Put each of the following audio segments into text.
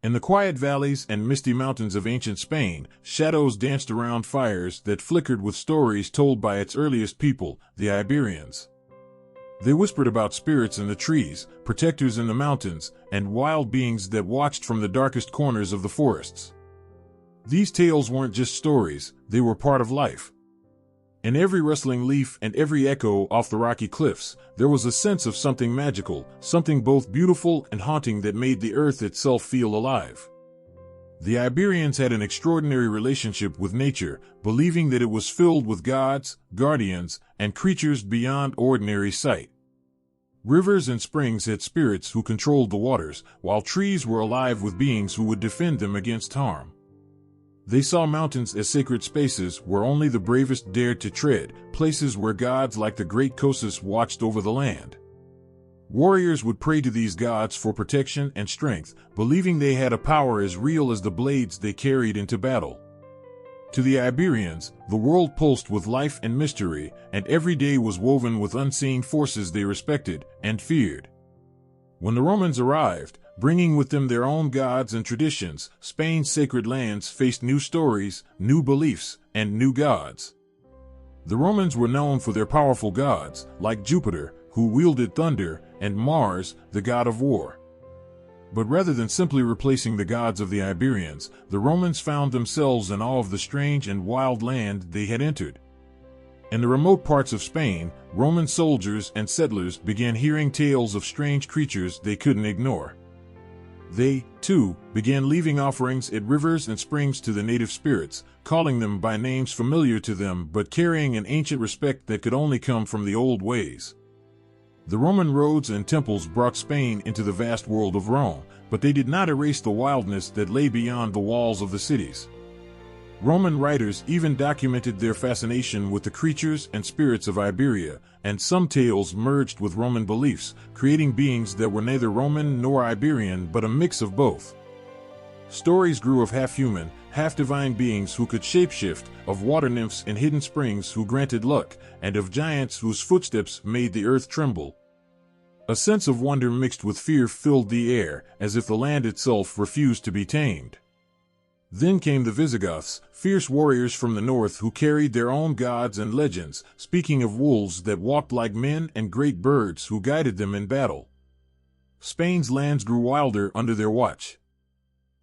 In the quiet valleys and misty mountains of ancient Spain, shadows danced around fires that flickered with stories told by its earliest people, the Iberians. They whispered about spirits in the trees, protectors in the mountains, and wild beings that watched from the darkest corners of the forests. These tales weren't just stories, they were part of life. In every rustling leaf and every echo off the rocky cliffs, there was a sense of something magical, something both beautiful and haunting that made the earth itself feel alive. The Iberians had an extraordinary relationship with nature, believing that it was filled with gods, guardians, and creatures beyond ordinary sight. Rivers and springs had spirits who controlled the waters, while trees were alive with beings who would defend them against harm. They saw mountains as sacred spaces where only the bravest dared to tread, places where gods like the great Kosas watched over the land. Warriors would pray to these gods for protection and strength, believing they had a power as real as the blades they carried into battle. To the Iberians, the world pulsed with life and mystery, and every day was woven with unseen forces they respected and feared. When the Romans arrived, bringing with them their own gods and traditions, Spain's sacred lands faced new stories, new beliefs, and new gods. The Romans were known for their powerful gods, like Jupiter, who wielded thunder, and Mars, the god of war. But rather than simply replacing the gods of the Iberians, the Romans found themselves in awe of the strange and wild land they had entered. In the remote parts of Spain, Roman soldiers and settlers began hearing tales of strange creatures they couldn't ignore. They, too, began leaving offerings at rivers and springs to the native spirits, calling them by names familiar to them but carrying an ancient respect that could only come from the old ways. The Roman roads and temples brought Spain into the vast world of Rome, but they did not erase the wildness that lay beyond the walls of the cities. Roman writers even documented their fascination with the creatures and spirits of Iberia, and some tales merged with Roman beliefs, creating beings that were neither Roman nor Iberian but a mix of both. Stories grew of half-human, half-divine beings who could shapeshift, of water nymphs in hidden springs who granted luck, and of giants whose footsteps made the earth tremble. A sense of wonder mixed with fear filled the air, as if the land itself refused to be tamed. Then came the Visigoths, fierce warriors from the north who carried their own gods and legends, speaking of wolves that walked like men and great birds who guided them in battle. Spain's lands grew wilder under their watch.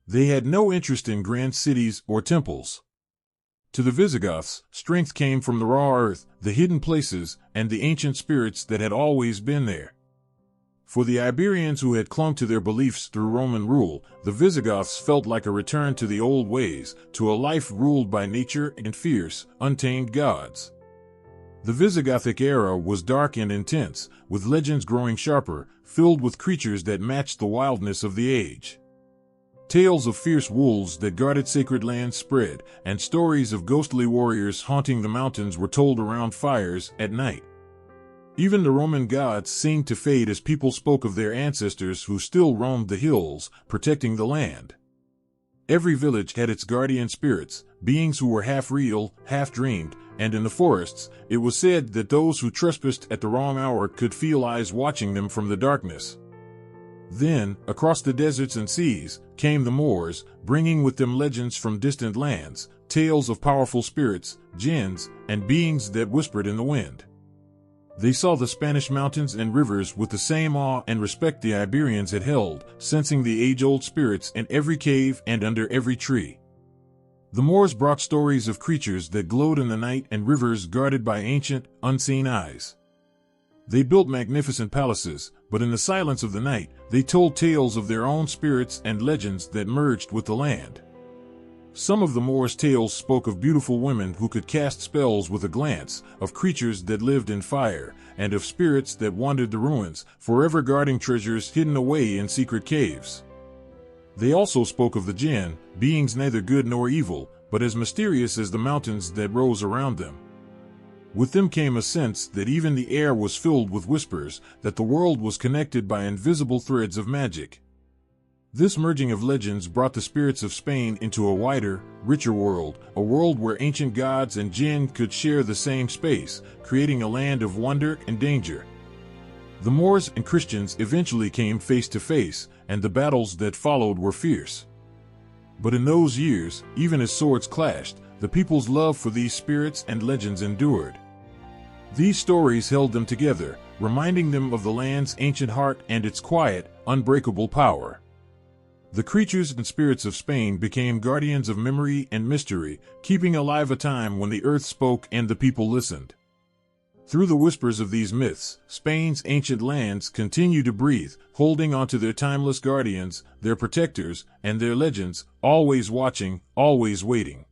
They had no interest in grand cities or temples. To the Visigoths, strength came from the raw earth, the hidden places, and the ancient spirits that had always been there. For the Iberians who had clung to their beliefs through Roman rule, the Visigoths felt like a return to the old ways, to a life ruled by nature and fierce, untamed gods. The Visigothic era was dark and intense, with legends growing sharper, filled with creatures that matched the wildness of the age. Tales of fierce wolves that guarded sacred lands spread, and stories of ghostly warriors haunting the mountains were told around fires at night. Even the Roman gods seemed to fade as people spoke of their ancestors who still roamed the hills, protecting the land. Every village had its guardian spirits, beings who were half real, half dreamed, and in the forests, it was said that those who trespassed at the wrong hour could feel eyes watching them from the darkness. Then, across the deserts and seas, came the Moors, bringing with them legends from distant lands, tales of powerful spirits, jinns, and beings that whispered in the wind. They saw the Spanish mountains and rivers with the same awe and respect the Iberians had held, sensing the age-old spirits in every cave and under every tree. The Moors brought stories of creatures that glowed in the night and rivers guarded by ancient, unseen eyes. They built magnificent palaces, but in the silence of the night, they told tales of their own spirits and legends that merged with the land. Some of the Moors' tales spoke of beautiful women who could cast spells with a glance, of creatures that lived in fire, and of spirits that wandered the ruins, forever guarding treasures hidden away in secret caves. They also spoke of the jinn, beings neither good nor evil, but as mysterious as the mountains that rose around them. With them came a sense that even the air was filled with whispers, that the world was connected by invisible threads of magic. This merging of legends brought the spirits of Spain into a wider, richer world, a world where ancient gods and jinn could share the same space, creating a land of wonder and danger. The Moors and Christians eventually came face to face, and the battles that followed were fierce. But in those years, even as swords clashed, the people's love for these spirits and legends endured. These stories held them together, reminding them of the land's ancient heart and its quiet, unbreakable power. The creatures and spirits of Spain became guardians of memory and mystery, keeping alive a time when the earth spoke and the people listened. Through the whispers of these myths, Spain's ancient lands continue to breathe, holding onto their timeless guardians, their protectors, and their legends, always watching, always waiting.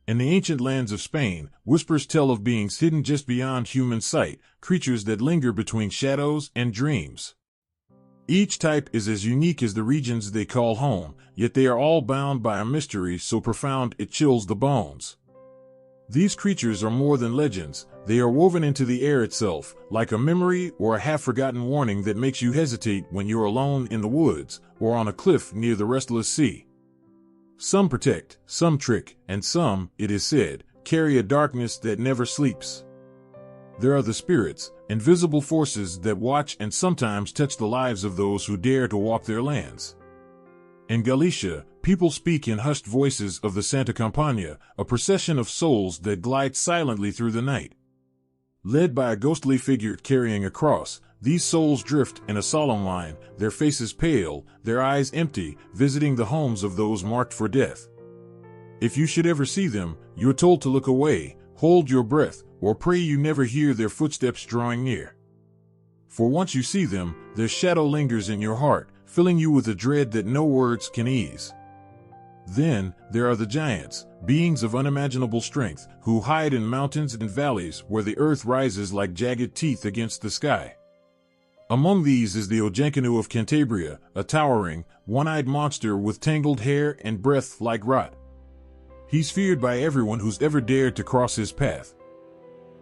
In the ancient lands of Spain, whispers tell of beings hidden just beyond human sight, creatures that linger between shadows and dreams. Each type is as unique as the regions they call home, yet they are all bound by a mystery so profound it chills the bones. These creatures are more than legends, they are woven into the air itself, like a memory or a half-forgotten warning that makes you hesitate when you're alone in the woods or on a cliff near the restless sea. Some protect, some trick, and some, it is said, carry a darkness that never sleeps. There are the spirits, invisible forces that watch and sometimes touch the lives of those who dare to walk their lands. In Galicia, people speak in hushed voices of the Santa Campagna, a procession of souls that glide silently through the night. Led by a ghostly figure carrying a cross, these souls drift in a solemn line, their faces pale, their eyes empty, visiting the homes of those marked for death. If you should ever see them, you're told to look away, hold your breath, or pray you never hear their footsteps drawing near. For once you see them, their shadow lingers in your heart, filling you with a dread that no words can ease. Then, there are the giants, beings of unimaginable strength, who hide in mountains and valleys where the earth rises like jagged teeth against the sky. Among these is the Ojankanu of Cantabria, a towering, one-eyed monster with tangled hair and breath like rot. He's feared by everyone who's ever dared to cross his path.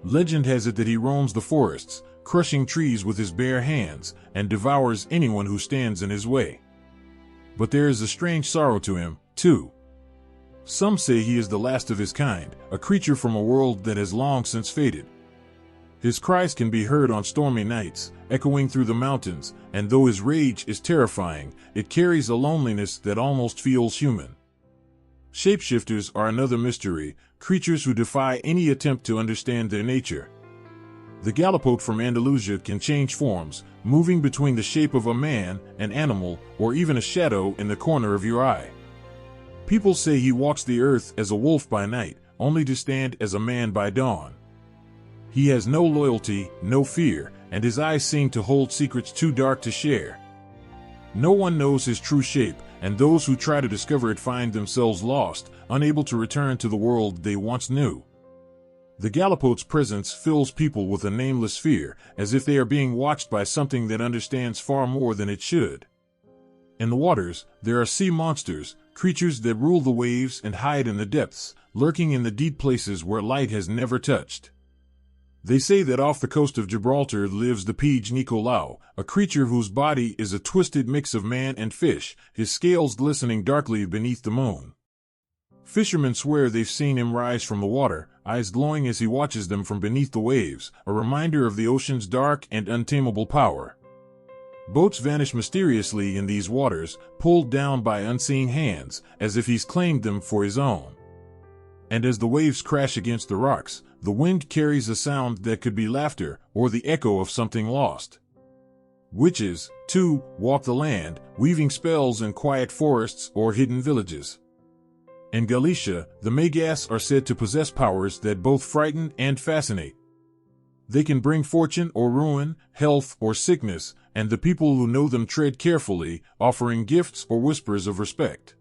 Legend has it that he roams the forests, crushing trees with his bare hands, and devours anyone who stands in his way. But there is a strange sorrow to him, too. Some say he is the last of his kind, a creature from a world that has long since faded. His cries can be heard on stormy nights, echoing through the mountains, and though his rage is terrifying, it carries a loneliness that almost feels human. Shapeshifters are another mystery, creatures who defy any attempt to understand their nature. The galipote from Andalusia can change forms, moving between the shape of a man, an animal, or even a shadow in the corner of your eye. People say he walks the earth as a wolf by night, only to stand as a man by dawn. He has no loyalty, no fear, and his eyes seem to hold secrets too dark to share. No one knows his true shape, and those who try to discover it find themselves lost, unable to return to the world they once knew. The galipote's presence fills people with a nameless fear, as if they are being watched by something that understands far more than it should. In the waters, there are sea monsters, creatures that rule the waves and hide in the depths, lurking in the deep places where light has never touched. They say that off the coast of Gibraltar lives the page Nicolau, a creature whose body is a twisted mix of man and fish, his scales glistening darkly beneath the moon. Fishermen swear they've seen him rise from the water, eyes glowing as he watches them from beneath the waves, a reminder of the ocean's dark and untamable power. Boats vanish mysteriously in these waters, pulled down by unseen hands, as if he's claimed them for his own. And as the waves crash against the rocks, the wind carries a sound that could be laughter or the echo of something lost. Witches, too, walk the land, weaving spells in quiet forests or hidden villages. In Galicia, the Megas are said to possess powers that both frighten and fascinate. They can bring fortune or ruin, health or sickness, and the people who know them tread carefully, offering gifts or whispers of respect.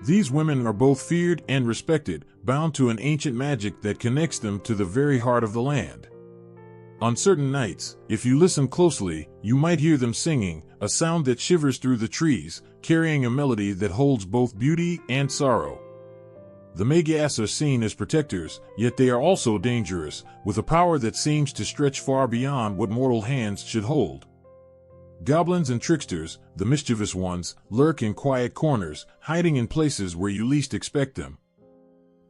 These women are both feared and respected, bound to an ancient magic that connects them to the very heart of the land. On certain nights, if you listen closely, you might hear them singing, a sound that shivers through the trees, carrying a melody that holds both beauty and sorrow. The Megas are seen as protectors, yet they are also dangerous, with a power that seems to stretch far beyond what mortal hands should hold. Goblins and tricksters, the mischievous ones, lurk in quiet corners, hiding in places where you least expect them.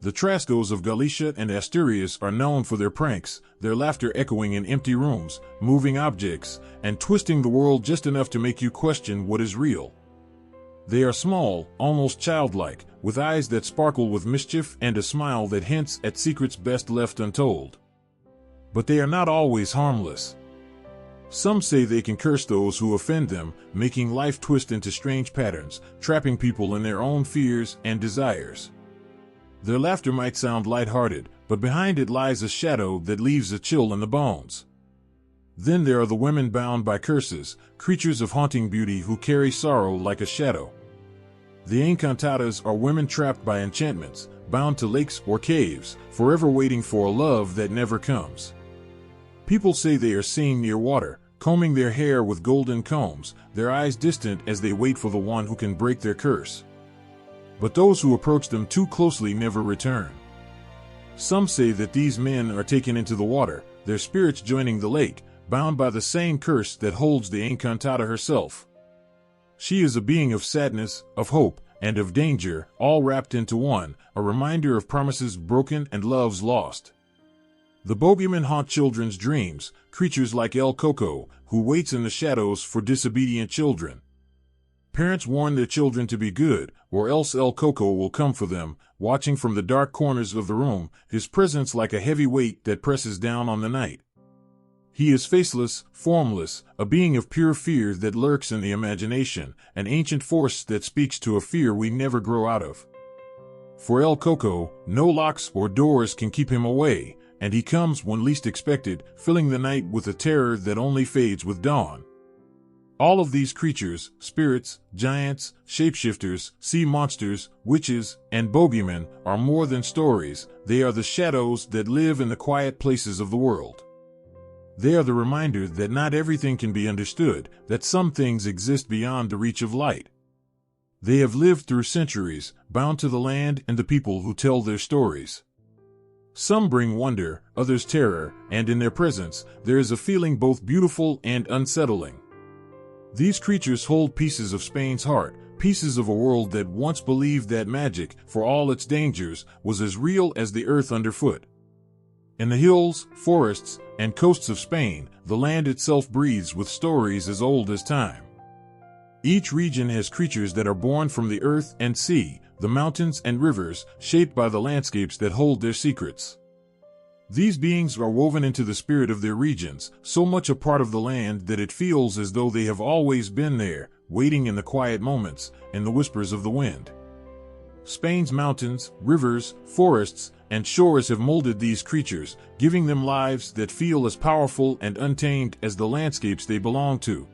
The Trascos of Galicia and Asturias are known for their pranks, their laughter echoing in empty rooms, moving objects, and twisting the world just enough to make you question what is real. They are small, almost childlike, with eyes that sparkle with mischief and a smile that hints at secrets best left untold. But they are not always harmless. Some say they can curse those who offend them, making life twist into strange patterns, trapping people in their own fears and desires. Their laughter might sound lighthearted, but behind it lies a shadow that leaves a chill in the bones. Then there are the women bound by curses, creatures of haunting beauty who carry sorrow like a shadow. The encantadas are women trapped by enchantments, bound to lakes or caves, forever waiting for a love that never comes. People say they are seen near water, combing their hair with golden combs, their eyes distant as they wait for the one who can break their curse. But those who approach them too closely never return. Some say that these men are taken into the water, their spirits joining the lake, bound by the same curse that holds the encantada herself. She is a being of sadness, of hope, and of danger, all wrapped into one, a reminder of promises broken and loves lost. The bogeymen haunt children's dreams, creatures like El Coco, who waits in the shadows for disobedient children. Parents warn their children to be good, or else El Coco will come for them, watching from the dark corners of the room, his presence like a heavy weight that presses down on the night. He is faceless, formless, a being of pure fear that lurks in the imagination, an ancient force that speaks to a fear we never grow out of. For El Coco, no locks or doors can keep him away, and he comes when least expected, filling the night with a terror that only fades with dawn. All of these creatures, spirits, giants, shapeshifters, sea monsters, witches, and bogeymen, are more than stories. They are the shadows that live in the quiet places of the world. They are the reminder that not everything can be understood, that some things exist beyond the reach of light. They have lived through centuries, bound to the land and the people who tell their stories. Some bring wonder, others terror, and in their presence, there is a feeling both beautiful and unsettling. These creatures hold pieces of Spain's heart, pieces of a world that once believed that magic, for all its dangers, was as real as the earth underfoot. In the hills, forests, and coasts of Spain, the land itself breathes with stories as old as time. Each region has creatures that are born from the earth and sea, the mountains and rivers, shaped by the landscapes that hold their secrets. These beings are woven into the spirit of their regions, so much a part of the land that it feels as though they have always been there, waiting in the quiet moments, in the whispers of the wind. Spain's mountains, rivers, forests, and shores have molded these creatures, giving them lives that feel as powerful and untamed as the landscapes they belong to.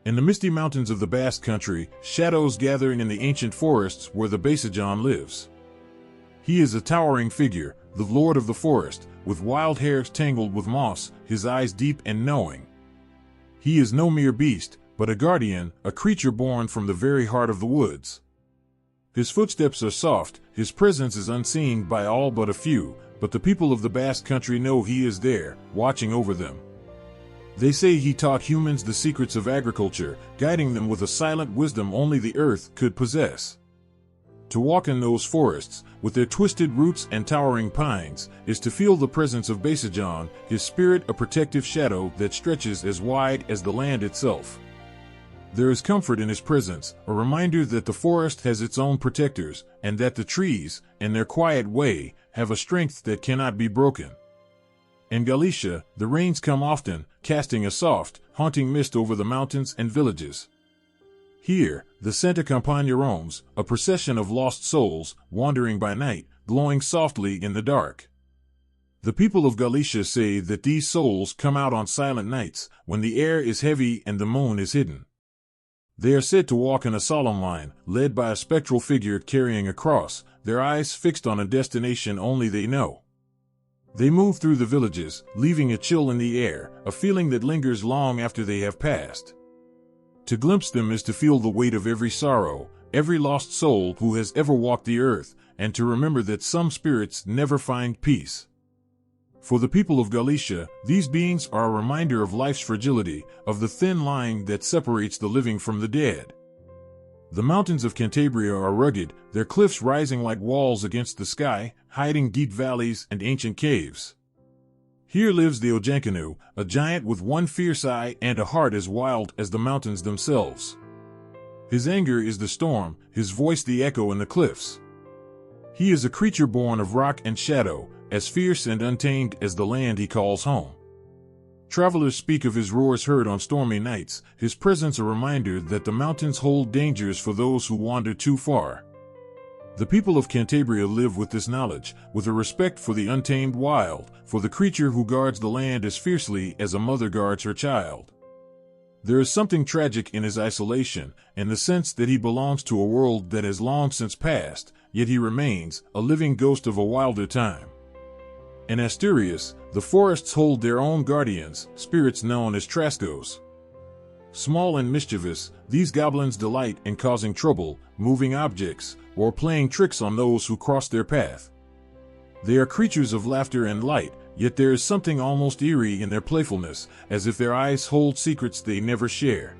In the misty mountains of the Basque country, shadows gather in the ancient forests where the Basajaun lives. He is a towering figure, the lord of the forest, with wild hairs tangled with moss, his eyes deep and knowing. He is no mere beast, but a guardian, a creature born from the very heart of the woods. His footsteps are soft, his presence is unseen by all but a few, but the people of the Basque country know he is there, watching over them. They say he taught humans the secrets of agriculture, guiding them with a silent wisdom only the earth could possess. To walk in those forests, with their twisted roots and towering pines, is to feel the presence of Basajaun, his spirit a protective shadow that stretches as wide as the land itself. There is comfort in his presence, a reminder that the forest has its own protectors, and that the trees, in their quiet way, have a strength that cannot be broken. In Galicia, the rains come often, casting a soft, haunting mist over the mountains and villages. Here, the Santa Campagna roams, a procession of lost souls, wandering by night, glowing softly in the dark. The people of Galicia say that these souls come out on silent nights, when the air is heavy and the moon is hidden. They are said to walk in a solemn line, led by a spectral figure carrying a cross, their eyes fixed on a destination only they know. They move through the villages, leaving a chill in the air, a feeling that lingers long after they have passed. To glimpse them is to feel the weight of every sorrow, every lost soul who has ever walked the earth, and to remember that some spirits never find peace. For the people of Galicia, these beings are a reminder of life's fragility, of the thin line that separates the living from the dead. The mountains of Cantabria are rugged, their cliffs rising like walls against the sky, hiding deep valleys and ancient caves. Here lives the Ojankanu, a giant with one fierce eye and a heart as wild as the mountains themselves. His anger is the storm, his voice the echo in the cliffs. He is a creature born of rock and shadow, as fierce and untamed as the land he calls home. Travelers speak of his roars heard on stormy nights, his presence a reminder that the mountains hold dangers for those who wander too far. The people of Cantabria live with this knowledge, with a respect for the untamed wild, for the creature who guards the land as fiercely as a mother guards her child. There is something tragic in his isolation, and the sense that he belongs to a world that has long since passed, yet he remains, a living ghost of a wilder time. In Asturias, the forests hold their own guardians, spirits known as Trascos. Small and mischievous, these goblins delight in causing trouble, moving objects, or playing tricks on those who cross their path. They are creatures of laughter and light, yet there is something almost eerie in their playfulness, as if their eyes hold secrets they never share.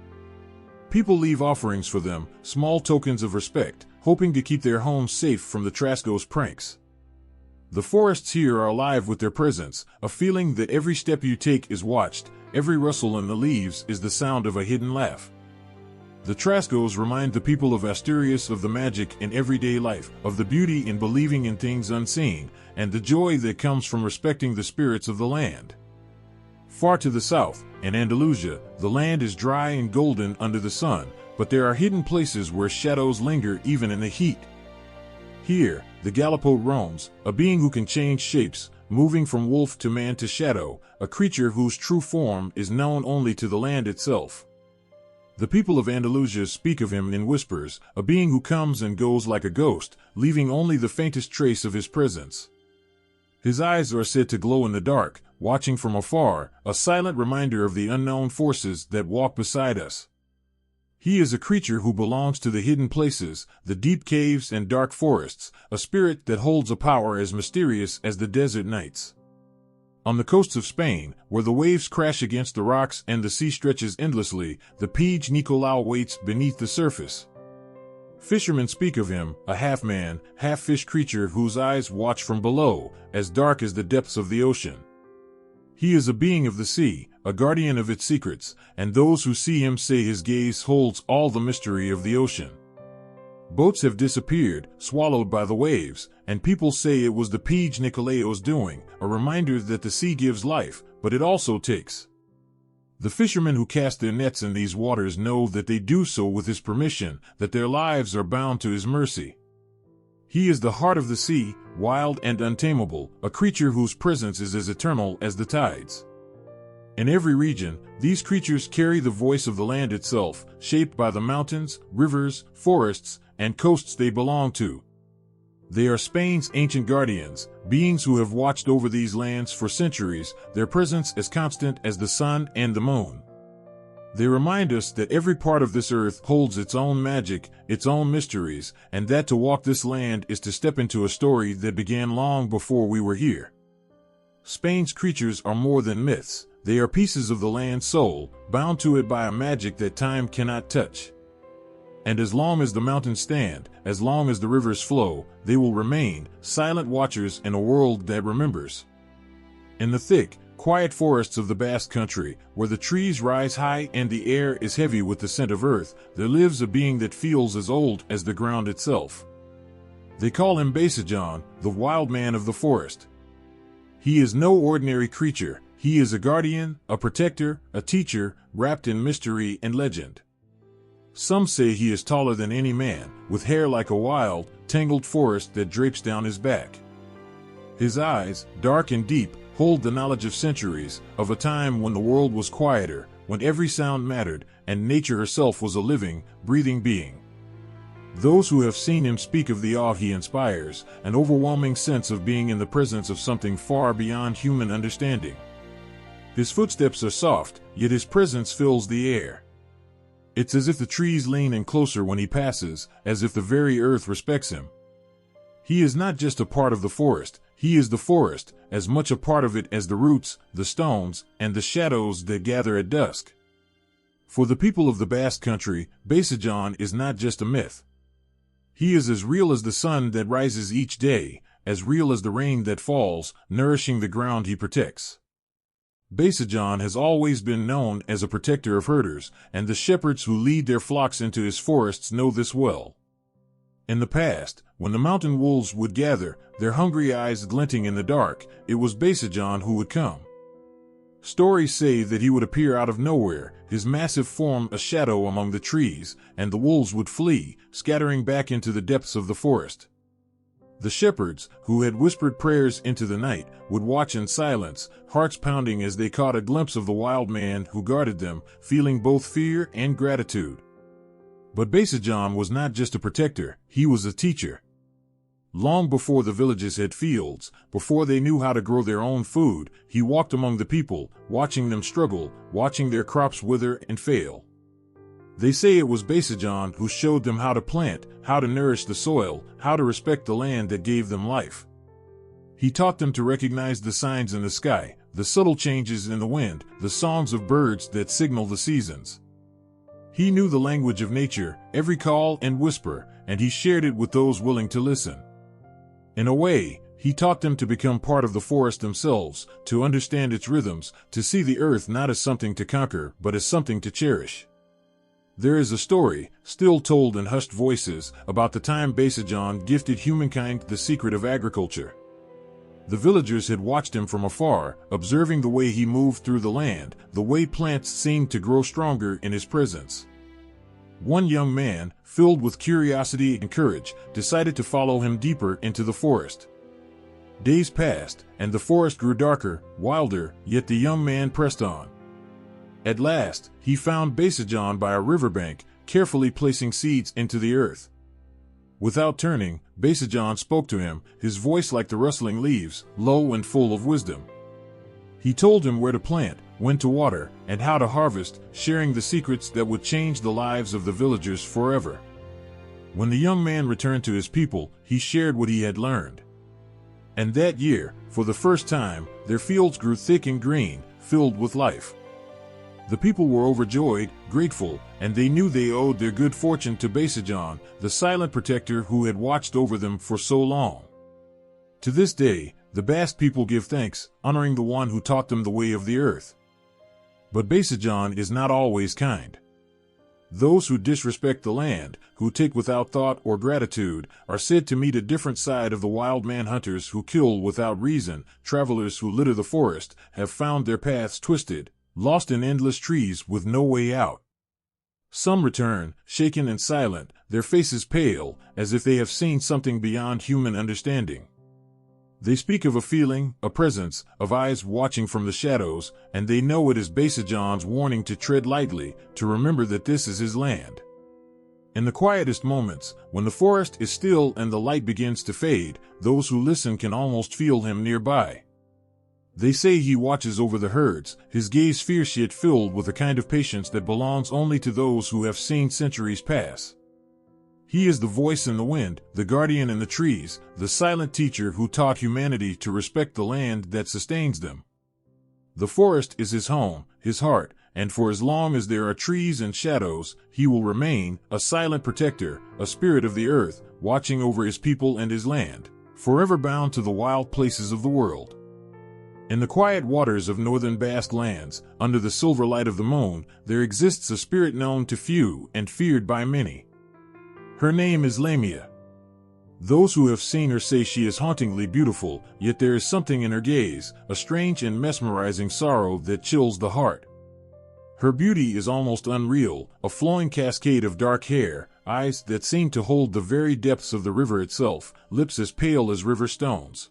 People leave offerings for them, small tokens of respect, hoping to keep their homes safe from the Trascos' pranks. The forests here are alive with their presence, a feeling that every step you take is watched, every rustle in the leaves is the sound of a hidden laugh. The Trascos remind the people of Asturias of the magic in everyday life, of the beauty in believing in things unseen, and the joy that comes from respecting the spirits of the land. Far to the south, in Andalusia, the land is dry and golden under the sun, but there are hidden places where shadows linger even in the heat. Here, the Gallipo roams, a being who can change shapes, moving from wolf to man to shadow, a creature whose true form is known only to the land itself. The people of Andalusia speak of him in whispers, a being who comes and goes like a ghost, leaving only the faintest trace of his presence. His eyes are said to glow in the dark, watching from afar, a silent reminder of the unknown forces that walk beside us. He is a creature who belongs to the hidden places, the deep caves and dark forests, a spirit that holds a power as mysterious as the desert nights. On the coasts of Spain, where the waves crash against the rocks and the sea stretches endlessly, the page Nicolau waits beneath the surface. Fishermen speak of him, a half-man, half-fish creature whose eyes watch from below, as dark as the depths of the ocean. He is a being of the sea, a guardian of its secrets, and those who see him say his gaze holds all the mystery of the ocean. Boats have disappeared, swallowed by the waves, and people say it was the page Nicolao's doing, a reminder that the sea gives life, but it also takes. The fishermen who cast their nets in these waters know that they do so with his permission, that their lives are bound to his mercy. He is the heart of the sea, wild and untamable, a creature whose presence is as eternal as the tides. In every region, these creatures carry the voice of the land itself, shaped by the mountains, rivers, forests, and coasts they belong to. They are Spain's ancient guardians, beings who have watched over these lands for centuries, their presence as constant as the sun and the moon. They remind us that every part of this earth holds its own magic, its own mysteries, and that to walk this land is to step into a story that began long before we were here. Spain's creatures are more than myths, they are pieces of the land's soul, bound to it by a magic that time cannot touch. And as long as the mountains stand, as long as the rivers flow, they will remain, silent watchers in a world that remembers. In the thick, quiet forests of the Basque country, where the trees rise high and the air is heavy with the scent of earth, there lives a being that feels as old as the ground itself. They call him Basajaun, the wild man of the forest. He is no ordinary creature, he is a guardian, a protector, a teacher, wrapped in mystery and legend. Some say he is taller than any man, with hair like a wild, tangled forest that drapes down his back. His eyes, dark and deep, hold the knowledge of centuries, of a time when the world was quieter, when every sound mattered, and nature herself was a living, breathing being. Those who have seen him speak of the awe he inspires, an overwhelming sense of being in the presence of something far beyond human understanding. His footsteps are soft, yet his presence fills the air. It's as if the trees lean in closer when he passes, as if the very earth respects him. He is not just a part of the forest, he is the forest, as much a part of it as the roots, the stones, and the shadows that gather at dusk. For the people of the Basque country, Basajaun is not just a myth. He is as real as the sun that rises each day, as real as the rain that falls, nourishing the ground he protects. Basajaun has always been known as a protector of herders, and the shepherds who lead their flocks into his forests know this well. In the past, when the mountain wolves would gather, their hungry eyes glinting in the dark, it was Basajaun who would come. Stories say that he would appear out of nowhere, his massive form a shadow among the trees, and the wolves would flee, scattering back into the depths of the forest. The shepherds, who had whispered prayers into the night, would watch in silence, hearts pounding as they caught a glimpse of the wild man who guarded them, feeling both fear and gratitude. But Basajaun was not just a protector, he was a teacher. Long before the villages had fields, before they knew how to grow their own food, he walked among the people, watching them struggle, watching their crops wither and fail. They say it was Basajaun who showed them how to plant, how to nourish the soil, how to respect the land that gave them life. He taught them to recognize the signs in the sky, the subtle changes in the wind, the songs of birds that signal the seasons. He knew the language of nature, every call and whisper, and he shared it with those willing to listen. In a way, he taught them to become part of the forest themselves, to understand its rhythms, to see the earth not as something to conquer, but as something to cherish. There is a story, still told in hushed voices, about the time Basajaun gifted humankind the secret of agriculture. The villagers had watched him from afar, observing the way he moved through the land, the way plants seemed to grow stronger in his presence. One young man, filled with curiosity and courage, decided to follow him deeper into the forest. Days passed, and the forest grew darker, wilder, yet the young man pressed on. At last, he found Basajaun by a riverbank, carefully placing seeds into the earth. Without turning, Basajaun spoke to him, his voice like the rustling leaves, low and full of wisdom. He told him where to plant, when to water, and how to harvest, sharing the secrets that would change the lives of the villagers forever. When the young man returned to his people, he shared what he had learned. And that year, for the first time, their fields grew thick and green, filled with life. The people were overjoyed, grateful, and they knew they owed their good fortune to Basajaun, the silent protector who had watched over them for so long. To this day, the Basque people give thanks, honoring the one who taught them the way of the earth. But Basajaun is not always kind. Those who disrespect the land, who take without thought or gratitude, are said to meet a different side of the wild man. Hunters who kill without reason, travelers who litter the forest, have found their paths twisted, lost in endless trees with no way out. Some return, shaken and silent, their faces pale, as if they have seen something beyond human understanding. They speak of a feeling, a presence, of eyes watching from the shadows, and they know it is Basajaun's warning to tread lightly, to remember that this is his land. In the quietest moments, when the forest is still and the light begins to fade, those who listen can almost feel him nearby. They say he watches over the herds, his gaze fierce yet filled with a kind of patience that belongs only to those who have seen centuries pass. He is the voice in the wind, the guardian in the trees, the silent teacher who taught humanity to respect the land that sustains them. The forest is his home, his heart, and for as long as there are trees and shadows, he will remain a silent protector, a spirit of the earth, watching over his people and his land, forever bound to the wild places of the world. In the quiet waters of northern Basque lands, under the silver light of the moon, there exists a spirit known to few and feared by many. Her name is Lamia. Those who have seen her say she is hauntingly beautiful, yet there is something in her gaze, a strange and mesmerizing sorrow that chills the heart. Her beauty is almost unreal, a flowing cascade of dark hair, eyes that seem to hold the very depths of the river itself, lips as pale as river stones.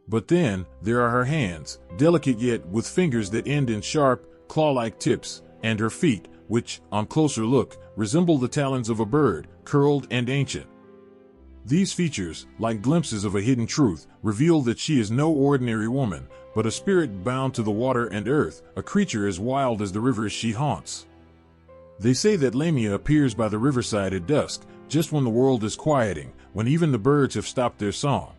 But then, there are her hands, delicate yet with fingers that end in sharp, claw-like tips, and her feet, which, on closer look, resemble the talons of a bird, curled and ancient. These features, like glimpses of a hidden truth, reveal that she is no ordinary woman, but a spirit bound to the water and earth, a creature as wild as the rivers she haunts. They say that Lamia appears by the riverside at dusk, just when the world is quieting, when even the birds have stopped their song.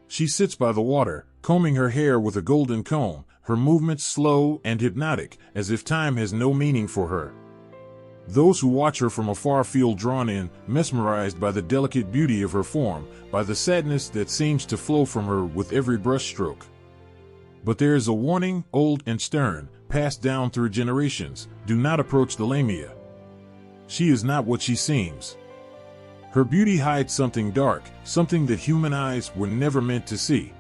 She sits by the water, combing her hair with a golden comb, her movements slow and hypnotic, as if time has no meaning for her. Those who watch her from afar feel drawn in, mesmerized by the delicate beauty of her form, by the sadness that seems to flow from her with every brushstroke. But there is a warning, old and stern, passed down through generations: do not approach the Lamia. She is not what she seems. Her beauty hides something dark, something that human eyes were never meant to see.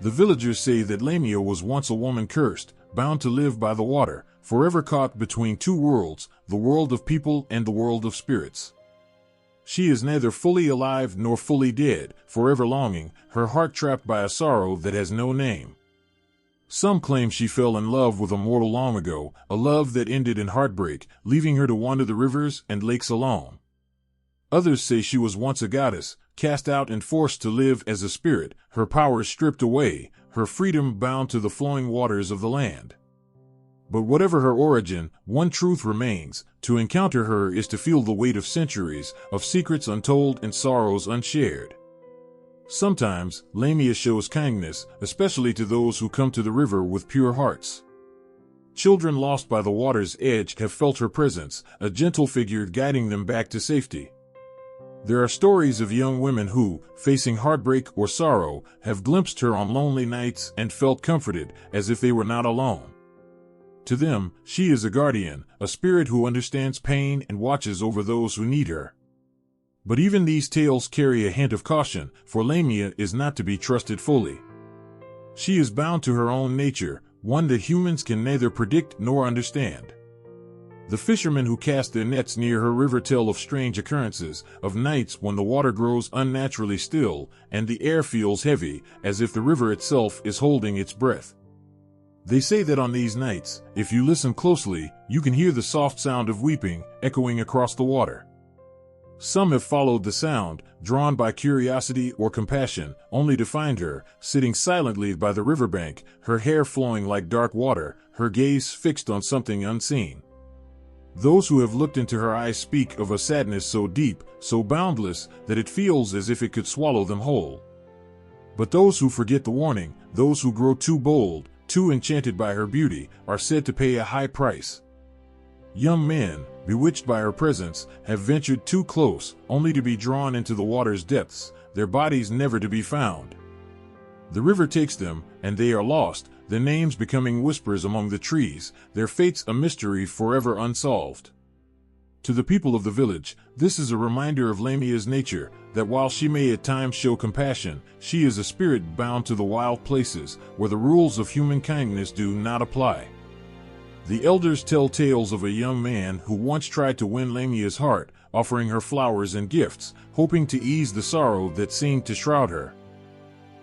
The villagers say that Lamia was once a woman cursed, bound to live by the water, forever caught between two worlds, the world of people and the world of spirits. She is neither fully alive nor fully dead, forever longing, her heart trapped by a sorrow that has no name. Some claim she fell in love with a mortal long ago, a love that ended in heartbreak, leaving her to wander the rivers and lakes alone. Others say she was once a goddess, cast out and forced to live as a spirit, her powers stripped away, her freedom bound to the flowing waters of the land. But whatever her origin, one truth remains: to encounter her is to feel the weight of centuries, of secrets untold and sorrows unshared. Sometimes, Lamia shows kindness, especially to those who come to the river with pure hearts. Children lost by the water's edge have felt her presence, a gentle figure guiding them back to safety. There are stories of young women who, facing heartbreak or sorrow, have glimpsed her on lonely nights and felt comforted, as if they were not alone. To them, she is a guardian, a spirit who understands pain and watches over those who need her. But even these tales carry a hint of caution, for Lamia is not to be trusted fully. She is bound to her own nature, one that humans can neither predict nor understand. The fishermen who cast their nets near her river tell of strange occurrences, of nights when the water grows unnaturally still, and the air feels heavy, as if the river itself is holding its breath. They say that on these nights, if you listen closely, you can hear the soft sound of weeping echoing across the water. Some have followed the sound, drawn by curiosity or compassion, only to find her, sitting silently by the riverbank, her hair flowing like dark water, her gaze fixed on something unseen. Those who have looked into her eyes speak of a sadness so deep, so boundless, that it feels as if it could swallow them whole. But those who forget the warning, those who grow too bold, too enchanted by her beauty, are said to pay a high price. Young men, bewitched by her presence, have ventured too close, only to be drawn into the water's depths, their bodies never to be found. The river takes them, and they are lost, their names becoming whispers among the trees, their fates a mystery forever unsolved. To the people of the village, this is a reminder of Lamia's nature, that while she may at times show compassion, she is a spirit bound to the wild places, where the rules of human kindness do not apply. The elders tell tales of a young man who once tried to win Lamia's heart, offering her flowers and gifts, hoping to ease the sorrow that seemed to shroud her.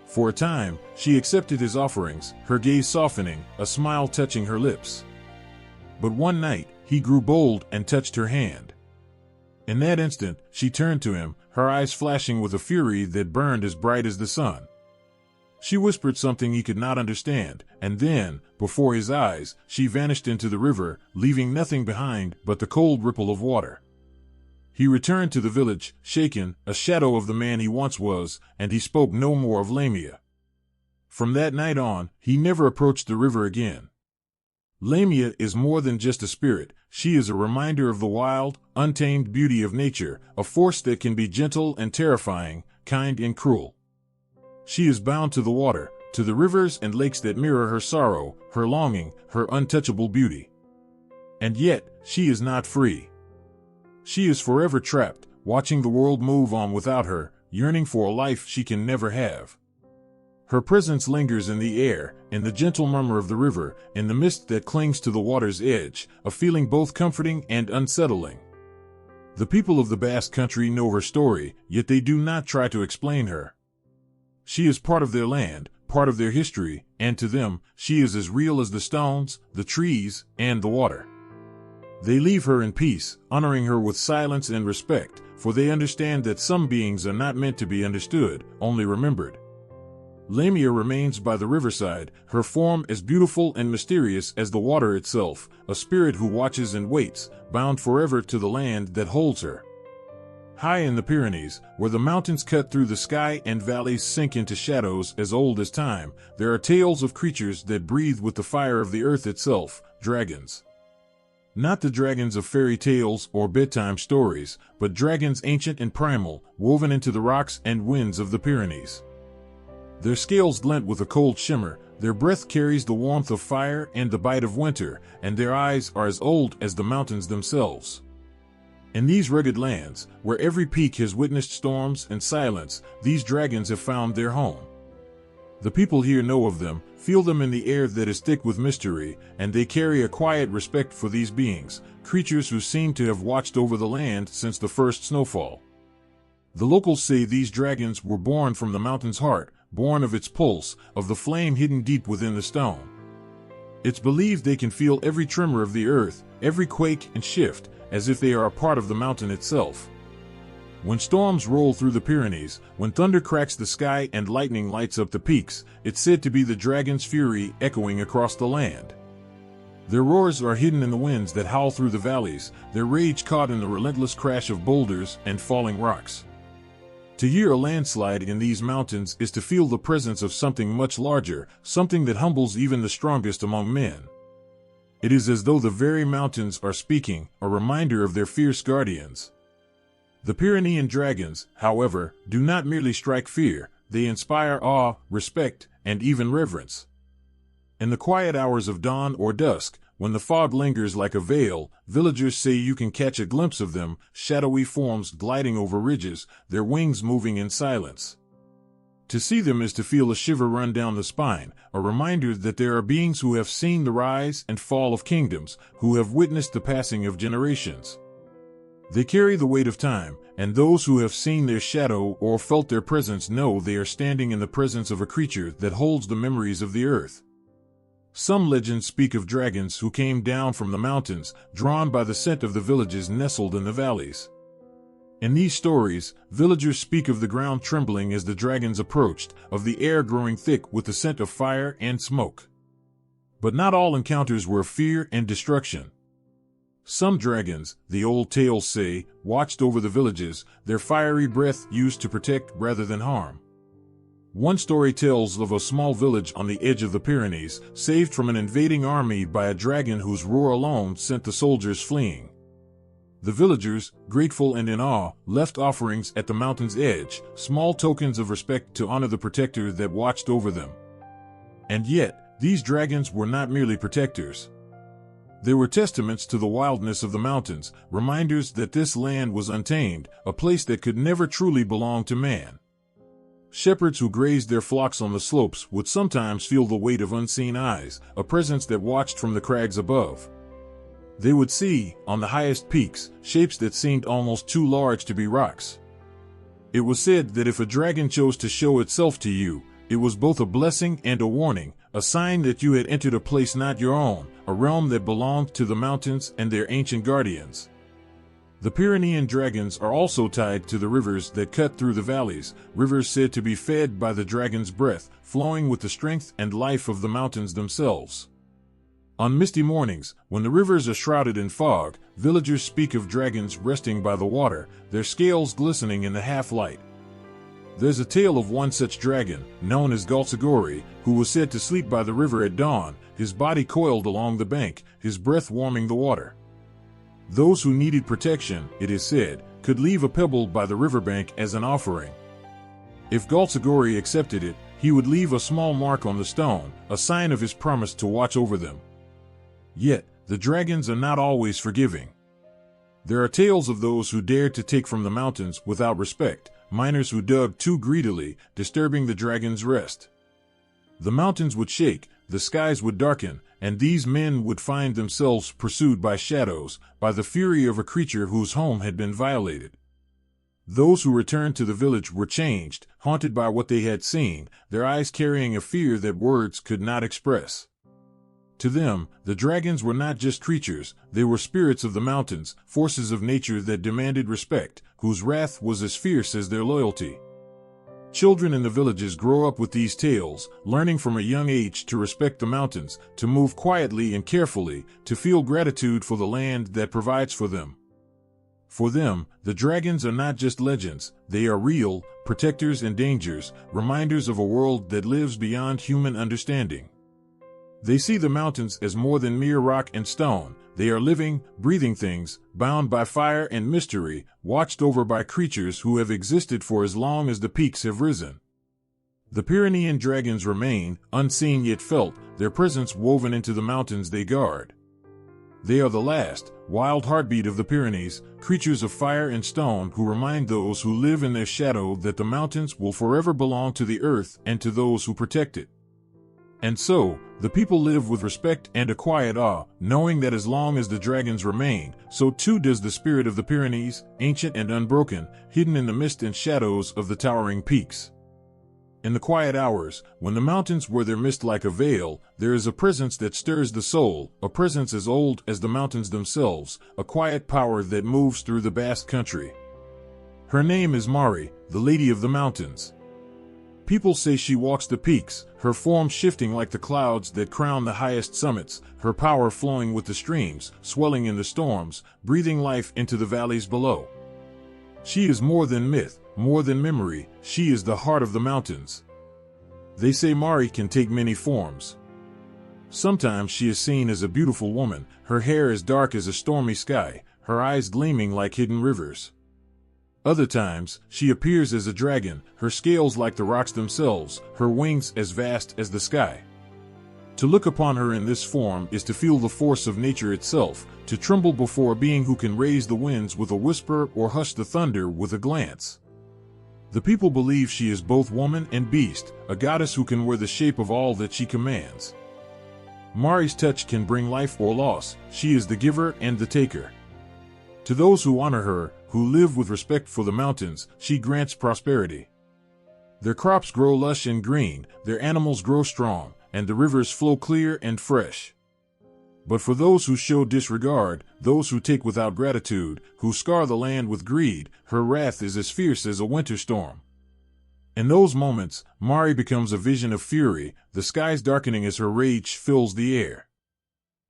For a time, she accepted his offerings, her gaze softening, a smile touching her lips. But one night, he grew bold and touched her hand. In that instant, she turned to him, her eyes flashing with a fury that burned as bright as the sun. She whispered something he could not understand, and then, before his eyes, she vanished into the river, leaving nothing behind but the cold ripple of water. He returned to the village, shaken, a shadow of the man he once was, and he spoke no more of Lamia. From that night on, he never approached the river again. Lamia is more than just a spirit, she is a reminder of the wild, untamed beauty of nature, a force that can be gentle and terrifying, kind and cruel. She is bound to the water, to the rivers and lakes that mirror her sorrow, her longing, her untouchable beauty. And yet, she is not free. She is forever trapped, watching the world move on without her, yearning for a life she can never have. Her presence lingers in the air, in the gentle murmur of the river, in the mist that clings to the water's edge, a feeling both comforting and unsettling. The people of the Basque country know her story, yet they do not try to explain her. She is part of their land, part of their history, and to them, she is as real as the stones, the trees, and the water. They leave her in peace, honoring her with silence and respect, for they understand that some beings are not meant to be understood, only remembered. Lamia remains by the riverside, her form as beautiful and mysterious as the water itself, a spirit who watches and waits, bound forever to the land that holds her. High in the Pyrenees, where the mountains cut through the sky and valleys sink into shadows as old as time, there are tales of creatures that breathe with the fire of the earth itself, dragons. Not the dragons of fairy tales or bedtime stories, but dragons ancient and primal, woven into the rocks and winds of the Pyrenees. Their scales glint with a cold shimmer, their breath carries the warmth of fire and the bite of winter, and their eyes are as old as the mountains themselves. In these rugged lands, where every peak has witnessed storms and silence, these dragons have found their home. The people here know of them, feel them in the air that is thick with mystery, and they carry a quiet respect for these beings, creatures who seem to have watched over the land since the first snowfall. The locals say these dragons were born from the mountain's heart, born of its pulse, of the flame hidden deep within the stone. It's believed they can feel every tremor of the earth, every quake and shift, as if they are a part of the mountain itself. When storms roll through the Pyrenees, when thunder cracks the sky and lightning lights up the peaks, it's said to be the dragon's fury echoing across the land. Their roars are hidden in the winds that howl through the valleys, their rage caught in the relentless crash of boulders and falling rocks. To hear a landslide in these mountains is to feel the presence of something much larger, something that humbles even the strongest among men. It is as though the very mountains are speaking, a reminder of their fierce guardians. The Pyrenean dragons, however, do not merely strike fear, they inspire awe, respect, and even reverence. In the quiet hours of dawn or dusk, when the fog lingers like a veil, villagers say you can catch a glimpse of them, shadowy forms gliding over ridges, their wings moving in silence. To see them is to feel a shiver run down the spine, a reminder that there are beings who have seen the rise and fall of kingdoms, who have witnessed the passing of generations. They carry the weight of time, and those who have seen their shadow or felt their presence know they are standing in the presence of a creature that holds the memories of the earth. Some legends speak of dragons who came down from the mountains, drawn by the scent of the villages nestled in the valleys. In these stories, villagers speak of the ground trembling as the dragons approached, of the air growing thick with the scent of fire and smoke. But not all encounters were fear and destruction. Some dragons, the old tales say, watched over the villages, their fiery breath used to protect rather than harm. One story tells of a small village on the edge of the Pyrenees, saved from an invading army by a dragon whose roar alone sent the soldiers fleeing. The villagers, grateful and in awe, left offerings at the mountain's edge, small tokens of respect to honor the protector that watched over them. And yet, these dragons were not merely protectors. They were testaments to the wildness of the mountains, reminders that this land was untamed, a place that could never truly belong to man. Shepherds who grazed their flocks on the slopes would sometimes feel the weight of unseen eyes, a presence that watched from the crags above. They would see, on the highest peaks, shapes that seemed almost too large to be rocks. It was said that if a dragon chose to show itself to you, it was both a blessing and a warning, a sign that you had entered a place not your own, a realm that belonged to the mountains and their ancient guardians. The Pyrenean dragons are also tied to the rivers that cut through the valleys, rivers said to be fed by the dragon's breath, flowing with the strength and life of the mountains themselves. On misty mornings, when the rivers are shrouded in fog, villagers speak of dragons resting by the water, their scales glistening in the half-light. There's a tale of one such dragon, known as Galtagori, who was said to sleep by the river at dawn, his body coiled along the bank, his breath warming the water. Those who needed protection, it is said, could leave a pebble by the riverbank as an offering. If Galtagori accepted it, he would leave a small mark on the stone, a sign of his promise to watch over them. Yet, the dragons are not always forgiving. There are tales of those who dared to take from the mountains without respect, miners who dug too greedily, disturbing the dragon's rest. The mountains would shake, the skies would darken, and these men would find themselves pursued by shadows, by the fury of a creature whose home had been violated. Those who returned to the village were changed, haunted by what they had seen, their eyes carrying a fear that words could not express. To them, the dragons were not just creatures, they were spirits of the mountains, forces of nature that demanded respect, whose wrath was as fierce as their loyalty. Children in the villages grow up with these tales, learning from a young age to respect the mountains, to move quietly and carefully, to feel gratitude for the land that provides for them. For them, the dragons are not just legends, they are real, protectors and dangers, reminders of a world that lives beyond human understanding. They see the mountains as more than mere rock and stone. They are living, breathing things, bound by fire and mystery, watched over by creatures who have existed for as long as the peaks have risen. The Pyrenean dragons remain, unseen yet felt, their presence woven into the mountains they guard. They are the last, wild heartbeat of the Pyrenees, creatures of fire and stone who remind those who live in their shadow that the mountains will forever belong to the earth and to those who protect it. And so, the people live with respect and a quiet awe, knowing that as long as the dragons remain, so too does the spirit of the Pyrenees, ancient and unbroken, hidden in the mist and shadows of the towering peaks. In the quiet hours, when the mountains wear their mist like a veil, there is a presence that stirs the soul, a presence as old as the mountains themselves, a quiet power that moves through the Basque country. Her name is Mari, the Lady of the Mountains. People say she walks the peaks, her form shifting like the clouds that crown the highest summits, her power flowing with the streams, swelling in the storms, breathing life into the valleys below. She is more than myth, more than memory, she is the heart of the mountains. They say Mari can take many forms. Sometimes she is seen as a beautiful woman, her hair as dark as a stormy sky, her eyes gleaming like hidden rivers. Other times, she appears as a dragon, her scales like the rocks themselves, her wings as vast as the sky. To look upon her in this form is to feel the force of nature itself, to tremble before a being who can raise the winds with a whisper or hush the thunder with a glance. The people believe she is both woman and beast, a goddess who can wear the shape of all that she commands. Mari's touch can bring life or loss, she is the giver and the taker. To those who honor her, who live with respect for the mountains, she grants prosperity. Their crops grow lush and green, their animals grow strong, and the rivers flow clear and fresh. But for those who show disregard, those who take without gratitude, who scar the land with greed, her wrath is as fierce as a winter storm. In those moments, Mari becomes a vision of fury, the skies darkening as her rage fills the air.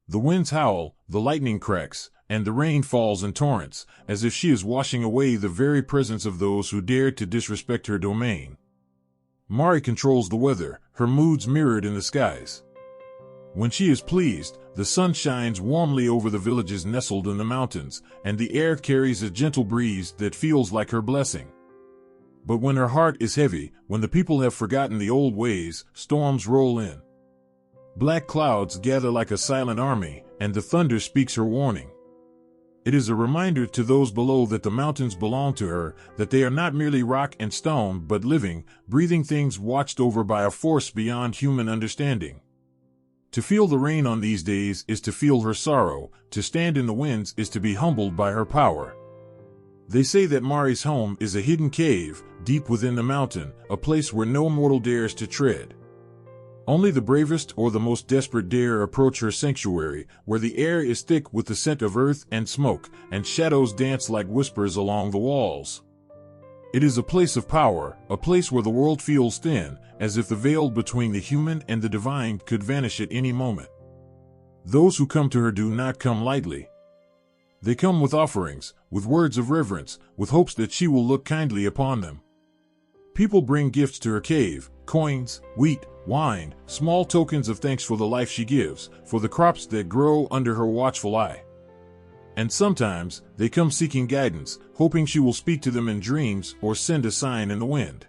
The winds howl, the lightning cracks, and the rain falls in torrents, as if she is washing away the very presence of those who dared to disrespect her domain. Mari controls the weather, her moods mirrored in the skies. When she is pleased, the sun shines warmly over the villages nestled in the mountains, and the air carries a gentle breeze that feels like her blessing. But when her heart is heavy, when the people have forgotten the old ways, storms roll in. Black clouds gather like a silent army, and the thunder speaks her warning. It is a reminder to those below that the mountains belong to her, that they are not merely rock and stone but living, breathing things watched over by a force beyond human understanding. To feel the rain on these days is to feel her sorrow, to stand in the winds is to be humbled by her power. They say that Mari's home is a hidden cave, deep within the mountain, a place where no mortal dares to tread. Only the bravest or the most desperate dare approach her sanctuary, where the air is thick with the scent of earth and smoke, and shadows dance like whispers along the walls. It is a place of power, a place where the world feels thin, as if the veil between the human and the divine could vanish at any moment. Those who come to her do not come lightly. They come with offerings, with words of reverence, with hopes that she will look kindly upon them. People bring gifts to her cave, coins, wheat, wine, small tokens of thanks for the life she gives, for the crops that grow under her watchful eye. And sometimes, they come seeking guidance, hoping she will speak to them in dreams or send a sign in the wind.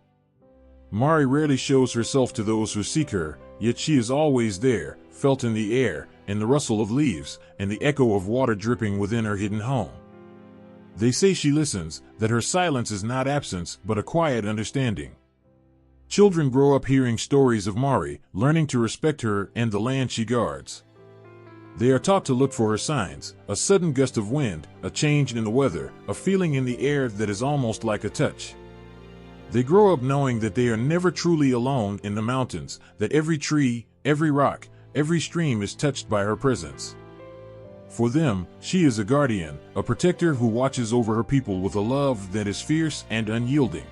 Mari rarely shows herself to those who seek her, yet she is always there, felt in the air, in the rustle of leaves, and the echo of water dripping within her hidden home. They say she listens, that her silence is not absence but a quiet understanding. Children grow up hearing stories of Mari, learning to respect her and the land she guards. They are taught to look for her signs, a sudden gust of wind, a change in the weather, a feeling in the air that is almost like a touch. They grow up knowing that they are never truly alone in the mountains, that every tree, every rock, every stream is touched by her presence. For them, she is a guardian, a protector who watches over her people with a love that is fierce and unyielding.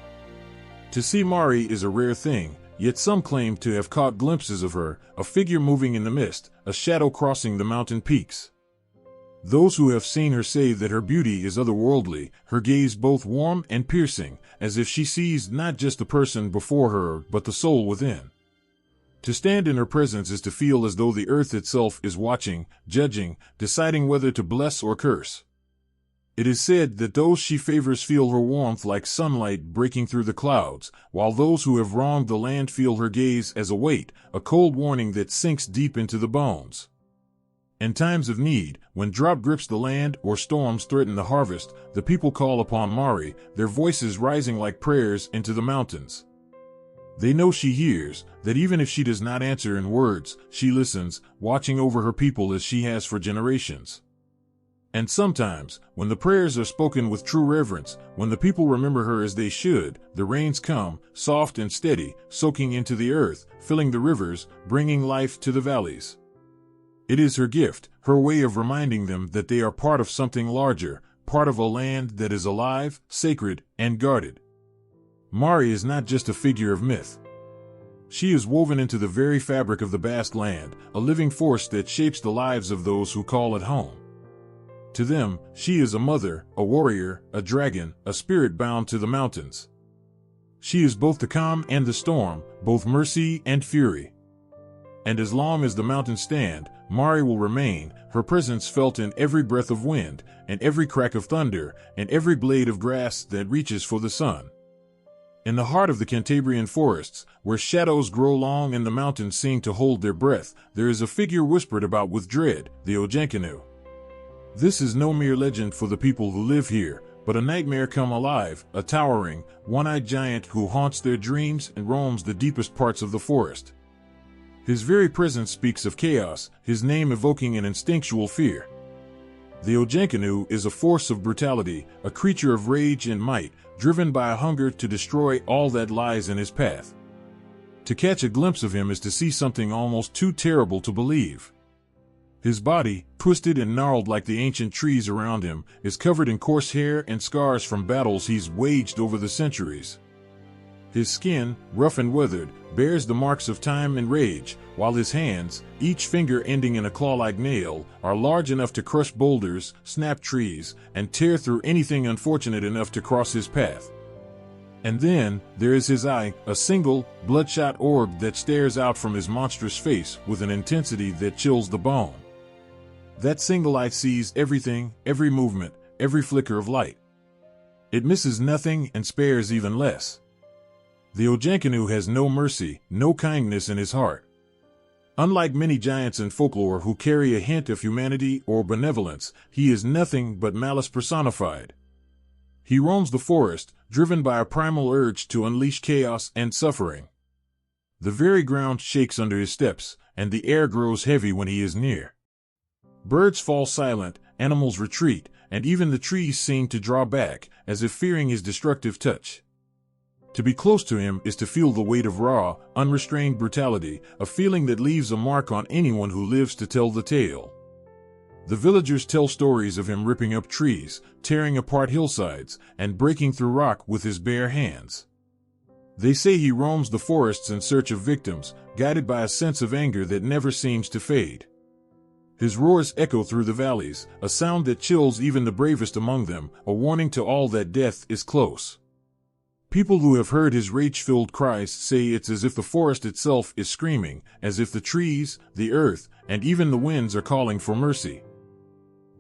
To see Mari is a rare thing, yet some claim to have caught glimpses of her, a figure moving in the mist, a shadow crossing the mountain peaks. Those who have seen her say that her beauty is otherworldly, her gaze both warm and piercing, as if she sees not just the person before her but the soul within. To stand in her presence is to feel as though the earth itself is watching, judging, deciding whether to bless or curse. It is said that those she favors feel her warmth like sunlight breaking through the clouds, while those who have wronged the land feel her gaze as a weight, a cold warning that sinks deep into the bones. In times of need, when drought grips the land or storms threaten the harvest, the people call upon Mari, their voices rising like prayers into the mountains. They know she hears, that even if she does not answer in words, she listens, watching over her people as she has for generations. And sometimes, when the prayers are spoken with true reverence, when the people remember her as they should, the rains come, soft and steady, soaking into the earth, filling the rivers, bringing life to the valleys. It is her gift, her way of reminding them that they are part of something larger, part of a land that is alive, sacred, and guarded. Mari is not just a figure of myth. She is woven into the very fabric of the Basque land, a living force that shapes the lives of those who call it home. To them, she is a mother, a warrior, a dragon, a spirit bound to the mountains. She is both the calm and the storm, both mercy and fury. And as long as the mountains stand, Mari will remain, her presence felt in every breath of wind, and every crack of thunder, and every blade of grass that reaches for the sun. In the heart of the Cantabrian forests, where shadows grow long and the mountains seem to hold their breath, there is a figure whispered about with dread, the Ojankanu. This is no mere legend for the people who live here, but a nightmare come alive, a towering, one-eyed giant who haunts their dreams and roams the deepest parts of the forest. His very presence speaks of chaos, his name evoking an instinctual fear. The Ojankanu is a force of brutality, a creature of rage and might, driven by a hunger to destroy all that lies in his path. To catch a glimpse of him is to see something almost too terrible to believe. His body, twisted and gnarled like the ancient trees around him, is covered in coarse hair and scars from battles he's waged over the centuries. His skin, rough and weathered, bears the marks of time and rage, while his hands, each finger ending in a claw-like nail, are large enough to crush boulders, snap trees, and tear through anything unfortunate enough to cross his path. And then, there is his eye, a single, bloodshot orb that stares out from his monstrous face with an intensity that chills the bone. That single eye sees everything, every movement, every flicker of light. It misses nothing and spares even less. The Ojankanu has no mercy, no kindness in his heart. Unlike many giants in folklore who carry a hint of humanity or benevolence, he is nothing but malice personified. He roams the forest, driven by a primal urge to unleash chaos and suffering. The very ground shakes under his steps, and the air grows heavy when he is near. Birds fall silent, animals retreat, and even the trees seem to draw back, as if fearing his destructive touch. To be close to him is to feel the weight of raw, unrestrained brutality, a feeling that leaves a mark on anyone who lives to tell the tale. The villagers tell stories of him ripping up trees, tearing apart hillsides, and breaking through rock with his bare hands. They say he roams the forests in search of victims, guided by a sense of anger that never seems to fade. His roars echo through the valleys, a sound that chills even the bravest among them, a warning to all that death is close. People who have heard his rage-filled cries say it's as if the forest itself is screaming, as if the trees, the earth, and even the winds are calling for mercy.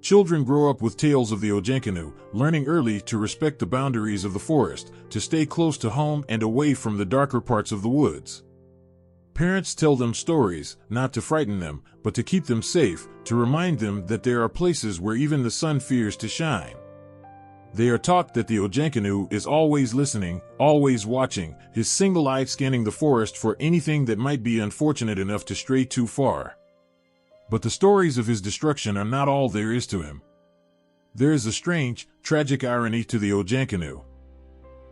Children grow up with tales of the Ojankanu, learning early to respect the boundaries of the forest, to stay close to home and away from the darker parts of the woods. Parents tell them stories, not to frighten them, but to keep them safe, to remind them that there are places where even the sun fears to shine. They are taught that the Ojankanu is always listening, always watching, his single eye scanning the forest for anything that might be unfortunate enough to stray too far. But the stories of his destruction are not all there is to him. There is a strange, tragic irony to the Ojankanu.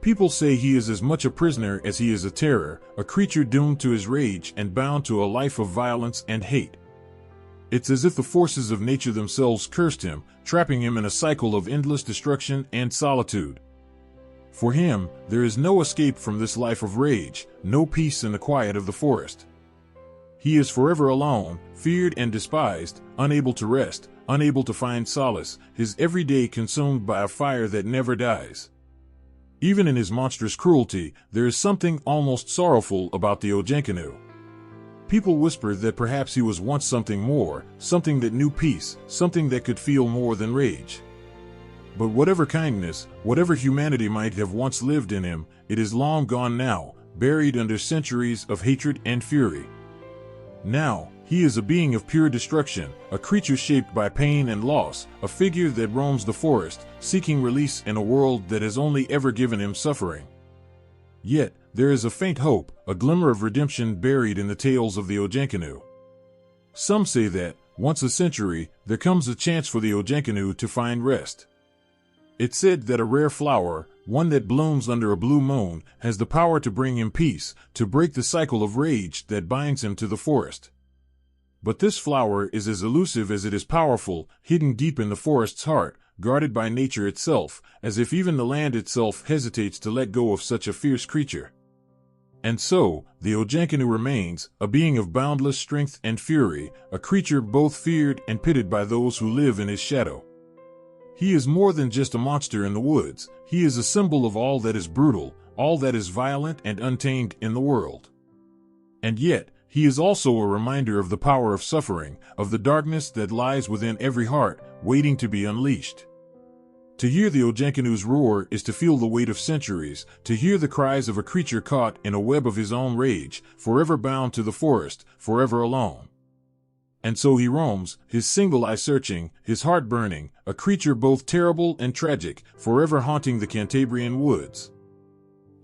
People say he is as much a prisoner as he is a terror, a creature doomed to his rage and bound to a life of violence and hate. It's as if the forces of nature themselves cursed him, trapping him in a cycle of endless destruction and solitude. For him, there is no escape from this life of rage, no peace in the quiet of the forest. He is forever alone, feared and despised, unable to rest, unable to find solace, his every day consumed by a fire that never dies. Even in his monstrous cruelty, there is something almost sorrowful about the Ojenkanu. People whisper that perhaps he was once something more, something that knew peace, something that could feel more than rage. But whatever kindness, whatever humanity might have once lived in him, it is long gone now, buried under centuries of hatred and fury. Now, he is a being of pure destruction, a creature shaped by pain and loss, a figure that roams the forest, seeking release in a world that has only ever given him suffering. Yet, there is a faint hope, a glimmer of redemption buried in the tales of the Ojenkanu. Some say that, once a century, there comes a chance for the Ojenkanu to find rest. It's said that a rare flower, one that blooms under a blue moon, has the power to bring him peace, to break the cycle of rage that binds him to the forest. But this flower is as elusive as it is powerful, hidden deep in the forest's heart, guarded by nature itself, as if even the land itself hesitates to let go of such a fierce creature. And so, the Ojenkanu remains, a being of boundless strength and fury, a creature both feared and pitied by those who live in his shadow. He is more than just a monster in the woods, he is a symbol of all that is brutal, all that is violent and untamed in the world. And yet, he is also a reminder of the power of suffering, of the darkness that lies within every heart, waiting to be unleashed. To hear the Ojenkanu's roar is to feel the weight of centuries, to hear the cries of a creature caught in a web of his own rage, forever bound to the forest, forever alone. And so he roams, his single eye searching, his heart burning, a creature both terrible and tragic, forever haunting the Cantabrian woods.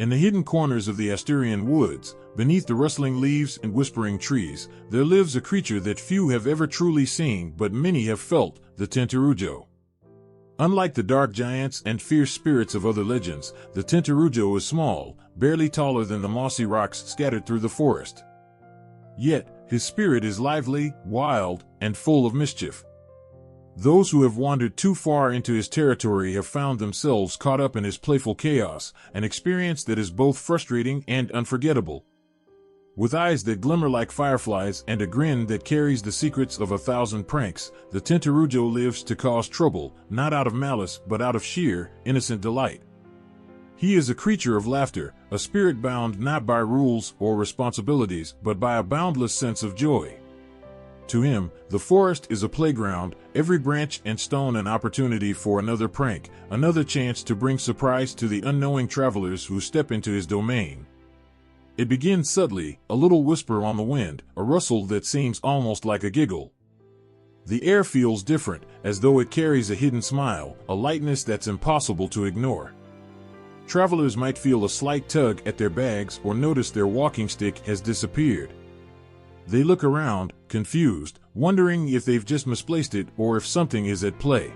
In the hidden corners of the Asturian woods, beneath the rustling leaves and whispering trees, there lives a creature that few have ever truly seen but many have felt, the Tintarujo. Unlike the dark giants and fierce spirits of other legends, the Tintarujo is small, barely taller than the mossy rocks scattered through the forest. Yet, his spirit is lively, wild, and full of mischief. Those who have wandered too far into his territory have found themselves caught up in his playful chaos, an experience that is both frustrating and unforgettable. With eyes that glimmer like fireflies and a grin that carries the secrets of 1,000 pranks, the Tintarujo lives to cause trouble, not out of malice but out of sheer, innocent delight. He is a creature of laughter, a spirit bound not by rules or responsibilities but by a boundless sense of joy. To him, the forest is a playground, every branch and stone an opportunity for another prank, another chance to bring surprise to the unknowing travelers who step into his domain. It begins subtly, a little whisper on the wind, a rustle that seems almost like a giggle. The air feels different, as though it carries a hidden smile, a lightness that's impossible to ignore. Travelers might feel a slight tug at their bags or notice their walking stick has disappeared. They look around, confused, wondering if they've just misplaced it or if something is at play.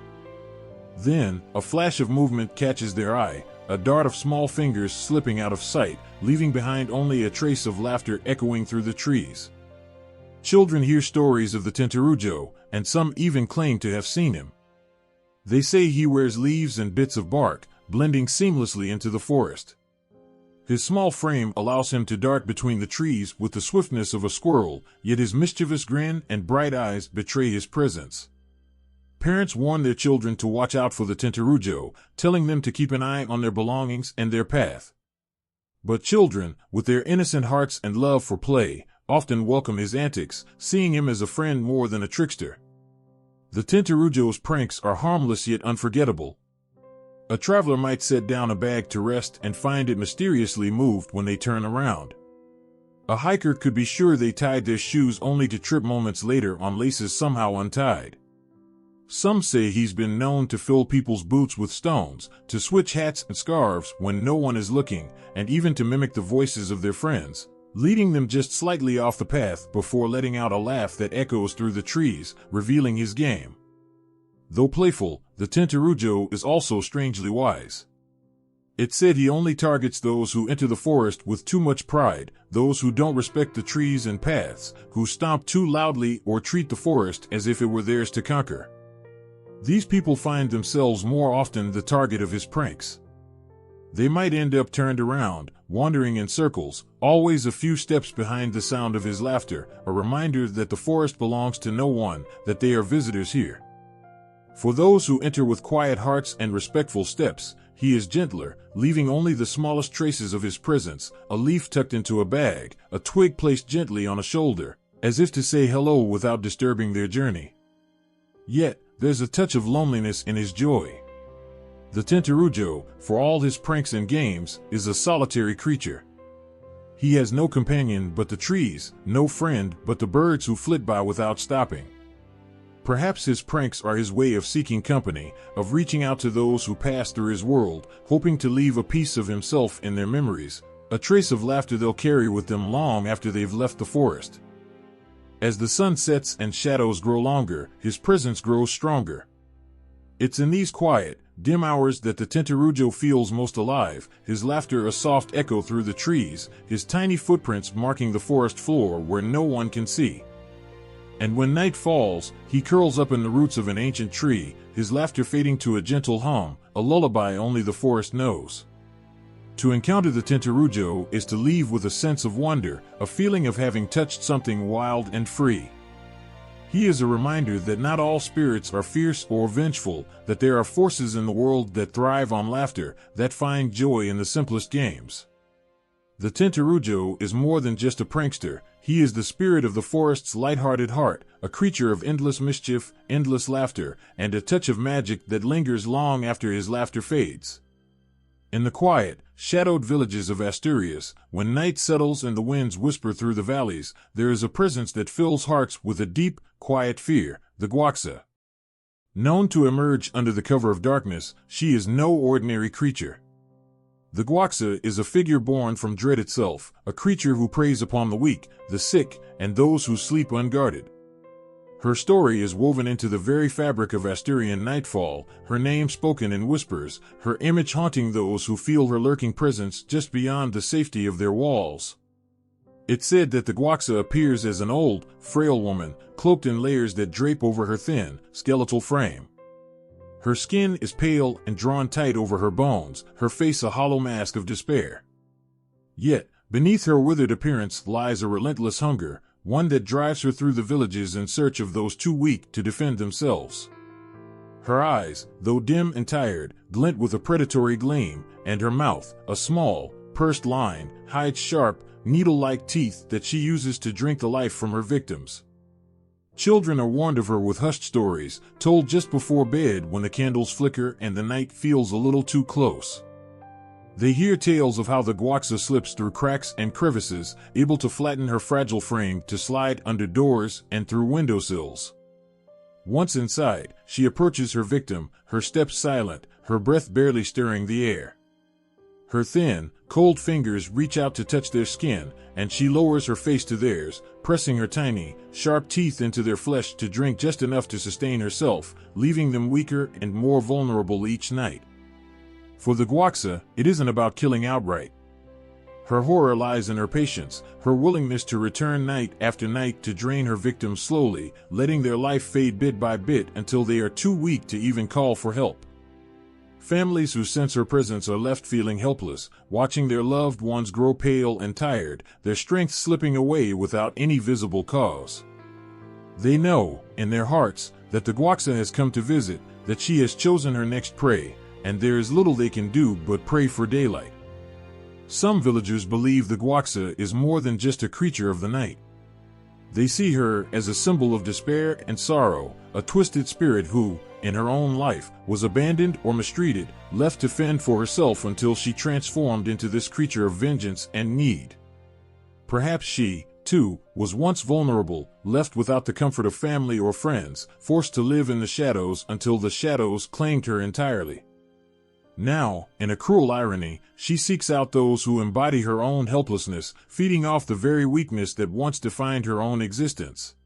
Then, a flash of movement catches their eye, a dart of small fingers slipping out of sight, leaving behind only a trace of laughter echoing through the trees. Children hear stories of the Tintarujo, and some even claim to have seen him. They say he wears leaves and bits of bark, blending seamlessly into the forest. His small frame allows him to dart between the trees with the swiftness of a squirrel, yet his mischievous grin and bright eyes betray his presence. Parents warn their children to watch out for the Tintarujo, telling them to keep an eye on their belongings and their path. But children, with their innocent hearts and love for play, often welcome his antics, seeing him as a friend more than a trickster. The Tintarujo's pranks are harmless yet unforgettable. A traveler might set down a bag to rest and find it mysteriously moved when they turn around. A hiker could be sure they tied their shoes only to trip moments later on laces somehow untied. Some say he's been known to fill people's boots with stones, to switch hats and scarves when no one is looking, and even to mimic the voices of their friends, leading them just slightly off the path before letting out a laugh that echoes through the trees, revealing his game. Though playful, the Tintarujo is also strangely wise. It's said he only targets those who enter the forest with too much pride, those who don't respect the trees and paths, who stomp too loudly or treat the forest as if it were theirs to conquer. These people find themselves more often the target of his pranks. They might end up turned around, wandering in circles, always a few steps behind the sound of his laughter, a reminder that the forest belongs to no one, that they are visitors here. For those who enter with quiet hearts and respectful steps, he is gentler, leaving only the smallest traces of his presence, a leaf tucked into a bag, a twig placed gently on a shoulder, as if to say hello without disturbing their journey. Yet, there's a touch of loneliness in his joy. The Tinterujo, for all his pranks and games, is a solitary creature. He has no companion but the trees, no friend but the birds who flit by without stopping. Perhaps his pranks are his way of seeking company, of reaching out to those who pass through his world, hoping to leave a piece of himself in their memories, a trace of laughter they'll carry with them long after they've left the forest. As the sun sets and shadows grow longer, his presence grows stronger. It's in these quiet, dim hours that the Tinterujo feels most alive, his laughter a soft echo through the trees, his tiny footprints marking the forest floor where no one can see. And when night falls, he curls up in the roots of an ancient tree, his laughter fading to a gentle hum, a lullaby only the forest knows. To encounter the Tinterujo is to leave with a sense of wonder, a feeling of having touched something wild and free. He is a reminder that not all spirits are fierce or vengeful, that there are forces in the world that thrive on laughter, that find joy in the simplest games. The Tinterujo is more than just a prankster, he is the spirit of the forest's light-hearted heart, a creature of endless mischief, endless laughter, and a touch of magic that lingers long after his laughter fades. In the quiet, shadowed villages of Asturias, when night settles and the winds whisper through the valleys, there is a presence that fills hearts with a deep, quiet fear, the Guaxa. Known to emerge under the cover of darkness, she is no ordinary creature. The Guaxa is a figure born from dread itself, a creature who preys upon the weak, the sick, and those who sleep unguarded. Her story is woven into the very fabric of Asturian nightfall, her name spoken in whispers, her image haunting those who feel her lurking presence just beyond the safety of their walls. It's said that the Guaxa appears as an old, frail woman, cloaked in layers that drape over her thin, skeletal frame. Her skin is pale and drawn tight over her bones, her face a hollow mask of despair. Yet, beneath her withered appearance lies a relentless hunger, one that drives her through the villages in search of those too weak to defend themselves. Her eyes, though dim and tired, glint with a predatory gleam, and her mouth, a small, pursed line, hides sharp, needle-like teeth that she uses to drink the life from her victims. Children are warned of her with hushed stories, told just before bed when the candles flicker and the night feels a little too close. They hear tales of how the Guaxa slips through cracks and crevices, able to flatten her fragile frame to slide under doors and through windowsills. Once inside, she approaches her victim, her steps silent, her breath barely stirring the air. Her thin, cold fingers reach out to touch their skin, and she lowers her face to theirs, pressing her tiny, sharp teeth into their flesh to drink just enough to sustain herself, leaving them weaker and more vulnerable each night. For the Guaxa, it isn't about killing outright. Her horror lies in her patience, her willingness to return night after night to drain her victims slowly, letting their life fade bit by bit until they are too weak to even call for help. Families who sense her presence are left feeling helpless, watching their loved ones grow pale and tired, their strength slipping away without any visible cause. They know, in their hearts, that the Guaxa has come to visit, that she has chosen her next prey, and there is little they can do but pray for daylight. Some villagers believe the Guaxa is more than just a creature of the night. They see her as a symbol of despair and sorrow, a twisted spirit who, in her own life, was abandoned or mistreated, left to fend for herself until she transformed into this creature of vengeance and need. Perhaps she, too, was once vulnerable, left without the comfort of family or friends, forced to live in the shadows until the shadows claimed her entirely. Now, in a cruel irony, she seeks out those who embody her own helplessness, feeding off the very weakness that once defined her own existence.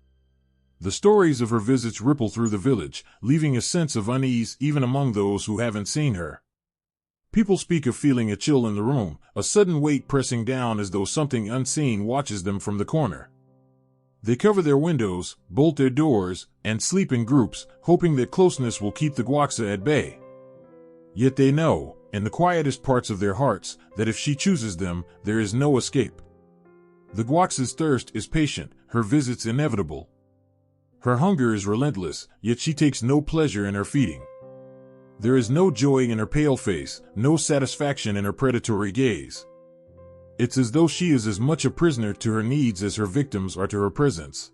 The stories of her visits ripple through the village, leaving a sense of unease even among those who haven't seen her. People speak of feeling a chill in the room, a sudden weight pressing down as though something unseen watches them from the corner. They cover their windows, bolt their doors, and sleep in groups, hoping that closeness will keep the Guaxa at bay. Yet they know, in the quietest parts of their hearts, that if she chooses them, there is no escape. The Guaxa's thirst is patient, her visits inevitable. Her hunger is relentless, yet she takes no pleasure in her feeding. There is no joy in her pale face, no satisfaction in her predatory gaze. It's as though she is as much a prisoner to her needs as her victims are to her presence.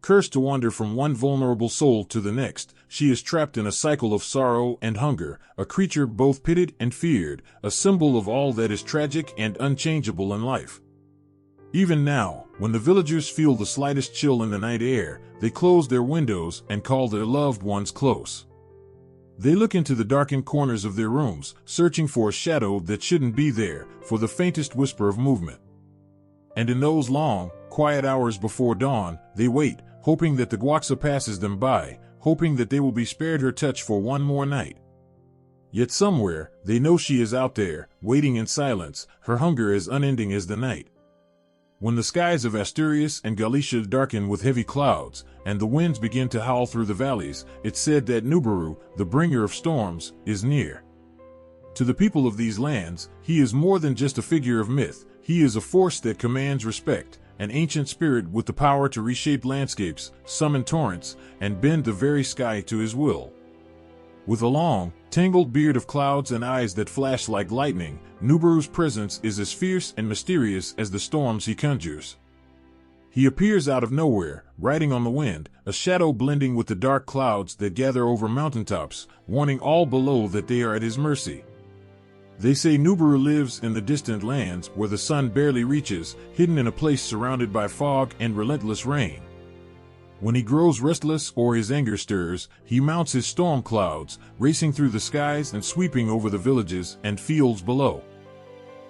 Cursed to wander from one vulnerable soul to the next, she is trapped in a cycle of sorrow and hunger, a creature both pitied and feared, a symbol of all that is tragic and unchangeable in life. Even now, when the villagers feel the slightest chill in the night air, they close their windows and call their loved ones close. They look into the darkened corners of their rooms, searching for a shadow that shouldn't be there, for the faintest whisper of movement. And in those long, quiet hours before dawn, they wait, hoping that the guaxa passes them by, hoping that they will be spared her touch for one more night. Yet somewhere, they know she is out there, waiting in silence, her hunger as unending as the night. When the skies of Asturias and Galicia darken with heavy clouds, and the winds begin to howl through the valleys, it's said that Nubaru, the bringer of storms, is near. To the people of these lands, he is more than just a figure of myth, he is a force that commands respect, an ancient spirit with the power to reshape landscapes, summon torrents, and bend the very sky to his will. With a long, tangled beard of clouds and eyes that flash like lightning, Nubaru's presence is as fierce and mysterious as the storms he conjures. He appears out of nowhere, riding on the wind, a shadow blending with the dark clouds that gather over mountaintops, warning all below that they are at his mercy. They say Nubaru lives in the distant lands where the sun barely reaches, hidden in a place surrounded by fog and relentless rain. When he grows restless or his anger stirs, he mounts his storm clouds, racing through the skies and sweeping over the villages and fields below.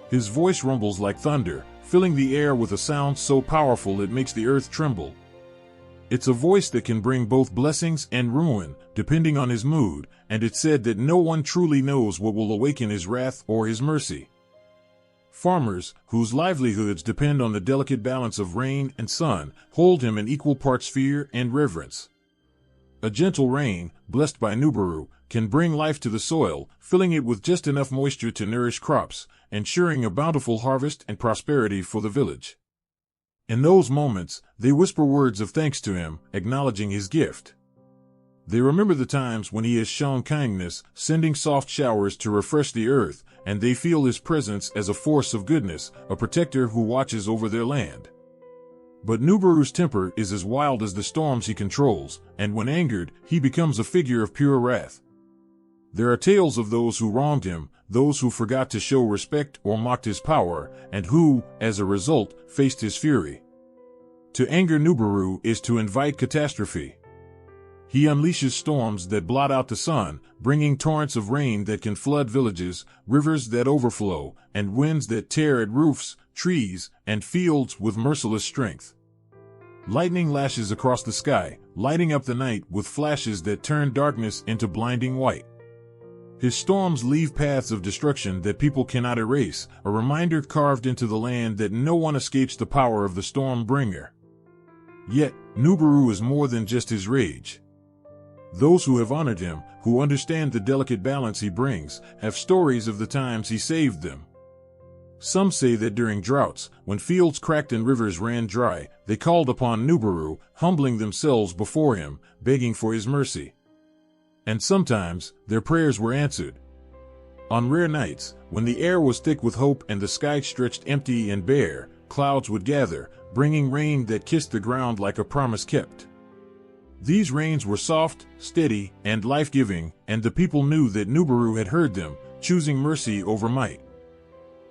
His voice rumbles like thunder, filling the air with a sound so powerful it makes the earth tremble. It's a voice that can bring both blessings and ruin, depending on his mood, and it's said that no one truly knows what will awaken his wrath or his mercy. Farmers, whose livelihoods depend on the delicate balance of rain and sun, hold him in equal parts fear and reverence. A gentle rain, blessed by Nubaru, can bring life to the soil, filling it with just enough moisture to nourish crops, ensuring a bountiful harvest and prosperity for the village. In those moments, they whisper words of thanks to him, acknowledging his gift. They remember the times when he has shown kindness, sending soft showers to refresh the earth, and they feel his presence as a force of goodness, a protector who watches over their land. But Nubaru's temper is as wild as the storms he controls, and when angered, he becomes a figure of pure wrath. There are tales of those who wronged him, those who forgot to show respect or mocked his power, and who, as a result, faced his fury. To anger Nubaru is to invite catastrophe. He unleashes storms that blot out the sun, bringing torrents of rain that can flood villages, rivers that overflow, and winds that tear at roofs, trees, and fields with merciless strength. Lightning lashes across the sky, lighting up the night with flashes that turn darkness into blinding white. His storms leave paths of destruction that people cannot erase, a reminder carved into the land that no one escapes the power of the storm bringer. Yet, Nubaru is more than just his rage. Those who have honored him, who understand the delicate balance he brings, have stories of the times he saved them. Some say that during droughts, when fields cracked and rivers ran dry, they called upon Nubaru, humbling themselves before him, begging for his mercy. And sometimes, their prayers were answered. On rare nights, when the air was thick with hope and the sky stretched empty and bare, clouds would gather, bringing rain that kissed the ground like a promise kept. These rains were soft, steady, and life-giving, and the people knew that Nubaru had heard them, choosing mercy over might.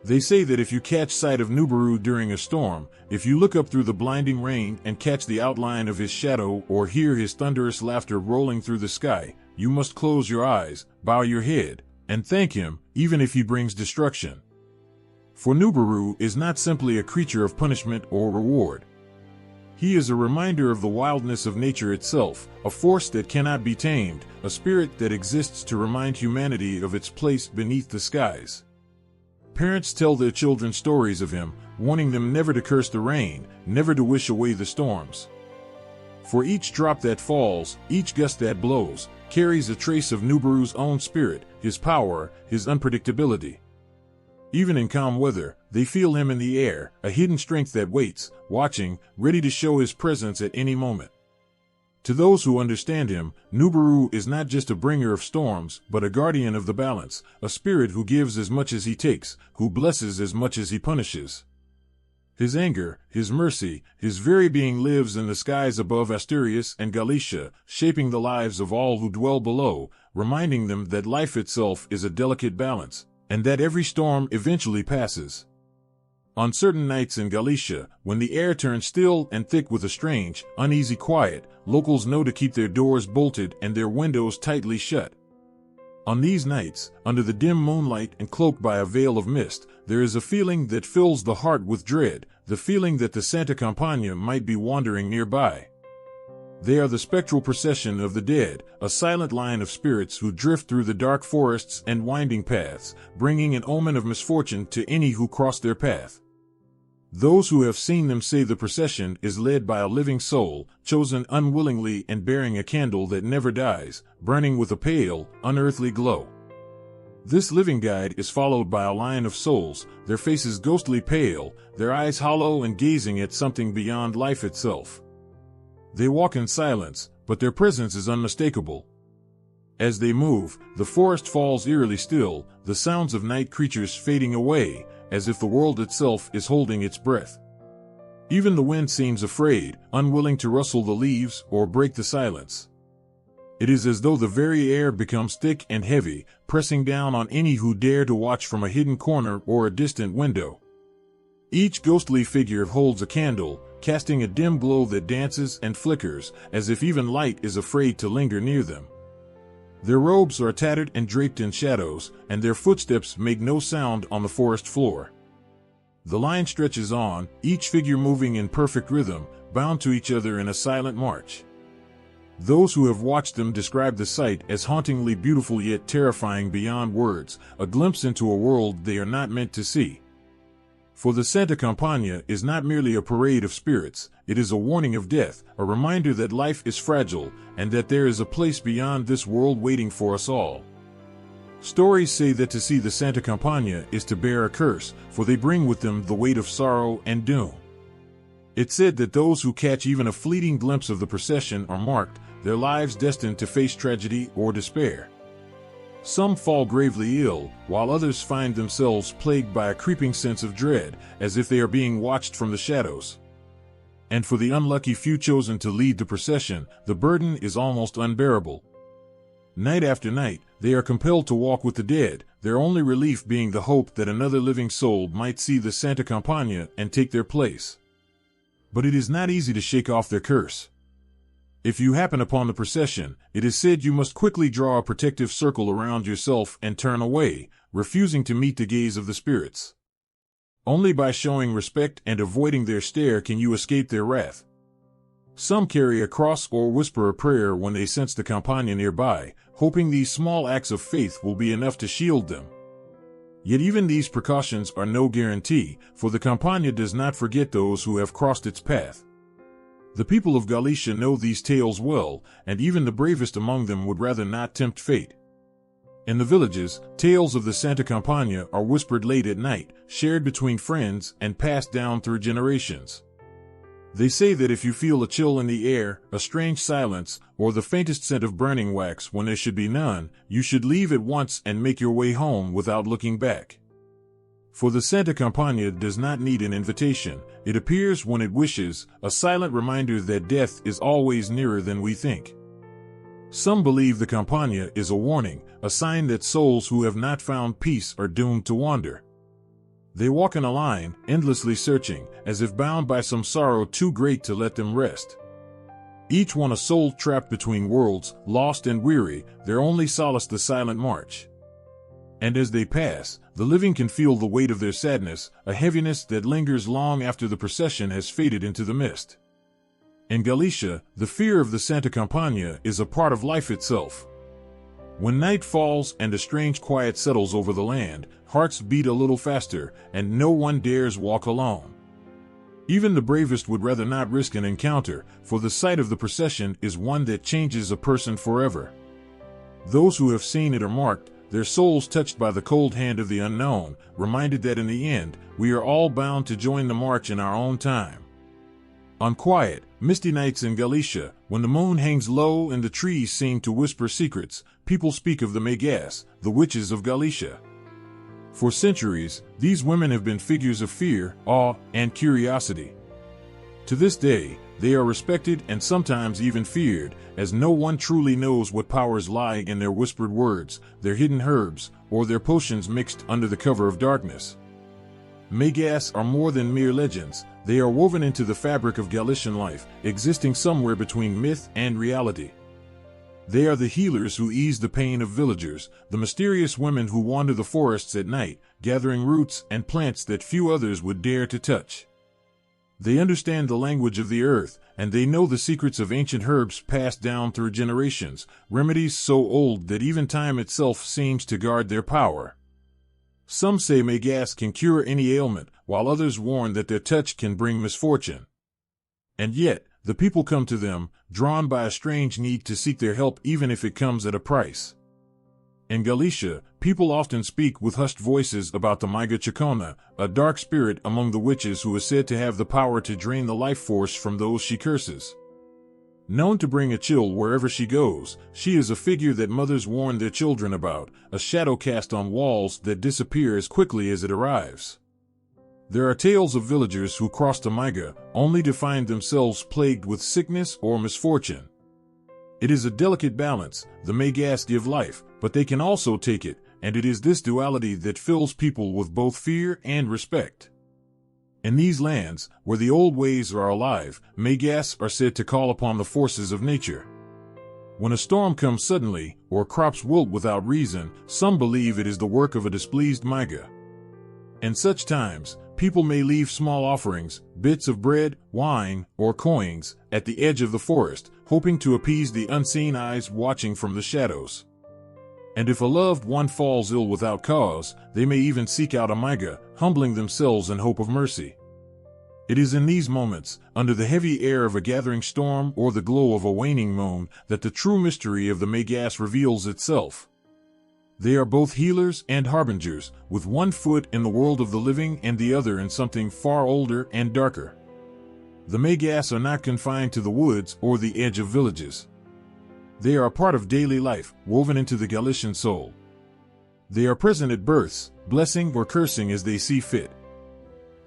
They say that if you catch sight of Nubaru during a storm, if you look up through the blinding rain and catch the outline of his shadow or hear his thunderous laughter rolling through the sky, you must close your eyes, bow your head, and thank him, even if he brings destruction. For Nubaru is not simply a creature of punishment or reward. He is a reminder of the wildness of nature itself, a force that cannot be tamed, a spirit that exists to remind humanity of its place beneath the skies. Parents tell their children stories of him, warning them never to curse the rain, never to wish away the storms. For each drop that falls, each gust that blows, carries a trace of Nubaru's own spirit, his power, his unpredictability. Even in calm weather, they feel him in the air, a hidden strength that waits, watching, ready to show his presence at any moment. To those who understand him, Nubaru is not just a bringer of storms, but a guardian of the balance, a spirit who gives as much as he takes, who blesses as much as he punishes. His anger, his mercy, his very being lives in the skies above Asturias and Galicia, shaping the lives of all who dwell below, reminding them that life itself is a delicate balance, and that every storm eventually passes. On certain nights in Galicia, when the air turns still and thick with a strange, uneasy quiet, locals know to keep their doors bolted and their windows tightly shut. On these nights, under the dim moonlight and cloaked by a veil of mist, there is a feeling that fills the heart with dread, the feeling that the Santa Campagna might be wandering nearby. They are the spectral procession of the dead, a silent line of spirits who drift through the dark forests and winding paths, bringing an omen of misfortune to any who cross their path. Those who have seen them say the procession is led by a living soul, chosen unwillingly and bearing a candle that never dies, burning with a pale, unearthly glow. This living guide is followed by a line of souls, their faces ghostly pale, their eyes hollow and gazing at something beyond life itself. They walk in silence, but their presence is unmistakable. As they move, the forest falls eerily still, the sounds of night creatures fading away, as if the world itself is holding its breath. Even the wind seems afraid, unwilling to rustle the leaves or break the silence. It is as though the very air becomes thick and heavy, pressing down on any who dare to watch from a hidden corner or a distant window. Each ghostly figure holds a candle, casting a dim glow that dances and flickers, as if even light is afraid to linger near them. Their robes are tattered and draped in shadows, and their footsteps make no sound on the forest floor. The line stretches on, each figure moving in perfect rhythm, bound to each other in a silent march. Those who have watched them describe the sight as hauntingly beautiful yet terrifying beyond words, a glimpse into a world they are not meant to see. For the Santa Campagna is not merely a parade of spirits, it is a warning of death, a reminder that life is fragile, and that there is a place beyond this world waiting for us all. Stories say that to see the Santa Campagna is to bear a curse, for they bring with them the weight of sorrow and doom. It's said that those who catch even a fleeting glimpse of the procession are marked, their lives destined to face tragedy or despair. Some fall gravely ill, while others find themselves plagued by a creeping sense of dread, as if they are being watched from the shadows. And for the unlucky few chosen to lead the procession, the burden is almost unbearable. Night after night, they are compelled to walk with the dead, their only relief being the hope that another living soul might see the Santa Campagna and take their place. But it is not easy to shake off their curse. If you happen upon the procession, it is said you must quickly draw a protective circle around yourself and turn away, refusing to meet the gaze of the spirits. Only by showing respect and avoiding their stare can you escape their wrath. Some carry a cross or whisper a prayer when they sense the Campagna nearby, hoping these small acts of faith will be enough to shield them. Yet even these precautions are no guarantee, for the Campagna does not forget those who have crossed its path. The people of Galicia know these tales well, and even the bravest among them would rather not tempt fate. In the villages, tales of the Santa Campagna are whispered late at night, shared between friends, and passed down through generations. They say that if you feel a chill in the air, a strange silence, or the faintest scent of burning wax when there should be none, you should leave at once and make your way home without looking back. For the Santa Campagna does not need an invitation, it appears when it wishes, a silent reminder that death is always nearer than we think. Some believe the Campagna is a warning, a sign that souls who have not found peace are doomed to wander. They walk in a line, endlessly searching, as if bound by some sorrow too great to let them rest. Each one a soul trapped between worlds, lost and weary, their only solace the silent march. And as they pass, the living can feel the weight of their sadness, a heaviness that lingers long after the procession has faded into the mist. In Galicia, the fear of the Santa Campagna is a part of life itself. When night falls and a strange quiet settles over the land, hearts beat a little faster, and no one dares walk alone. Even the bravest would rather not risk an encounter, for the sight of the procession is one that changes a person forever. Those who have seen it are marked, their souls touched by the cold hand of the unknown, reminded that in the end, we are all bound to join the march in our own time. On quiet, Misty nights in Galicia, when the moon hangs low and the trees seem to whisper secrets, people speak of the Megas, the witches of Galicia. For centuries, these women have been figures of fear, awe, and curiosity. To this day, they are respected and sometimes even feared, as no one truly knows what powers lie in their whispered words, their hidden herbs, or their potions mixed under the cover of darkness. Megas are more than mere legends. They are woven into the fabric of Galician life, existing somewhere between myth and reality. They are the healers who ease the pain of villagers, the mysterious women who wander the forests at night, gathering roots and plants that few others would dare to touch. They understand the language of the earth, and they know the secrets of ancient herbs passed down through generations, remedies so old that even time itself seems to guard their power. Some say Megas can cure any ailment, while others warn that their touch can bring misfortune. And yet, the people come to them, drawn by a strange need to seek their help even if it comes at a price. In Galicia, people often speak with hushed voices about the Myga Chacona, a dark spirit among the witches who is said to have the power to drain the life force from those she curses. Known to bring a chill wherever she goes, she is a figure that mothers warn their children about, a shadow cast on walls that disappears as quickly as it arrives. There are tales of villagers who cross the Myga, only to find themselves plagued with sickness or misfortune. It is a delicate balance. The Megas give life, but they can also take it, and it is this duality that fills people with both fear and respect. In these lands, where the old ways are alive, Megas are said to call upon the forces of nature. When a storm comes suddenly, or crops wilt without reason, some believe it is the work of a displeased Myga. In such times, people may leave small offerings, bits of bread, wine, or coins, at the edge of the forest, hoping to appease the unseen eyes watching from the shadows. And if a loved one falls ill without cause, they may even seek out a Myga, humbling themselves in hope of mercy. It is in these moments, under the heavy air of a gathering storm or the glow of a waning moon, that the true mystery of the Megas reveals itself. They are both healers and harbingers, with one foot in the world of the living and the other in something far older and darker. The Megas are not confined to the woods or the edge of villages. They are a part of daily life, woven into the Galician soul. They are present at births, blessing or cursing as they see fit.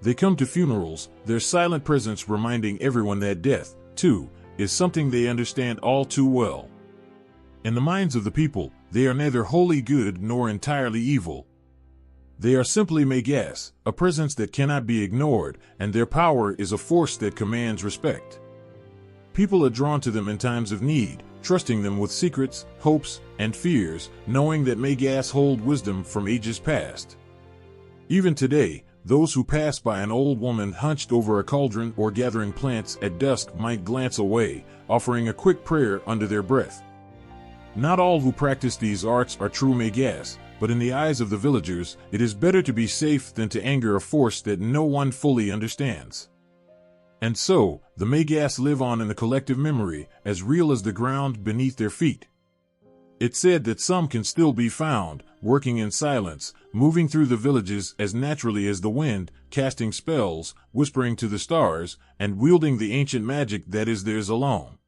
They come to funerals, their silent presence reminding everyone that death, too, is something they understand all too well. In the minds of the people, they are neither wholly good nor entirely evil. They are simply Megas, a presence that cannot be ignored, and their power is a force that commands respect. People are drawn to them in times of need, trusting them with secrets, hopes, and fears, knowing that Megas hold wisdom from ages past. Even today, those who pass by an old woman hunched over a cauldron or gathering plants at dusk might glance away, offering a quick prayer under their breath. Not all who practice these arts are true Megas, but in the eyes of the villagers, it is better to be safe than to anger a force that no one fully understands. And so, the Megas live on in the collective memory, as real as the ground beneath their feet. It's said that some can still be found, working in silence, moving through the villages as naturally as the wind, casting spells, whispering to the stars, and wielding the ancient magic that is theirs alone.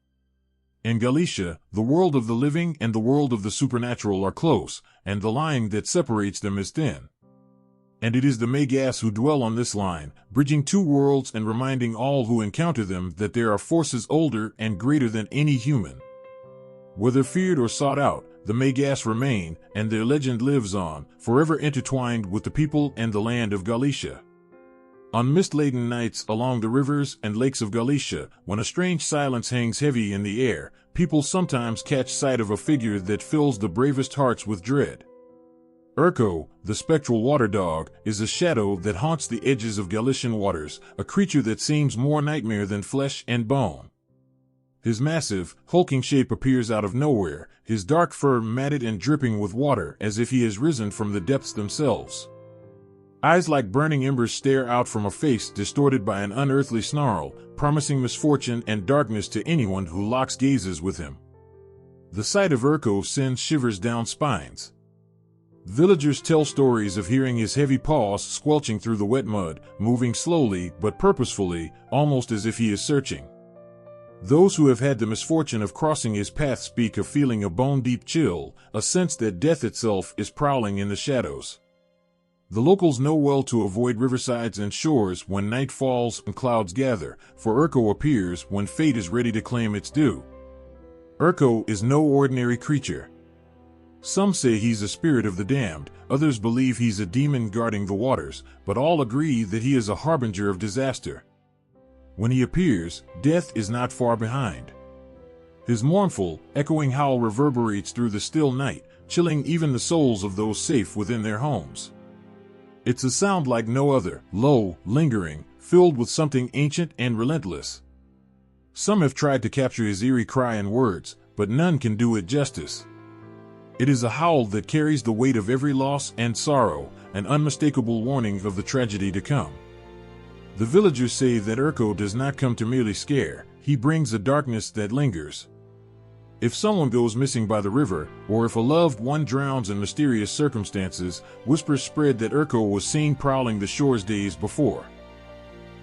In Galicia, the world of the living and the world of the supernatural are close, and the line that separates them is thin. And it is the Megas who dwell on this line, bridging two worlds and reminding all who encounter them that there are forces older and greater than any human. Whether feared or sought out, the Megas remain, and their legend lives on, forever intertwined with the people and the land of Galicia. On mist-laden nights along the rivers and lakes of Galicia, when a strange silence hangs heavy in the air, people sometimes catch sight of a figure that fills the bravest hearts with dread. Urko, the spectral water dog, is a shadow that haunts the edges of Galician waters, a creature that seems more nightmare than flesh and bone. His massive, hulking shape appears out of nowhere, his dark fur matted and dripping with water as if he has risen from the depths themselves. Eyes like burning embers stare out from a face distorted by an unearthly snarl, promising misfortune and darkness to anyone who locks gazes with him. The sight of Urko sends shivers down spines. Villagers tell stories of hearing his heavy paws squelching through the wet mud, moving slowly but purposefully, almost as if he is searching. Those who have had the misfortune of crossing his path speak of feeling a bone-deep chill, a sense that death itself is prowling in the shadows. The locals know well to avoid riversides and shores when night falls and clouds gather, for Urko appears when fate is ready to claim its due. Urko is no ordinary creature. Some say he's a spirit of the damned, others believe he's a demon guarding the waters, but all agree that he is a harbinger of disaster. When he appears, death is not far behind. His mournful, echoing howl reverberates through the still night, chilling even the souls of those safe within their homes. It's a sound like no other, low, lingering, filled with something ancient and relentless. Some have tried to capture his eerie cry in words, but none can do it justice. It is a howl that carries the weight of every loss and sorrow, an unmistakable warning of the tragedy to come. The villagers say that Urko does not come to merely scare, he brings a darkness that lingers. If someone goes missing by the river, or if a loved one drowns in mysterious circumstances, whispers spread that Urko was seen prowling the shores days before.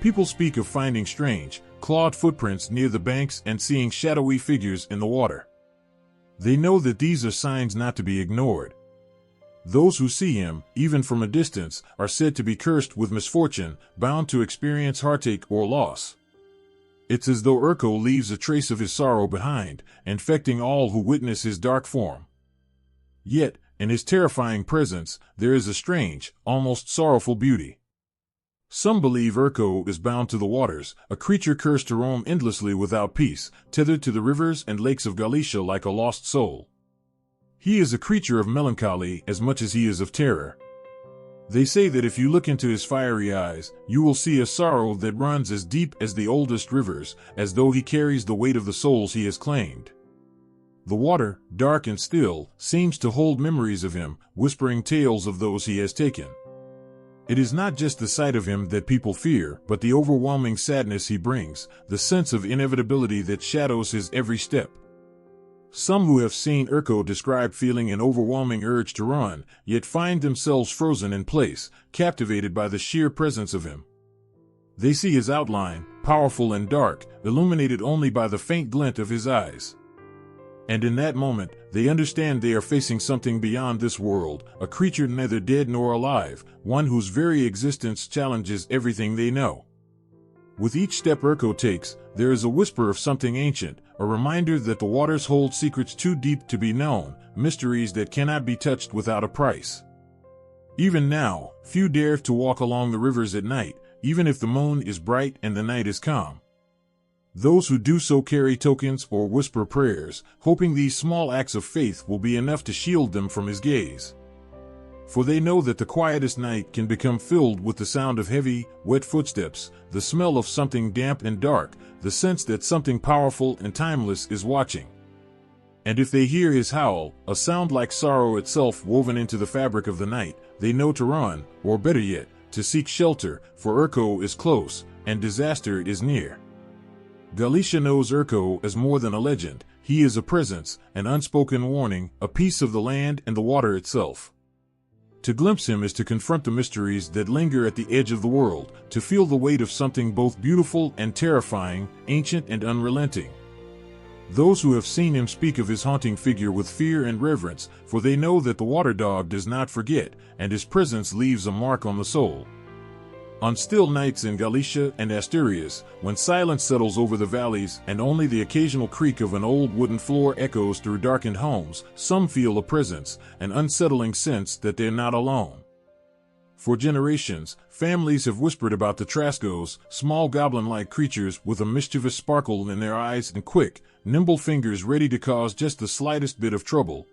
People speak of finding strange, clawed footprints near the banks and seeing shadowy figures in the water. They know that these are signs not to be ignored. Those who see him, even from a distance, are said to be cursed with misfortune, bound to experience heartache or loss. It's as though Urko leaves a trace of his sorrow behind, infecting all who witness his dark form. Yet, in his terrifying presence, there is a strange, almost sorrowful beauty. Some believe Urko is bound to the waters, a creature cursed to roam endlessly without peace, tethered to the rivers and lakes of Galicia like a lost soul. He is a creature of melancholy as much as he is of terror. They say that if you look into his fiery eyes, you will see a sorrow that runs as deep as the oldest rivers, as though he carries the weight of the souls he has claimed. The water, dark and still, seems to hold memories of him, whispering tales of those he has taken. It is not just the sight of him that people fear, but the overwhelming sadness he brings, the sense of inevitability that shadows his every step. Some who have seen Urko describe feeling an overwhelming urge to run, yet find themselves frozen in place, captivated by the sheer presence of him. They see his outline, powerful and dark, illuminated only by the faint glint of his eyes. And in that moment, they understand they are facing something beyond this world, a creature neither dead nor alive, one whose very existence challenges everything they know. With each step Urko takes, there is a whisper of something ancient, a reminder that the waters hold secrets too deep to be known, mysteries that cannot be touched without a price. Even now, few dare to walk along the rivers at night, even if the moon is bright and the night is calm. Those who do so carry tokens or whisper prayers, hoping these small acts of faith will be enough to shield them from his gaze. For they know that the quietest night can become filled with the sound of heavy, wet footsteps, the smell of something damp and dark, the sense that something powerful and timeless is watching. And if they hear his howl, a sound like sorrow itself woven into the fabric of the night, they know to run, or better yet, to seek shelter, for Urko is close, and disaster is near. Galicia knows Urko as more than a legend. He is a presence, an unspoken warning, a piece of the land and the water itself. To glimpse him is to confront the mysteries that linger at the edge of the world, to feel the weight of something both beautiful and terrifying, ancient and unrelenting. Those who have seen him speak of his haunting figure with fear and reverence, for they know that the water dog does not forget, and his presence leaves a mark on the soul. On still nights in Galicia and Asturias, when silence settles over the valleys and only the occasional creak of an old wooden floor echoes through darkened homes, some feel a presence, an unsettling sense that they're not alone. For generations, families have whispered about the Trascos, small goblin-like creatures with a mischievous sparkle in their eyes and quick, nimble fingers ready to cause just the slightest bit of trouble.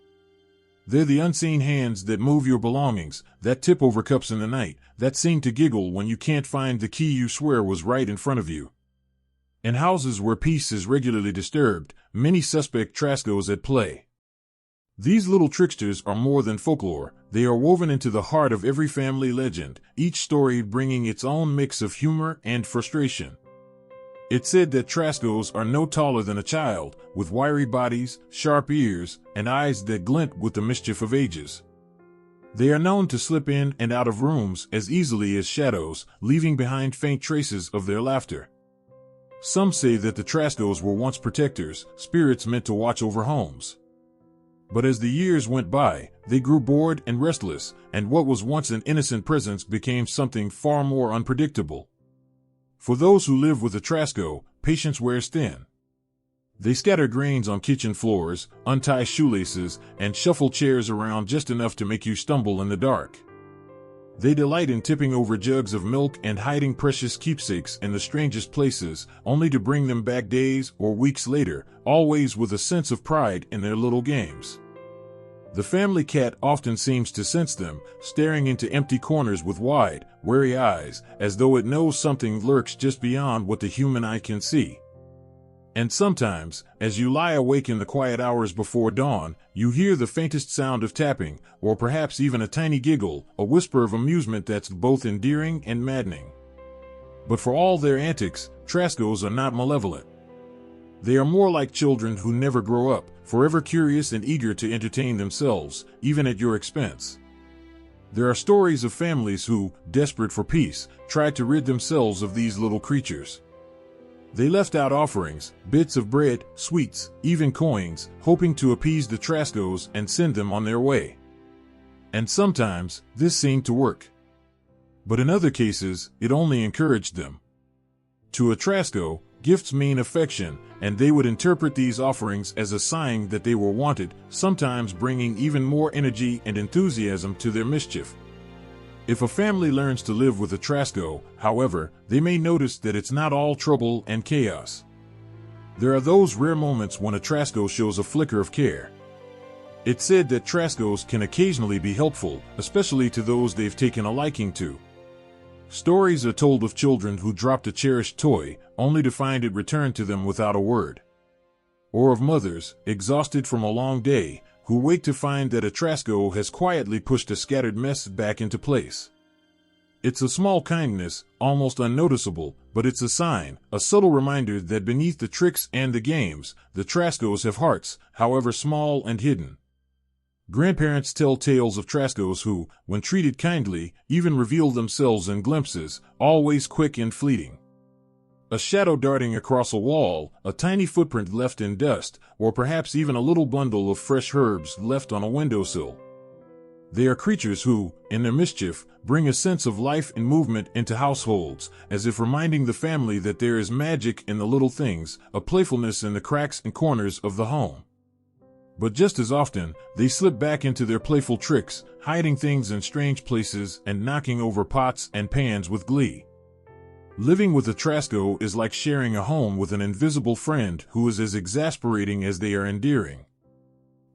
They're the unseen hands that move your belongings, that tip over cups in the night, that seem to giggle when you can't find the key you swear was right in front of you. In houses where peace is regularly disturbed, many suspect Trascos at play. These little tricksters are more than folklore, they are woven into the heart of every family legend, each story bringing its own mix of humor and frustration. It's said that Trascos are no taller than a child, with wiry bodies, sharp ears, and eyes that glint with the mischief of ages. They are known to slip in and out of rooms as easily as shadows, leaving behind faint traces of their laughter. Some say that the Trascos were once protectors, spirits meant to watch over homes. But as the years went by, they grew bored and restless, and what was once an innocent presence became something far more unpredictable. For those who live with a Trasco, patience wears thin. They scatter grains on kitchen floors, untie shoelaces, and shuffle chairs around just enough to make you stumble in the dark. They delight in tipping over jugs of milk and hiding precious keepsakes in the strangest places, only to bring them back days or weeks later, always with a sense of pride in their little games. The family cat often seems to sense them, staring into empty corners with wide, wary eyes, as though it knows something lurks just beyond what the human eye can see. And sometimes, as you lie awake in the quiet hours before dawn, you hear the faintest sound of tapping, or perhaps even a tiny giggle, a whisper of amusement that's both endearing and maddening. But for all their antics, Trascos are not malevolent. They are more like children who never grow up, forever curious and eager to entertain themselves, even at your expense. There are stories of families who, desperate for peace, tried to rid themselves of these little creatures. They left out offerings, bits of bread, sweets, even coins, hoping to appease the Trascos and send them on their way. And sometimes, this seemed to work. But in other cases, it only encouraged them. To a Trasco, gifts mean affection, and they would interpret these offerings as a sign that they were wanted, sometimes bringing even more energy and enthusiasm to their mischief. If a family learns to live with a Trasco, however, they may notice that it's not all trouble and chaos. There are those rare moments when a Trasco shows a flicker of care. It's said that Trascos can occasionally be helpful, especially to those they've taken a liking to. Stories are told of children who dropped a cherished toy, only to find it returned to them without a word. Or of mothers, exhausted from a long day, who wake to find that a Trasco has quietly pushed a scattered mess back into place. It's a small kindness, almost unnoticeable, but it's a sign, a subtle reminder that beneath the tricks and the games, the Trascos have hearts, however small and hidden. Grandparents tell tales of Trascos who, when treated kindly, even reveal themselves in glimpses, always quick and fleeting. A shadow darting across a wall, a tiny footprint left in dust, or perhaps even a little bundle of fresh herbs left on a windowsill. They are creatures who, in their mischief, bring a sense of life and movement into households, as if reminding the family that there is magic in the little things, a playfulness in the cracks and corners of the home. But just as often, they slip back into their playful tricks, hiding things in strange places and knocking over pots and pans with glee. Living with a Trasco is like sharing a home with an invisible friend who is as exasperating as they are endearing.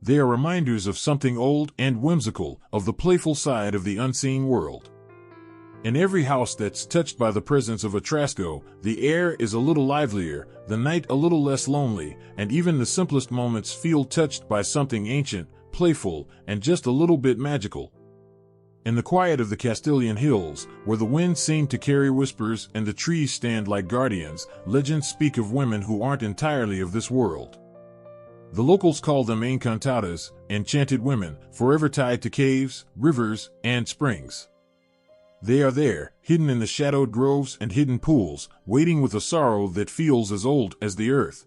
They are reminders of something old and whimsical, of the playful side of the unseen world. In every house that's touched by the presence of a Trasco, the air is a little livelier, the night a little less lonely, and even the simplest moments feel touched by something ancient, playful, and just a little bit magical. In the quiet of the Castilian hills, where the winds seem to carry whispers and the trees stand like guardians, legends speak of women who aren't entirely of this world. The locals call them encantadas, enchanted women, forever tied to caves, rivers, and springs. They are there, hidden in the shadowed groves and hidden pools, waiting with a sorrow that feels as old as the earth.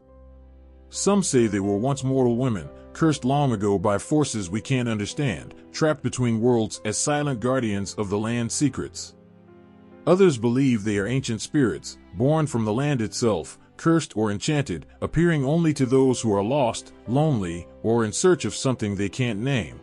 Some say they were once mortal women, cursed long ago by forces we can't understand, trapped between worlds as silent guardians of the land's secrets. Others believe they are ancient spirits, born from the land itself, cursed or enchanted, appearing only to those who are lost, lonely, or in search of something they can't name.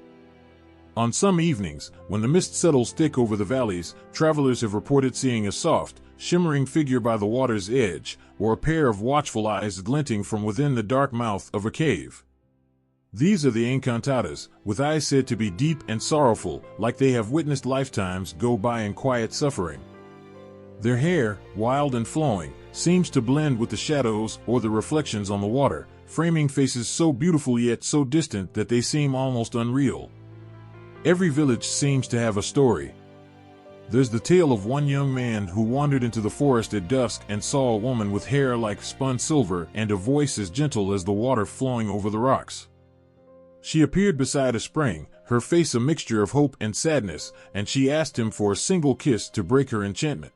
On some evenings, when the mist settles thick over the valleys, travelers have reported seeing a soft, shimmering figure by the water's edge, or a pair of watchful eyes glinting from within the dark mouth of a cave. These are the encantadas, with eyes said to be deep and sorrowful, like they have witnessed lifetimes go by in quiet suffering. Their hair, wild and flowing, seems to blend with the shadows or the reflections on the water, framing faces so beautiful yet so distant that they seem almost unreal. Every village seems to have a story. There's the tale of one young man who wandered into the forest at dusk and saw a woman with hair like spun silver and a voice as gentle as the water flowing over the rocks. She appeared beside a spring, her face a mixture of hope and sadness, and she asked him for a single kiss to break her enchantment.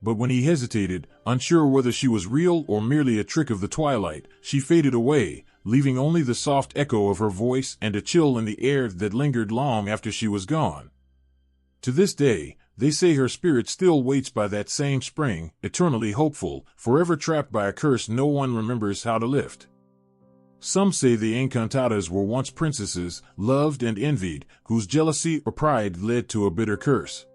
But when he hesitated, unsure whether she was real or merely a trick of the twilight, she faded away, leaving only the soft echo of her voice and a chill in the air that lingered long after she was gone. To this day, they say her spirit still waits by that same spring, eternally hopeful, forever trapped by a curse no one remembers how to lift. Some say the Encantadas were once princesses, loved and envied, whose jealousy or pride led to a bitter curse.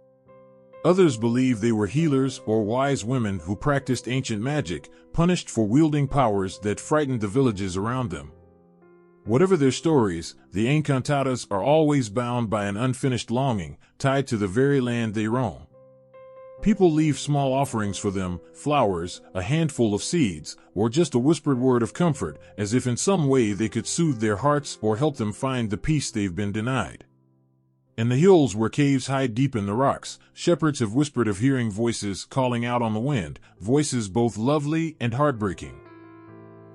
Others believe they were healers or wise women who practiced ancient magic, punished for wielding powers that frightened the villages around them. Whatever their stories, the Encantadas are always bound by an unfinished longing, tied to the very land they roam. People leave small offerings for them, flowers, a handful of seeds, or just a whispered word of comfort, as if in some way they could soothe their hearts or help them find the peace they've been denied. In the hills where caves hide deep in the rocks, shepherds have whispered of hearing voices calling out on the wind, voices both lovely and heartbreaking.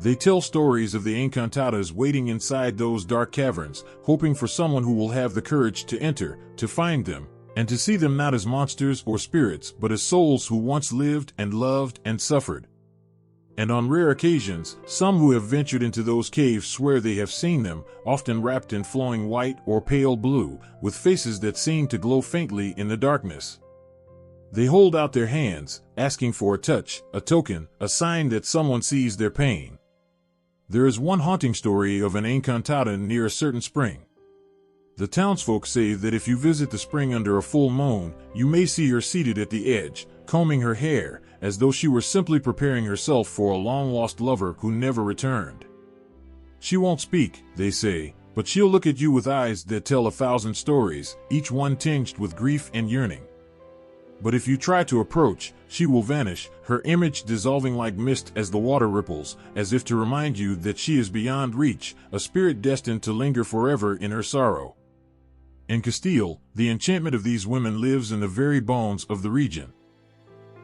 They tell stories of the Encantadas waiting inside those dark caverns, hoping for someone who will have the courage to enter, to find them, and to see them not as monsters or spirits but as souls who once lived and loved and suffered. And on rare occasions, some who have ventured into those caves swear they have seen them, often wrapped in flowing white or pale blue, with faces that seem to glow faintly in the darkness. They hold out their hands, asking for a touch, a token, a sign that someone sees their pain. There is one haunting story of an Encantada near a certain spring. The townsfolk say that if you visit the spring under a full moon, you may see her seated at the edge, combing her hair, as though she were simply preparing herself for a long-lost lover who never returned. She won't speak, they say, but she'll look at you with eyes that tell 1,000 stories, each one tinged with grief and yearning. But if you try to approach, she will vanish, her image dissolving like mist as the water ripples, as if to remind you that she is beyond reach, a spirit destined to linger forever in her sorrow. In Castile, the enchantment of these women lives in the very bones of the region.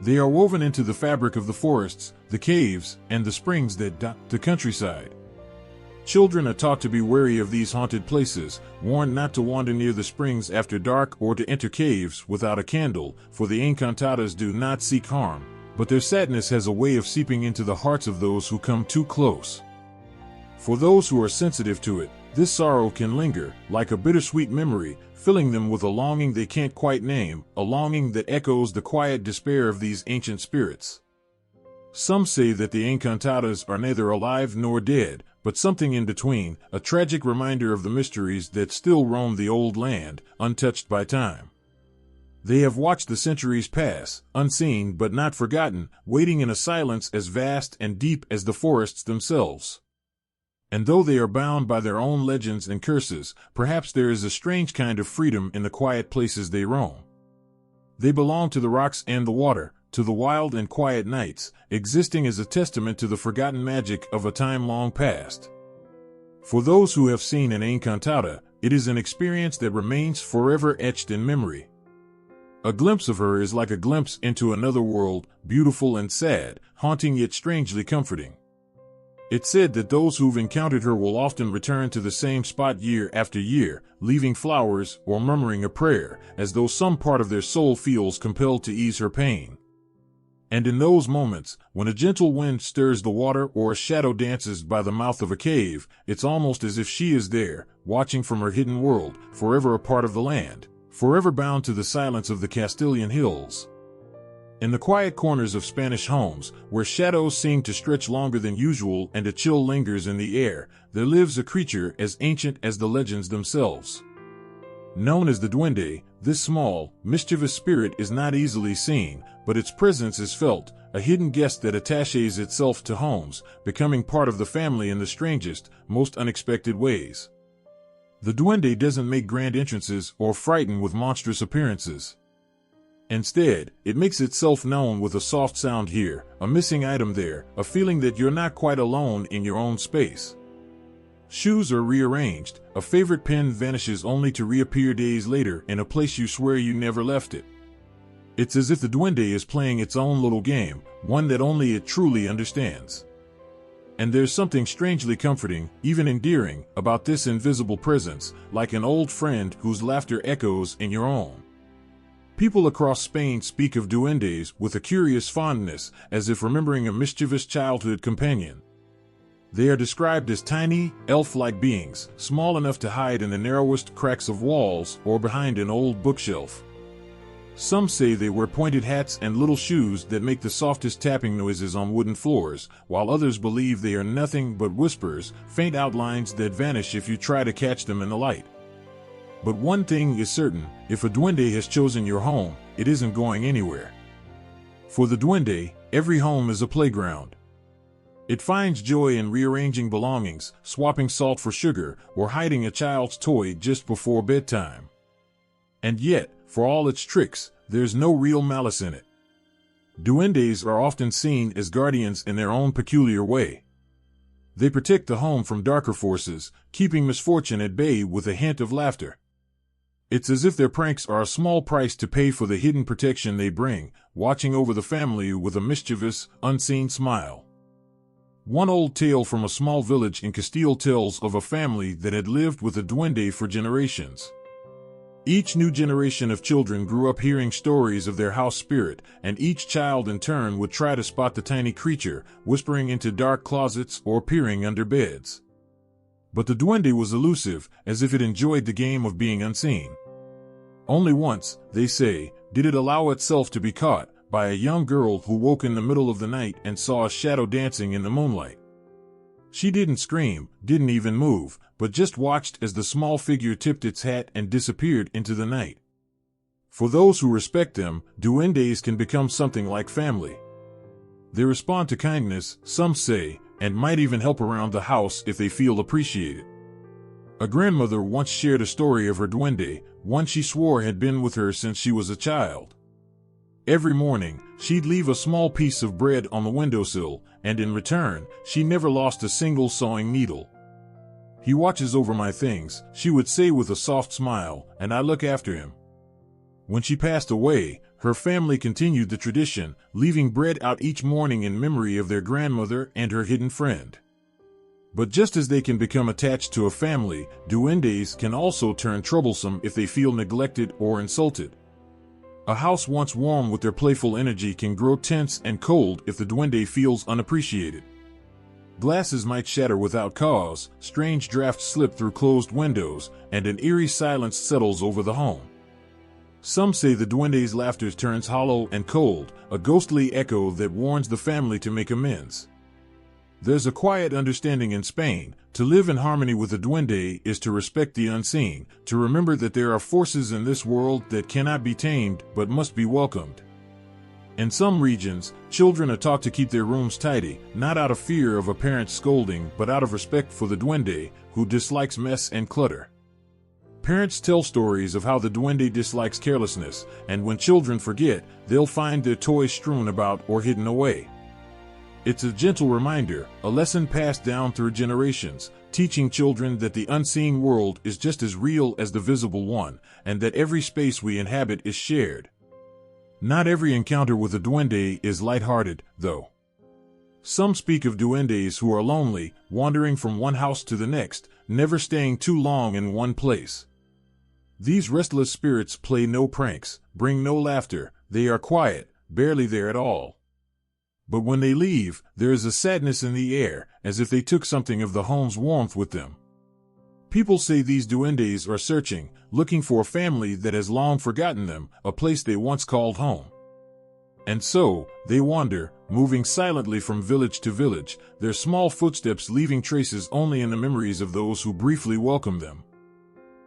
They are woven into the fabric of the forests, the caves, and the springs that dot the countryside. Children are taught to be wary of these haunted places, warned not to wander near the springs after dark or to enter caves without a candle, for the Encantadas do not seek harm, but their sadness has a way of seeping into the hearts of those who come too close. For those who are sensitive to it, this sorrow can linger, like a bittersweet memory, filling them with a longing they can't quite name, a longing that echoes the quiet despair of these ancient spirits. Some say that the Encantadas are neither alive nor dead, but something in between, a tragic reminder of the mysteries that still roam the old land, untouched by time. They have watched the centuries pass, unseen but not forgotten, waiting in a silence as vast and deep as the forests themselves. And though they are bound by their own legends and curses, perhaps there is a strange kind of freedom in the quiet places they roam. They belong to the rocks and the water, to the wild and quiet nights, existing as a testament to the forgotten magic of a time long past. For those who have seen an Encantada, it is an experience that remains forever etched in memory. A glimpse of her is like a glimpse into another world, beautiful and sad, haunting yet strangely comforting. It's said that those who've encountered her will often return to the same spot year after year, leaving flowers or murmuring a prayer, as though some part of their soul feels compelled to ease her pain. And in those moments, when a gentle wind stirs the water or a shadow dances by the mouth of a cave, it's almost as if she is there, watching from her hidden world, forever a part of the land, forever bound to the silence of the Castilian hills. In the quiet corners of Spanish homes, where shadows seem to stretch longer than usual and a chill lingers in the air, there lives a creature as ancient as the legends themselves. Known as the Duende, this small, mischievous spirit is not easily seen, but its presence is felt, a hidden guest that attaches itself to homes, becoming part of the family in the strangest, most unexpected ways. The Duende doesn't make grand entrances or frighten with monstrous appearances. Instead, it makes itself known with a soft sound here, a missing item there, a feeling that you're not quite alone in your own space. Shoes are rearranged, a favorite pen vanishes only to reappear days later in a place you swear you never left it. It's as if the Duende is playing its own little game, one that only it truly understands. And there's something strangely comforting, even endearing, about this invisible presence, like an old friend whose laughter echoes in your own. People across Spain speak of duendes with a curious fondness, as if remembering a mischievous childhood companion. They are described as tiny, elf-like beings, small enough to hide in the narrowest cracks of walls or behind an old bookshelf. Some say they wear pointed hats and little shoes that make the softest tapping noises on wooden floors, while others believe they are nothing but whispers, faint outlines that vanish if you try to catch them in the light. But one thing is certain, if a duende has chosen your home, it isn't going anywhere. For the duende, every home is a playground. It finds joy in rearranging belongings, swapping salt for sugar, or hiding a child's toy just before bedtime. And yet, for all its tricks, there's no real malice in it. Duendes are often seen as guardians in their own peculiar way. They protect the home from darker forces, keeping misfortune at bay with a hint of laughter. It's as if their pranks are a small price to pay for the hidden protection they bring, watching over the family with a mischievous, unseen smile. One old tale from a small village in Castile tells of a family that had lived with a duende for generations. Each new generation of children grew up hearing stories of their house spirit, and each child in turn would try to spot the tiny creature, whispering into dark closets or peering under beds. But the duende was elusive, as if it enjoyed the game of being unseen. Only once, they say, did it allow itself to be caught by a young girl who woke in the middle of the night and saw a shadow dancing in the moonlight. She didn't scream, didn't even move, but just watched as the small figure tipped its hat and disappeared into the night. For those who respect them, duendes can become something like family. They respond to kindness, some say, and might even help around the house if they feel appreciated. A grandmother once shared a story of her duende, one she swore had been with her since she was a child. Every morning, she'd leave a small piece of bread on the windowsill, and in return, she never lost a single sewing needle. "He watches over my things," she would say with a soft smile, "and I look after him." When she passed away, her family continued the tradition, leaving bread out each morning in memory of their grandmother and her hidden friend. But just as they can become attached to a family, duendes can also turn troublesome if they feel neglected or insulted. A house once warm with their playful energy can grow tense and cold if the duende feels unappreciated. Glasses might shatter without cause, strange drafts slip through closed windows, and an eerie silence settles over the home. Some say the duende's laughter turns hollow and cold, a ghostly echo that warns the family to make amends. There's a quiet understanding in Spain. To live in harmony with a duende is to respect the unseen, to remember that there are forces in this world that cannot be tamed but must be welcomed. In some regions, children are taught to keep their rooms tidy, not out of fear of a parent's scolding but out of respect for the duende, who dislikes mess and clutter. Parents tell stories of how the duende dislikes carelessness, and when children forget, they'll find their toys strewn about or hidden away. It's a gentle reminder, a lesson passed down through generations, teaching children that the unseen world is just as real as the visible one, and that every space we inhabit is shared. Not every encounter with a duende is lighthearted, though. Some speak of duendes who are lonely, wandering from one house to the next, never staying too long in one place. These restless spirits play no pranks, bring no laughter, they are quiet, barely there at all. But when they leave, there is a sadness in the air, as if they took something of the home's warmth with them. People say these duendes are searching, looking for a family that has long forgotten them, a place they once called home. And so, they wander, moving silently from village to village, their small footsteps leaving traces only in the memories of those who briefly welcomed them.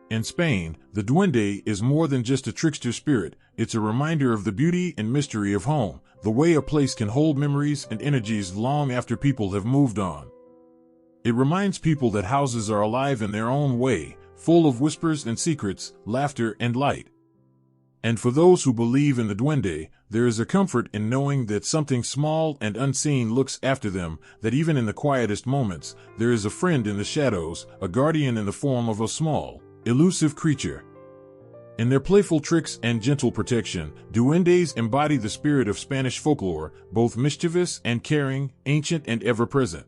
In Spain, the duende is more than just a trickster spirit, it's a reminder of the beauty and mystery of home, the way a place can hold memories and energies long after people have moved on. It reminds people that houses are alive in their own way, full of whispers and secrets, laughter and light. And for those who believe in the duende, there is a comfort in knowing that something small and unseen looks after them, that even in the quietest moments, there is a friend in the shadows, a guardian in the form of a small, elusive creature. In their playful tricks and gentle protection, duendes embody the spirit of Spanish folklore, both mischievous and caring, ancient and ever-present.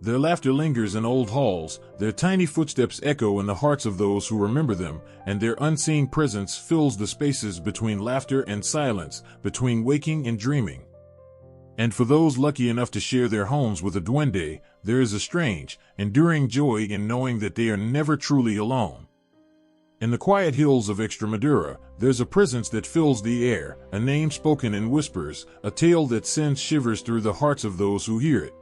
Their laughter lingers in old halls, their tiny footsteps echo in the hearts of those who remember them, and their unseen presence fills the spaces between laughter and silence, between waking and dreaming. And for those lucky enough to share their homes with a duende, there is a strange, enduring joy in knowing that they are never truly alone. In the quiet hills of Extremadura, there's a presence that fills the air, a name spoken in whispers, a tale that sends shivers through the hearts of those who hear it.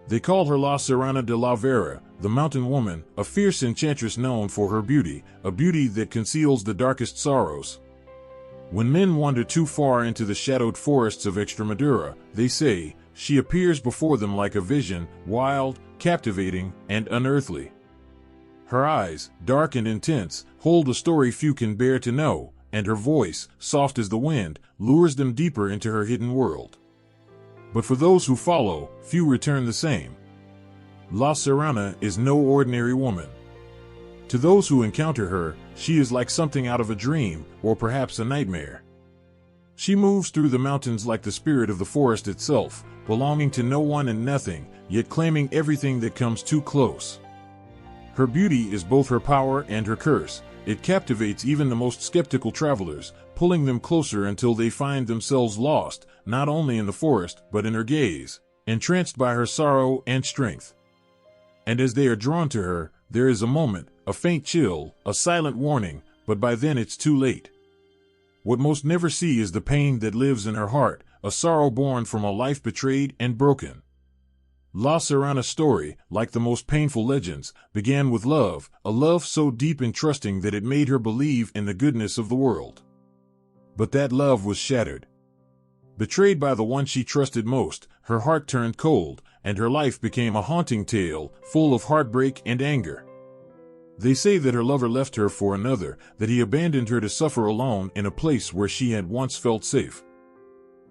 They call her La Serrana de la Vera, the mountain woman, a fierce enchantress known for her beauty, a beauty that conceals the darkest sorrows. When men wander too far into the shadowed forests of Extremadura, they say, she appears before them like a vision, wild, captivating, and unearthly. Her eyes, dark and intense, hold a story few can bear to know, and her voice, soft as the wind, lures them deeper into her hidden world. But for those who follow, few return the same. La Serrana is no ordinary woman. To those who encounter her, she is like something out of a dream, or perhaps a nightmare. She moves through the mountains like the spirit of the forest itself, belonging to no one and nothing, yet claiming everything that comes too close. Her beauty is both her power and her curse. It captivates even the most skeptical travelers, pulling them closer until they find themselves lost, not only in the forest, but in her gaze, entranced by her sorrow and strength. And as they are drawn to her, there is a moment, a faint chill, a silent warning, but by then it's too late. What most never see is the pain that lives in her heart, a sorrow born from a life betrayed and broken. La Serrana's story, like the most painful legends, began with love, a love so deep and trusting that it made her believe in the goodness of the world. But that love was shattered. Betrayed by the one she trusted most, her heart turned cold, and her life became a haunting tale, full of heartbreak and anger. They say that her lover left her for another, that he abandoned her to suffer alone in a place where she had once felt safe.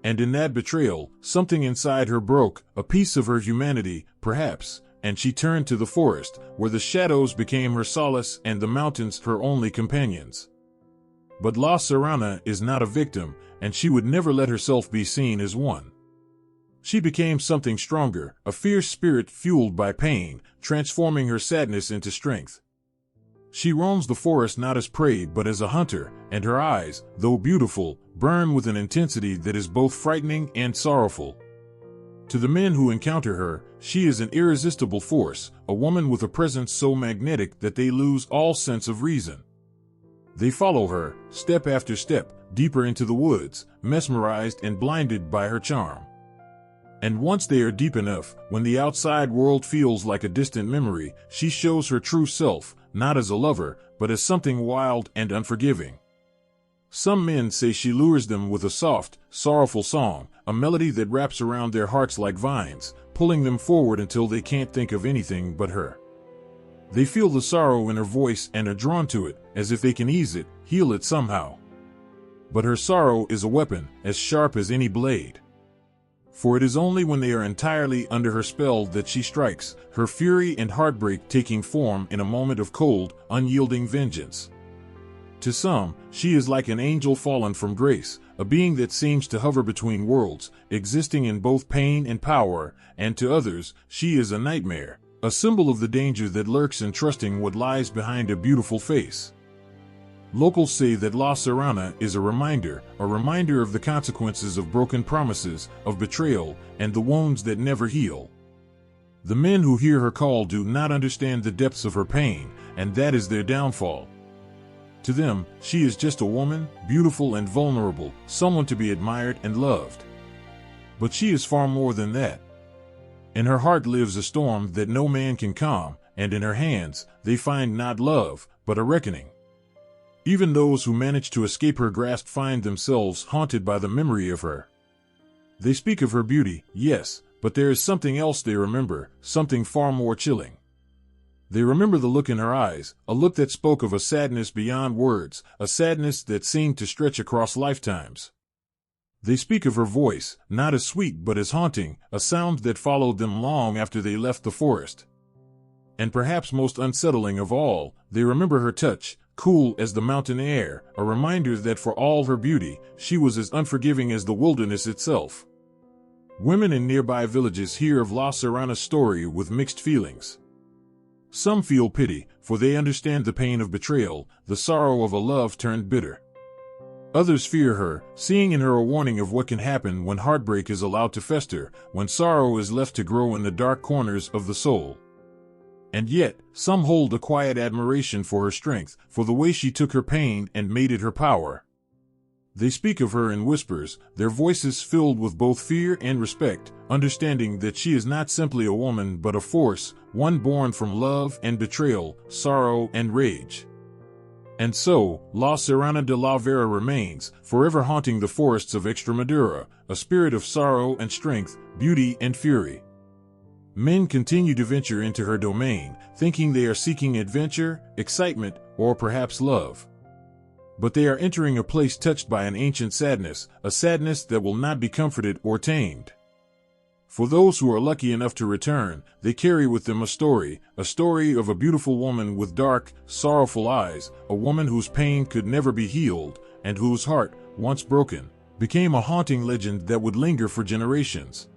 And in that betrayal, something inside her broke, a piece of her humanity, perhaps, and she turned to the forest, where the shadows became her solace and the mountains her only companions. But La Serrana is not a victim, and she would never let herself be seen as one. She became something stronger, a fierce spirit fueled by pain, transforming her sadness into strength. She roams the forest not as prey but as a hunter, and her eyes, though beautiful, burn with an intensity that is both frightening and sorrowful. To the men who encounter her, she is an irresistible force, a woman with a presence so magnetic that they lose all sense of reason. They follow her, step after step, deeper into the woods, mesmerized and blinded by her charm. And once they are deep enough, when the outside world feels like a distant memory, she shows her true self, not as a lover, but as something wild and unforgiving. Some men say she lures them with a soft, sorrowful song, a melody that wraps around their hearts like vines, pulling them forward until they can't think of anything but her. They feel the sorrow in her voice and are drawn to it, as if they can ease it, heal it somehow. But her sorrow is a weapon, as sharp as any blade. For it is only when they are entirely under her spell that she strikes, her fury and heartbreak taking form in a moment of cold, unyielding vengeance. To some, she is like an angel fallen from grace, a being that seems to hover between worlds, existing in both pain and power, and to others, she is a nightmare, a symbol of the danger that lurks in trusting what lies behind a beautiful face. Locals say that La Serrana is a reminder of the consequences of broken promises, of betrayal, and the wounds that never heal. The men who hear her call do not understand the depths of her pain, and that is their downfall. To them, she is just a woman, beautiful and vulnerable, someone to be admired and loved. But she is far more than that. In her heart lives a storm that no man can calm, and in her hands, they find not love, but a reckoning. Even those who manage to escape her grasp find themselves haunted by the memory of her. They speak of her beauty, yes, but there is something else they remember, something far more chilling. They remember the look in her eyes, a look that spoke of a sadness beyond words, a sadness that seemed to stretch across lifetimes. They speak of her voice, not as sweet but as haunting, a sound that followed them long after they left the forest. And perhaps most unsettling of all, they remember her touch, cool as the mountain air, a reminder that for all her beauty, she was as unforgiving as the wilderness itself. Women in nearby villages hear of La Serrana's story with mixed feelings. Some feel pity, for they understand the pain of betrayal, the sorrow of a love turned bitter. Others fear her, seeing in her a warning of what can happen when heartbreak is allowed to fester, when sorrow is left to grow in the dark corners of the soul. And yet, some hold a quiet admiration for her strength, for the way she took her pain and made it her power. They speak of her in whispers, their voices filled with both fear and respect, understanding that she is not simply a woman but a force, one born from love and betrayal, sorrow and rage. And so, La Serrana de la Vera remains, forever haunting the forests of Extremadura, a spirit of sorrow and strength, beauty and fury. Men continue to venture into her domain, thinking they are seeking adventure, excitement, or perhaps love. But they are entering a place touched by an ancient sadness, a sadness that will not be comforted or tamed. For those who are lucky enough to return, they carry with them a story of a beautiful woman with dark, sorrowful eyes, a woman whose pain could never be healed, and whose heart, once broken, became a haunting legend that would linger for generations.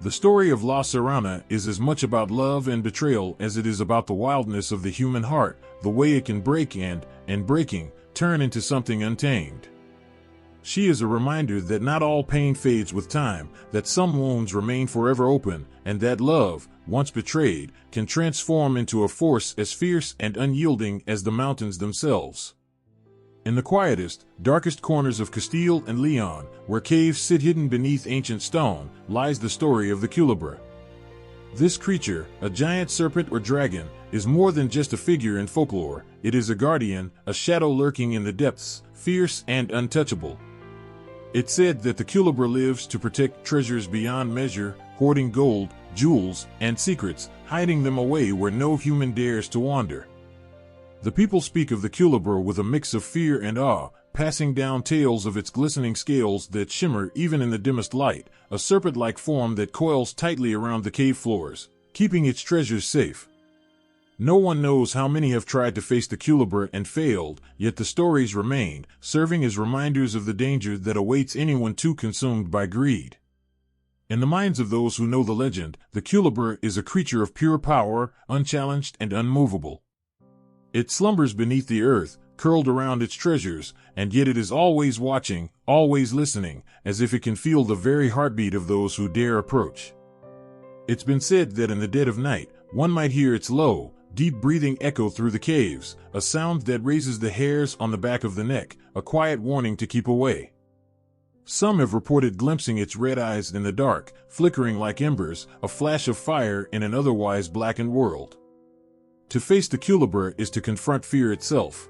The story of La Serrana is as much about love and betrayal as it is about the wildness of the human heart, the way it can break and, breaking, turn into something untamed. She is a reminder that not all pain fades with time, that some wounds remain forever open, and that love, once betrayed, can transform into a force as fierce and unyielding as the mountains themselves. In the quietest, darkest corners of Castile and Leon, where caves sit hidden beneath ancient stone, lies the story of the Cuélebre. This creature, a giant serpent or dragon, is more than just a figure in folklore. It is a guardian, a shadow lurking in the depths, fierce and untouchable. It's said that the Cuélebre lives to protect treasures beyond measure, hoarding gold, jewels, and secrets, hiding them away where no human dares to wander. The people speak of the Cuélebre with a mix of fear and awe, passing down tales of its glistening scales that shimmer even in the dimmest light, a serpent-like form that coils tightly around the cave floors, keeping its treasures safe. No one knows how many have tried to face the Cuélebre and failed, yet the stories remain, serving as reminders of the danger that awaits anyone too consumed by greed. In the minds of those who know the legend, the Cuélebre is a creature of pure power, unchallenged and unmovable. It slumbers beneath the earth, curled around its treasures, and yet it is always watching, always listening, as if it can feel the very heartbeat of those who dare approach. It's been said that in the dead of night, one might hear its low, deep breathing echo through the caves, a sound that raises the hairs on the back of the neck, a quiet warning to keep away. Some have reported glimpsing its red eyes in the dark, flickering like embers, a flash of fire in an otherwise blackened world. To face the Cuélebre is to confront fear itself.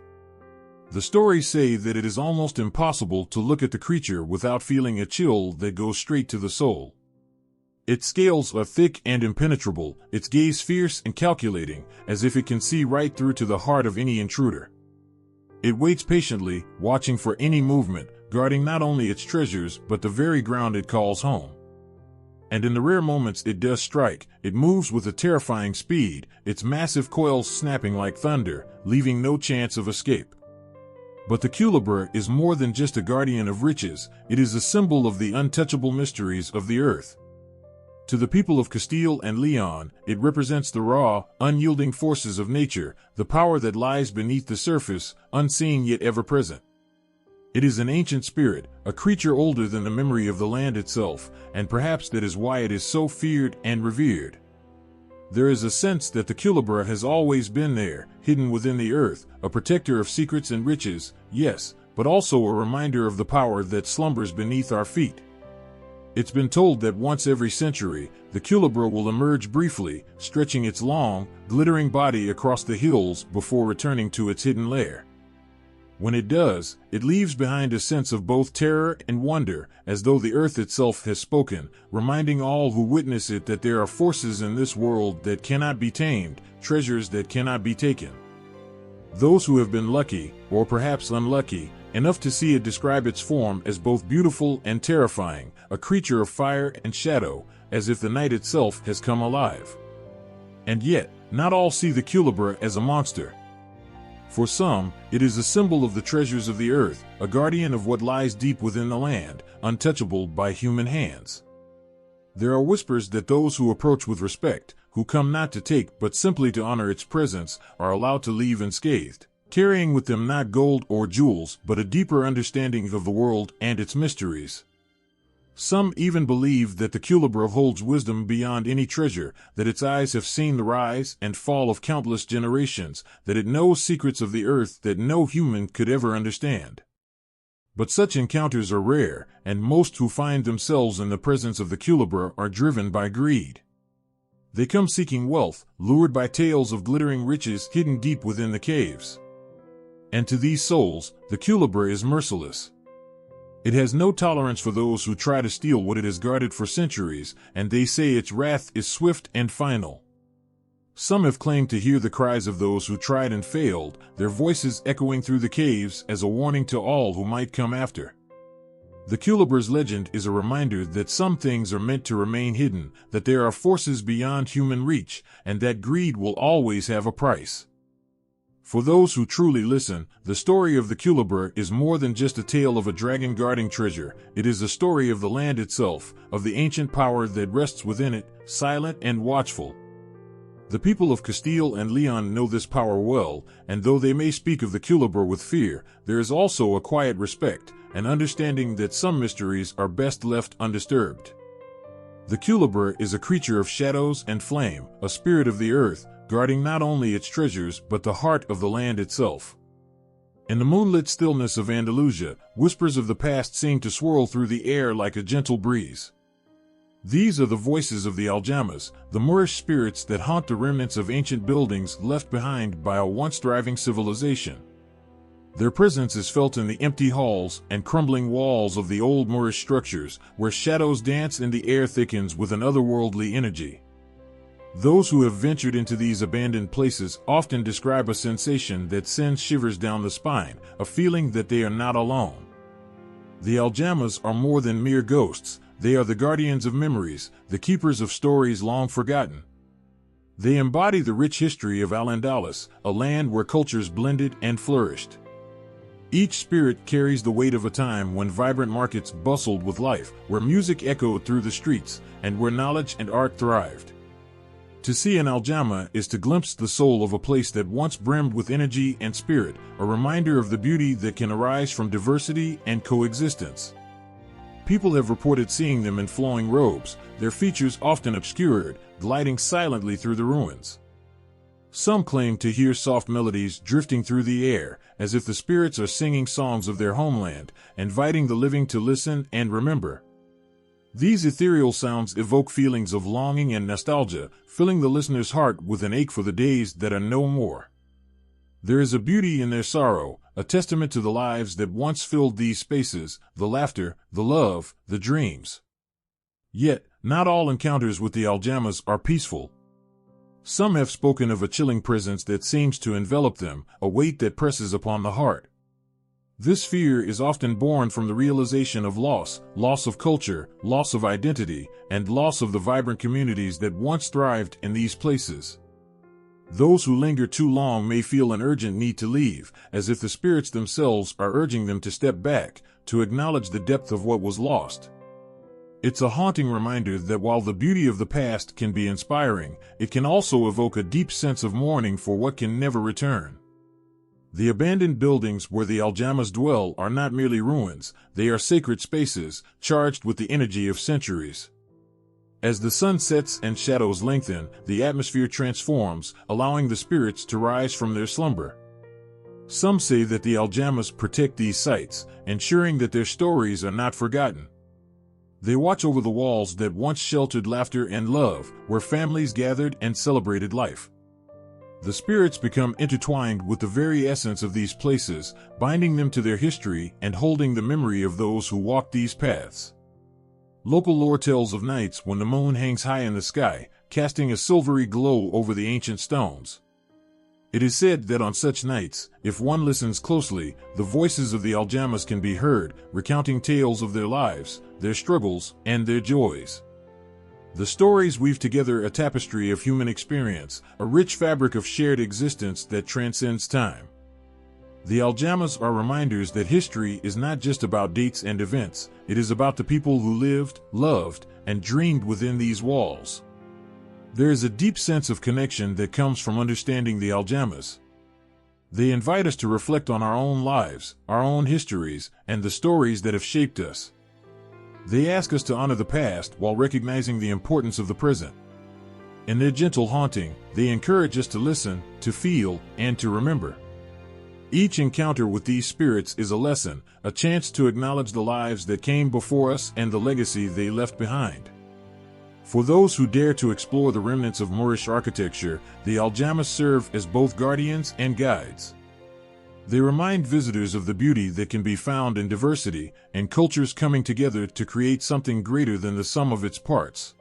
The stories say that it is almost impossible to look at the creature without feeling a chill that goes straight to the soul. Its scales are thick and impenetrable, its gaze fierce and calculating, as if it can see right through to the heart of any intruder. It waits patiently, watching for any movement, guarding not only its treasures but the very ground it calls home. And in the rare moments it does strike, it moves with a terrifying speed, its massive coils snapping like thunder, leaving no chance of escape. But the Cuélebre is more than just a guardian of riches, it is a symbol of the untouchable mysteries of the earth. To the people of Castile and Leon, it represents the raw, unyielding forces of nature, the power that lies beneath the surface, unseen yet ever present. It is an ancient spirit, a creature older than the memory of the land itself, and perhaps that is why it is so feared and revered. There is a sense that the Cuélebre has always been there, hidden within the earth, a protector of secrets and riches, yes, but also a reminder of the power that slumbers beneath our feet. It's been told that once every century, the Cuélebre will emerge briefly, stretching its long, glittering body across the hills before returning to its hidden lair. When it does, it leaves behind a sense of both terror and wonder, as though the earth itself has spoken, reminding all who witness it that there are forces in this world that cannot be tamed, treasures that cannot be taken. Those who have been lucky, or perhaps unlucky, enough to see it describe its form as both beautiful and terrifying, a creature of fire and shadow, as if the night itself has come alive. And yet, not all see the Cuélebre as a monster. For some, it is a symbol of the treasures of the earth, a guardian of what lies deep within the land, untouchable by human hands. There are whispers that those who approach with respect, who come not to take but simply to honor its presence, are allowed to leave unscathed, carrying with them not gold or jewels but a deeper understanding of the world and its mysteries. Some even believe that the Cuélebre holds wisdom beyond any treasure, that its eyes have seen the rise and fall of countless generations, that it knows secrets of the earth that no human could ever understand. But such encounters are rare, and most who find themselves in the presence of the Cuélebre are driven by greed. They come seeking wealth, lured by tales of glittering riches hidden deep within the caves. And to these souls, the Cuélebre is merciless. It has no tolerance for those who try to steal what it has guarded for centuries, and they say its wrath is swift and final. Some have claimed to hear the cries of those who tried and failed, their voices echoing through the caves as a warning to all who might come after. The Cuélebre's legend is a reminder that some things are meant to remain hidden, that there are forces beyond human reach, and that greed will always have a price. For those who truly listen, the story of the Cuélebre is more than just a tale of a dragon guarding treasure. It is a story of the land itself, of the ancient power that rests within it, silent and watchful. The people of Castile and Leon know this power well, and though they may speak of the Cuélebre with fear, there is also a quiet respect, an understanding that some mysteries are best left undisturbed. The Cuélebre is a creature of shadows and flame, a spirit of the earth, guarding not only its treasures but the heart of the land itself. In the moonlit stillness of Andalusia, whispers of the past seem to swirl through the air like a gentle breeze. These are the voices of the Aljamas, the Moorish spirits that haunt the remnants of ancient buildings left behind by a once thriving civilization. Their presence is felt in the empty halls and crumbling walls of the old Moorish structures, where shadows dance and the air thickens with an otherworldly energy. Those who have ventured into these abandoned places often describe a sensation that sends shivers down the spine, a feeling that they are not alone. The Aljamas are more than mere ghosts, they are the guardians of memories, the keepers of stories long forgotten. They embody the rich history of Al-Andalus, a land where cultures blended and flourished. Each spirit carries the weight of a time when vibrant markets bustled with life, where music echoed through the streets, and where knowledge and art thrived. To see an Aljama is to glimpse the soul of a place that once brimmed with energy and spirit, a reminder of the beauty that can arise from diversity and coexistence. People have reported seeing them in flowing robes, their features often obscured, gliding silently through the ruins. Some claim to hear soft melodies drifting through the air, as if the spirits are singing songs of their homeland, inviting the living to listen and remember. These ethereal sounds evoke feelings of longing and nostalgia, filling the listener's heart with an ache for the days that are no more. There is a beauty in their sorrow, a testament to the lives that once filled these spaces, the laughter, the love, the dreams. Yet, not all encounters with the Aljamas are peaceful. Some have spoken of a chilling presence that seems to envelop them, a weight that presses upon the heart. This fear is often born from the realization of loss of culture, loss of identity, and loss of the vibrant communities that once thrived in these places. Those who linger too long may feel an urgent need to leave, as if the spirits themselves are urging them to step back, to acknowledge the depth of what was lost. It's a haunting reminder that while the beauty of the past can be inspiring, it can also evoke a deep sense of mourning for what can never return. The abandoned buildings where the Aljamas dwell are not merely ruins, they are sacred spaces, charged with the energy of centuries. As the sun sets and shadows lengthen, the atmosphere transforms, allowing the spirits to rise from their slumber. Some say that the Aljamas protect these sites, ensuring that their stories are not forgotten. They watch over the walls that once sheltered laughter and love, where families gathered and celebrated life. The spirits become intertwined with the very essence of these places, binding them to their history and holding the memory of those who walked these paths. Local lore tells of nights when the moon hangs high in the sky, casting a silvery glow over the ancient stones. It is said that on such nights, if one listens closely, the voices of the Aljamas can be heard, recounting tales of their lives, their struggles, and their joys. The stories weave together a tapestry of human experience, a rich fabric of shared existence that transcends time. The aljamas are reminders that history is not just about dates and events, it is about the people who lived, loved, and dreamed within these walls. There is a deep sense of connection that comes from understanding the aljamas. They invite us to reflect on our own lives, our own histories, and the stories that have shaped us. They ask us to honor the past while recognizing the importance of the present. In their gentle haunting, they encourage us to listen, to feel, and to remember. Each encounter with these spirits is a lesson, a chance to acknowledge the lives that came before us and the legacy they left behind. For those who dare to explore the remnants of Moorish architecture, the aljamas serve as both guardians and guides. They remind visitors of the beauty that can be found in diversity and cultures coming together to create something greater than the sum of its parts.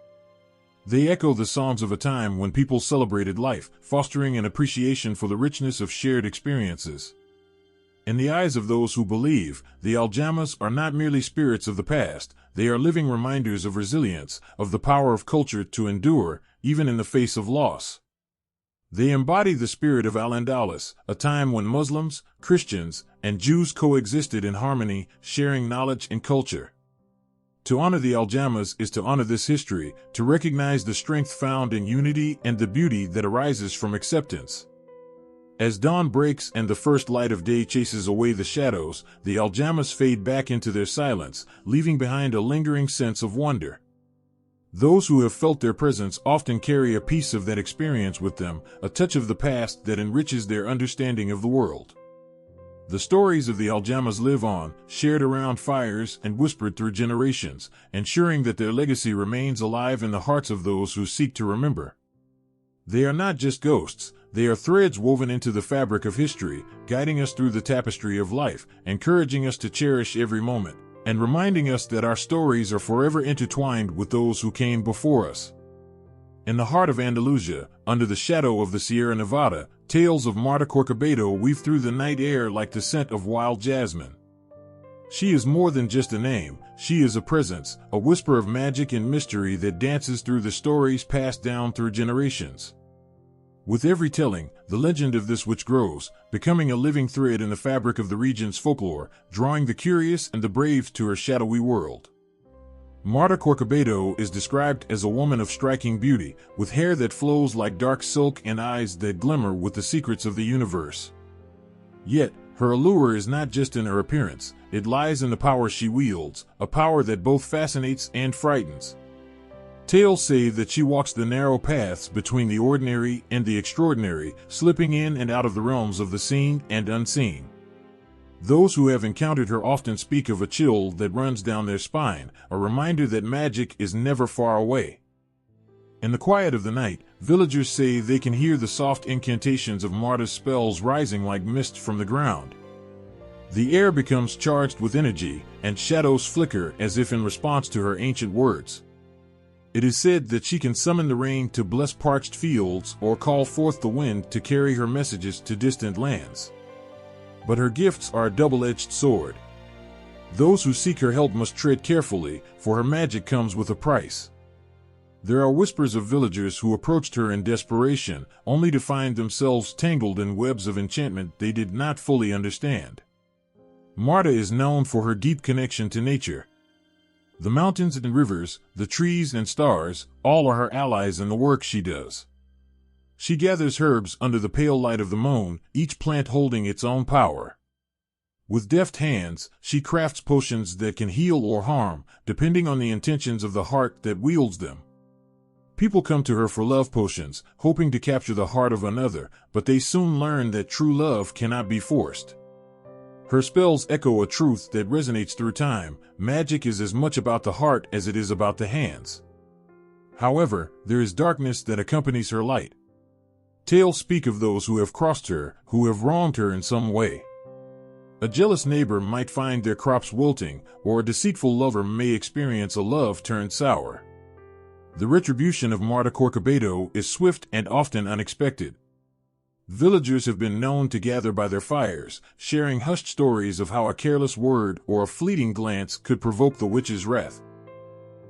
They echo the songs of a time when people celebrated life, fostering an appreciation for the richness of shared experiences. In the eyes of those who believe, the aljamas are not merely spirits of the past, they are living reminders of resilience, of the power of culture to endure, even in the face of loss. They embody the spirit of Al-Andalus, a time when Muslims, Christians, and Jews coexisted in harmony, sharing knowledge and culture. To honor the aljamas is to honor this history, to recognize the strength found in unity and the beauty that arises from acceptance. As dawn breaks and the first light of day chases away the shadows, the aljamas fade back into their silence, leaving behind a lingering sense of wonder. Those who have felt their presence often carry a piece of that experience with them, a touch of the past that enriches their understanding of the world. The stories of the aljamas live on, shared around fires and whispered through generations, ensuring that their legacy remains alive in the hearts of those who seek to remember. They are not just ghosts, they are threads woven into the fabric of history, guiding us through the tapestry of life, encouraging us to cherish every moment, and reminding us that our stories are forever intertwined with those who came before us. In the heart of Andalusia, under the shadow of the Sierra Nevada, tales of Marta Corcobedo weave through the night air like the scent of wild jasmine. She is more than just a name, she is a presence, a whisper of magic and mystery that dances through the stories passed down through generations. With every telling, the legend of this witch grows, becoming a living thread in the fabric of the region's folklore, drawing the curious and the brave to her shadowy world. Marta Corcobedo is described as a woman of striking beauty, with hair that flows like dark silk and eyes that glimmer with the secrets of the universe. Yet, her allure is not just in her appearance, it lies in the power she wields, a power that both fascinates and frightens. Tales say that she walks the narrow paths between the ordinary and the extraordinary, slipping in and out of the realms of the seen and unseen. Those who have encountered her often speak of a chill that runs down their spine, a reminder that magic is never far away. In the quiet of the night, villagers say they can hear the soft incantations of Marta's spells rising like mist from the ground. The air becomes charged with energy, and shadows flicker as if in response to her ancient words. It is said that she can summon the rain to bless parched fields or call forth the wind to carry her messages to distant lands. But her gifts are a double-edged sword. Those who seek her help must tread carefully, for her magic comes with a price. There are whispers of villagers who approached her in desperation, only to find themselves tangled in webs of enchantment they did not fully understand. Marta is known for her deep connection to nature. The mountains and rivers, the trees and stars, all are her allies in the work she does. She gathers herbs under the pale light of the moon, each plant holding its own power. With deft hands, she crafts potions that can heal or harm, depending on the intentions of the heart that wields them. People come to her for love potions, hoping to capture the heart of another, but they soon learn that true love cannot be forced. Her spells echo a truth that resonates through time: magic is as much about the heart as it is about the hands. However, there is darkness that accompanies her light. Tales speak of those who have crossed her, who have wronged her in some way. A jealous neighbor might find their crops wilting, or a deceitful lover may experience a love turned sour. The retribution of Marta Corcobedo is swift and often unexpected. Villagers have been known to gather by their fires, sharing hushed stories of how a careless word or a fleeting glance could provoke the witch's wrath.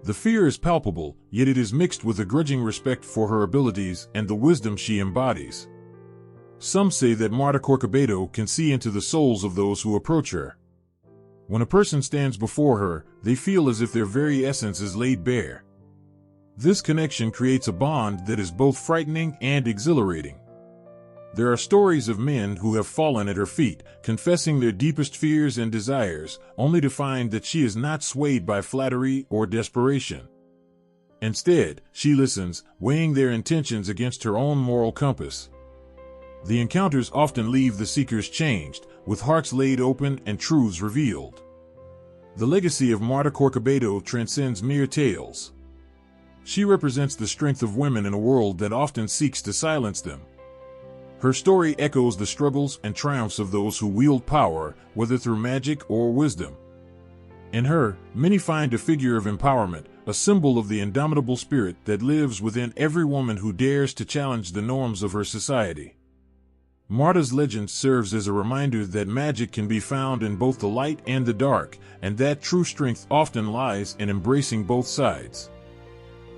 The fear is palpable, yet it is mixed with a grudging respect for her abilities and the wisdom she embodies. Some say that Marta Corcobedo can see into the souls of those who approach her. When a person stands before her, they feel as if their very essence is laid bare. This connection creates a bond that is both frightening and exhilarating. There are stories of men who have fallen at her feet, confessing their deepest fears and desires, only to find that she is not swayed by flattery or desperation. Instead, she listens, weighing their intentions against her own moral compass. The encounters often leave the seekers changed, with hearts laid open and truths revealed. The legacy of Marta Corcobedo transcends mere tales. She represents the strength of women in a world that often seeks to silence them. Her story echoes the struggles and triumphs of those who wield power, whether through magic or wisdom. In her, many find a figure of empowerment, a symbol of the indomitable spirit that lives within every woman who dares to challenge the norms of her society. Marta's legend serves as a reminder that magic can be found in both the light and the dark, and that true strength often lies in embracing both sides.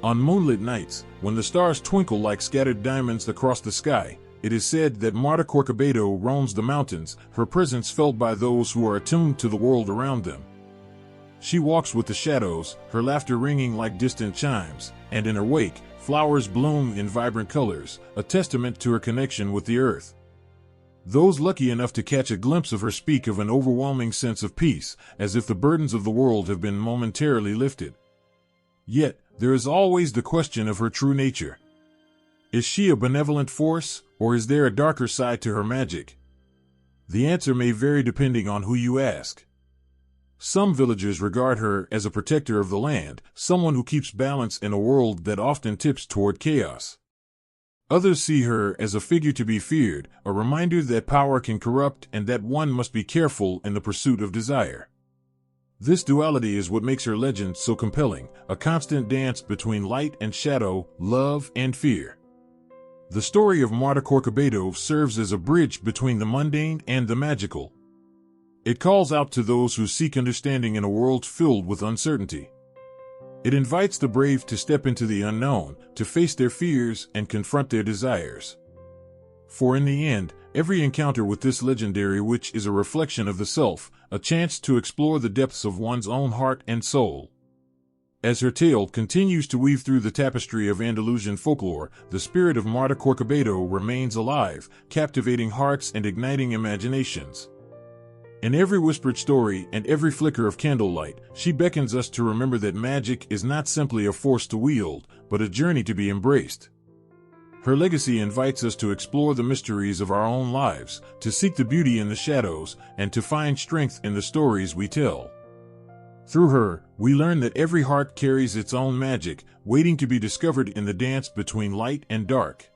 On moonlit nights, when the stars twinkle like scattered diamonds across the sky, it is said that Marta Corcobedo roams the mountains, her presence felt by those who are attuned to the world around them. She walks with the shadows, her laughter ringing like distant chimes, and in her wake, flowers bloom in vibrant colors, a testament to her connection with the earth. Those lucky enough to catch a glimpse of her speak of an overwhelming sense of peace, as if the burdens of the world have been momentarily lifted. Yet, there is always the question of her true nature. Is she a benevolent force, or is there a darker side to her magic? The answer may vary depending on who you ask. Some villagers regard her as a protector of the land, someone who keeps balance in a world that often tips toward chaos. Others see her as a figure to be feared, a reminder that power can corrupt and that one must be careful in the pursuit of desire. This duality is what makes her legend so compelling, a constant dance between light and shadow, love and fear. The story of Marta Corcobedo serves as a bridge between the mundane and the magical. It calls out to those who seek understanding in a world filled with uncertainty. It invites the brave to step into the unknown, to face their fears and confront their desires. For in the end, every encounter with this legendary witch is a reflection of the self, a chance to explore the depths of one's own heart and soul. As her tale continues to weave through the tapestry of Andalusian folklore, the spirit of Marta Corcobedo remains alive, captivating hearts and igniting imaginations. In every whispered story and every flicker of candlelight, she beckons us to remember that magic is not simply a force to wield, but a journey to be embraced. Her legacy invites us to explore the mysteries of our own lives, to seek the beauty in the shadows, and to find strength in the stories we tell. Through her, we learn that every heart carries its own magic, waiting to be discovered in the dance between light and dark.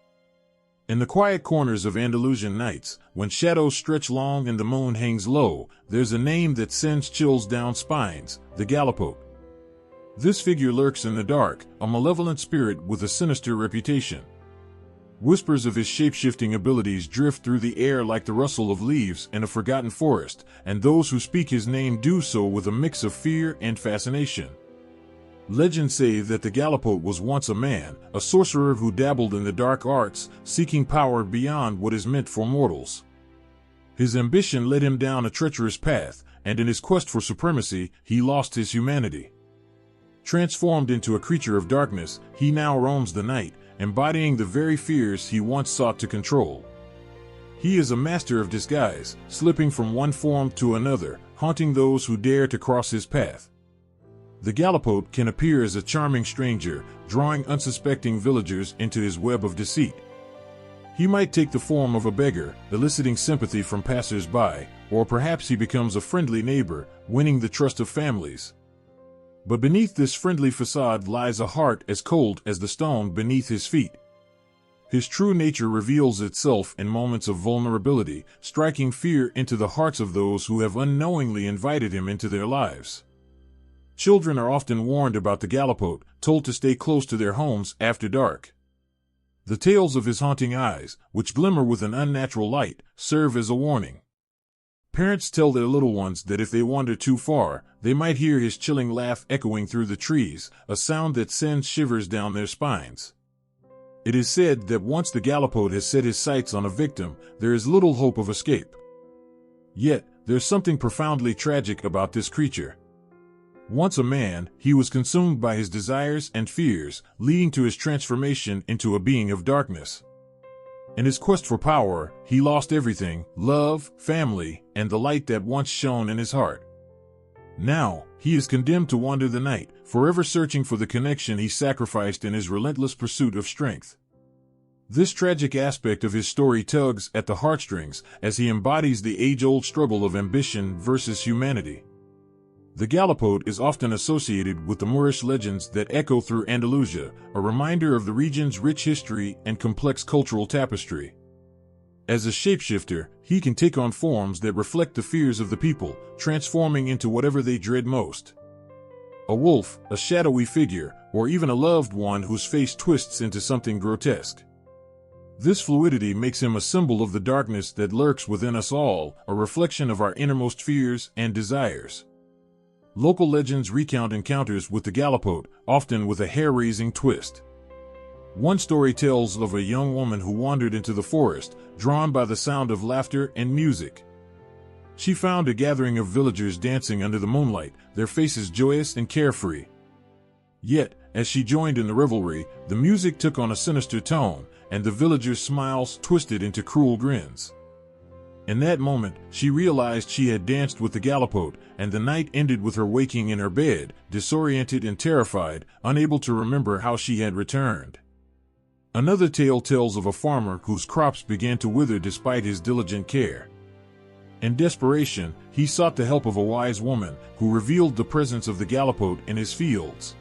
In the quiet corners of Andalusian nights, when shadows stretch long and the moon hangs low, there's a name that sends chills down spines, the Galipote. This figure lurks in the dark, a malevolent spirit with a sinister reputation. Whispers of his shape-shifting abilities drift through the air like the rustle of leaves in a forgotten forest, and those who speak his name do so with a mix of fear and fascination. Legends say that the Galipote was once a man, a sorcerer who dabbled in the dark arts, seeking power beyond what is meant for mortals. His ambition led him down a treacherous path, and in his quest for supremacy, he lost his humanity. Transformed into a creature of darkness, he now roams the night, embodying the very fears he once sought to control. He is a master of disguise, slipping from one form to another, haunting those who dare to cross his path. The Galipote can appear as a charming stranger, drawing unsuspecting villagers into his web of deceit. He might take the form of a beggar, eliciting sympathy from passers-by, or perhaps he becomes a friendly neighbor, winning the trust of families. But beneath this friendly facade lies a heart as cold as the stone beneath his feet. His true nature reveals itself in moments of vulnerability, striking fear into the hearts of those who have unknowingly invited him into their lives. Children are often warned about the Galipote, told to stay close to their homes after dark. The tales of his haunting eyes, which glimmer with an unnatural light, serve as a warning. Parents tell their little ones that if they wander too far, they might hear his chilling laugh echoing through the trees, a sound that sends shivers down their spines. It is said that once the Gallipot has set his sights on a victim, there is little hope of escape. Yet, there's something profoundly tragic about this creature. Once a man, he was consumed by his desires and fears, leading to his transformation into a being of darkness. In his quest for power, he lost everything: love, family, and the light that once shone in his heart. Now, he is condemned to wander the night, forever searching for the connection he sacrificed in his relentless pursuit of strength. This tragic aspect of his story tugs at the heartstrings as he embodies the age-old struggle of ambition versus humanity. The Gallipot is often associated with the Moorish legends that echo through Andalusia, a reminder of the region's rich history and complex cultural tapestry. As a shapeshifter, he can take on forms that reflect the fears of the people, transforming into whatever they dread most. A wolf, a shadowy figure, or even a loved one whose face twists into something grotesque. This fluidity makes him a symbol of the darkness that lurks within us all, a reflection of our innermost fears and desires. Local legends recount encounters with the Gallipot, often with a hair-raising twist. One story tells of a young woman who wandered into the forest, drawn by the sound of laughter and music. She found a gathering of villagers dancing under the moonlight, their faces joyous and carefree. Yet, as she joined in the revelry, the music took on a sinister tone, and the villagers' smiles twisted into cruel grins. In that moment, she realized she had danced with the Gallipot, and the night ended with her waking in her bed, disoriented and terrified, unable to remember how she had returned. Another tale tells of a farmer whose crops began to wither despite his diligent care. In desperation, he sought the help of a wise woman, who revealed the presence of the Gallipot in his fields.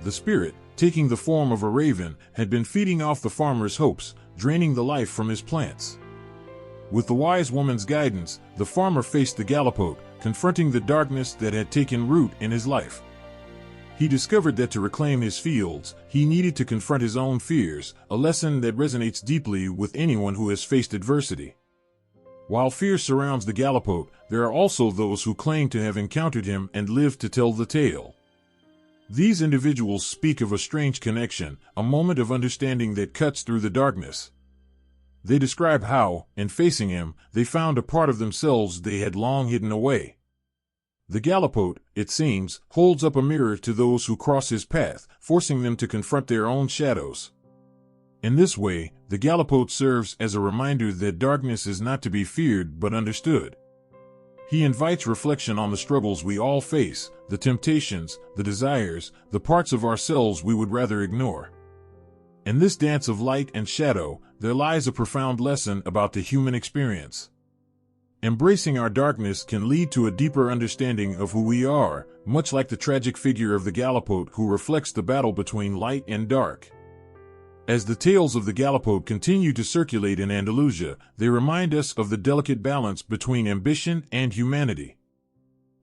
The spirit, taking the form of a raven, had been feeding off the farmer's hopes, draining the life from his plants. With the wise woman's guidance, the farmer faced the Gallipot, confronting the darkness that had taken root in his life. He discovered that to reclaim his fields, he needed to confront his own fears, a lesson that resonates deeply with anyone who has faced adversity. While fear surrounds the Gallipot, there are also those who claim to have encountered him and lived to tell the tale. These individuals speak of a strange connection, a moment of understanding that cuts through the darkness. They describe how, in facing him, they found a part of themselves they had long hidden away. The Gallipot, it seems, holds up a mirror to those who cross his path, forcing them to confront their own shadows. In this way, the Gallipot serves as a reminder that darkness is not to be feared but understood. He invites reflection on the struggles we all face, the temptations, the desires, the parts of ourselves we would rather ignore. In this dance of light and shadow, there lies a profound lesson about the human experience. Embracing our darkness can lead to a deeper understanding of who we are, much like the tragic figure of the Gallipot who reflects the battle between light and dark. As the tales of the Gallipot continue to circulate in Andalusia, they remind us of the delicate balance between ambition and humanity.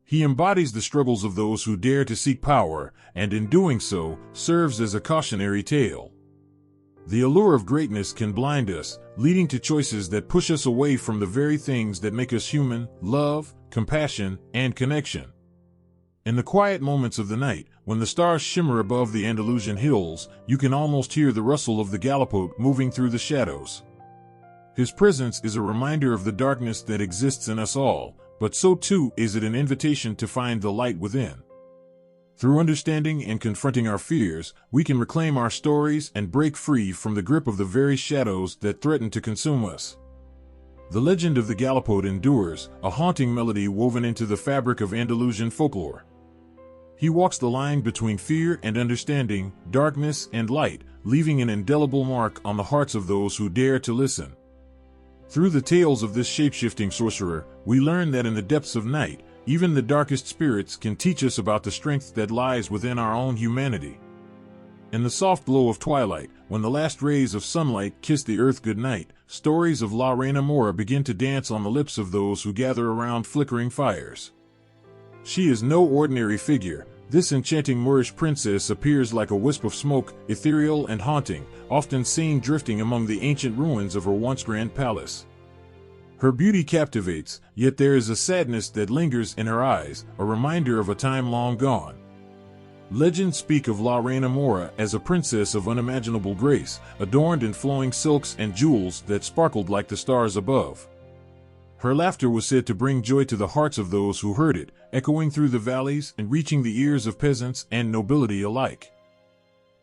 He embodies the struggles of those who dare to seek power, and in doing so, serves as a cautionary tale. The allure of greatness can blind us, leading to choices that push us away from the very things that make us human: love, compassion, and connection. In the quiet moments of the night, when the stars shimmer above the Andalusian hills, you can almost hear the rustle of the Gallipot moving through the shadows. His presence is a reminder of the darkness that exists in us all, but so too is it an invitation to find the light within. Through understanding and confronting our fears, we can reclaim our stories and break free from the grip of the very shadows that threaten to consume us. The legend of the Gallipot endures, a haunting melody woven into the fabric of Andalusian folklore. He walks the line between fear and understanding, darkness and light, leaving an indelible mark on the hearts of those who dare to listen. Through the tales of this shape-shifting sorcerer, we learn that in the depths of night, even the darkest spirits can teach us about the strength that lies within our own humanity. In the soft glow of twilight, when the last rays of sunlight kiss the earth goodnight, stories of La Reina Mora begin to dance on the lips of those who gather around flickering fires. She is no ordinary figure. This enchanting Moorish princess appears like a wisp of smoke, ethereal and haunting, often seen drifting among the ancient ruins of her once grand palace. Her beauty captivates, yet there is a sadness that lingers in her eyes, a reminder of a time long gone. Legends speak of La Reina Mora as a princess of unimaginable grace, adorned in flowing silks and jewels that sparkled like the stars above. Her laughter was said to bring joy to the hearts of those who heard it, echoing through the valleys and reaching the ears of peasants and nobility alike.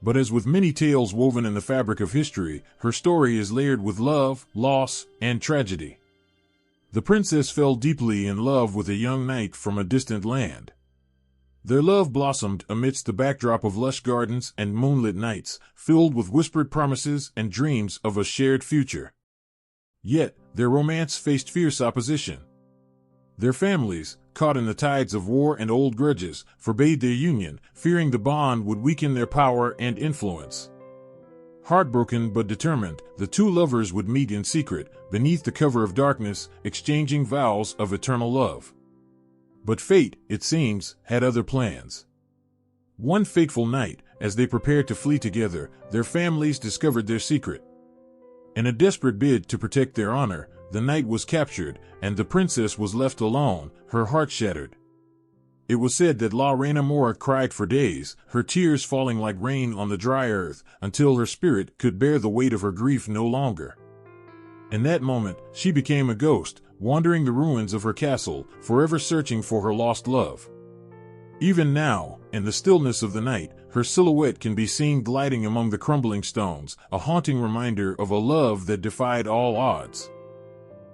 But as with many tales woven in the fabric of history, her story is layered with love, loss, and tragedy. The princess fell deeply in love with a young knight from a distant land. Their love blossomed amidst the backdrop of lush gardens and moonlit nights, filled with whispered promises and dreams of a shared future. Yet, their romance faced fierce opposition. Their families, caught in the tides of war and old grudges, forbade their union, fearing the bond would weaken their power and influence. Heartbroken but determined, the two lovers would meet in secret, beneath the cover of darkness, exchanging vows of eternal love. But fate, it seems, had other plans. One fateful night, as they prepared to flee together, their families discovered their secret. In a desperate bid to protect their honor, the knight was captured, and the princess was left alone, her heart shattered. It was said that La Reina Mora cried for days, her tears falling like rain on the dry earth, until her spirit could bear the weight of her grief no longer. In that moment, she became a ghost, wandering the ruins of her castle, forever searching for her lost love. Even now, in the stillness of the night, her silhouette can be seen gliding among the crumbling stones, a haunting reminder of a love that defied all odds.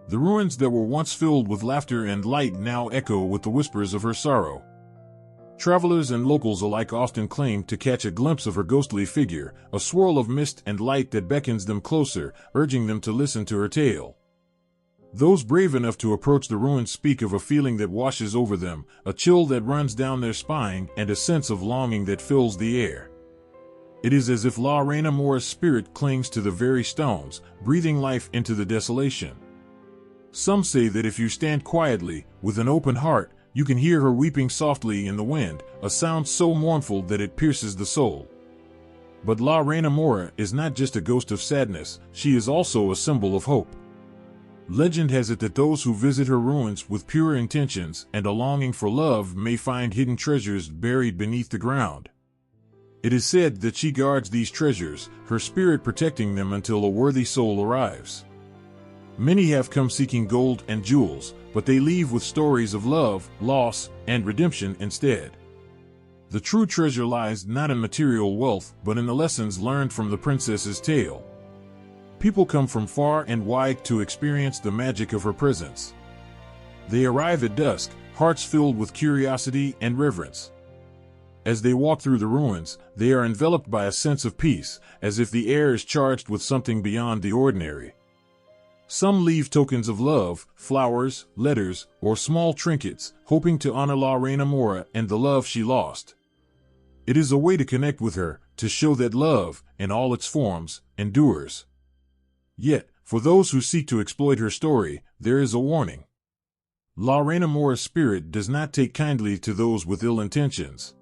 The ruins that were once filled with laughter and light now echo with the whispers of her sorrow. Travelers and locals alike often claim to catch a glimpse of her ghostly figure, a swirl of mist and light that beckons them closer, urging them to listen to her tale. Those brave enough to approach the ruins speak of a feeling that washes over them, a chill that runs down their spine, and a sense of longing that fills the air. It is as if La Reina Mora's spirit clings to the very stones, breathing life into the desolation. Some say that if you stand quietly, with an open heart, you can hear her weeping softly in the wind, a sound so mournful that it pierces the soul. But La Reina Mora is not just a ghost of sadness, she is also a symbol of hope. Legend has it that those who visit her ruins with pure intentions and a longing for love may find hidden treasures buried beneath the ground. It is said that she guards these treasures, her spirit protecting them until a worthy soul arrives. Many have come seeking gold and jewels, but they leave with stories of love, loss, and redemption instead. The true treasure lies not in material wealth, but in the lessons learned from the princess's tale. People come from far and wide to experience the magic of her presence. They arrive at dusk, hearts filled with curiosity and reverence. As they walk through the ruins, they are enveloped by a sense of peace, as if the air is charged with something beyond the ordinary. Some leave tokens of love, flowers, letters, or small trinkets, hoping to honor La Reina Mora and the love she lost. It is a way to connect with her, to show that love, in all its forms, endures. Yet, for those who seek to exploit her story, there is a warning. La Reina Mora's spirit does not take kindly to those with ill intentions.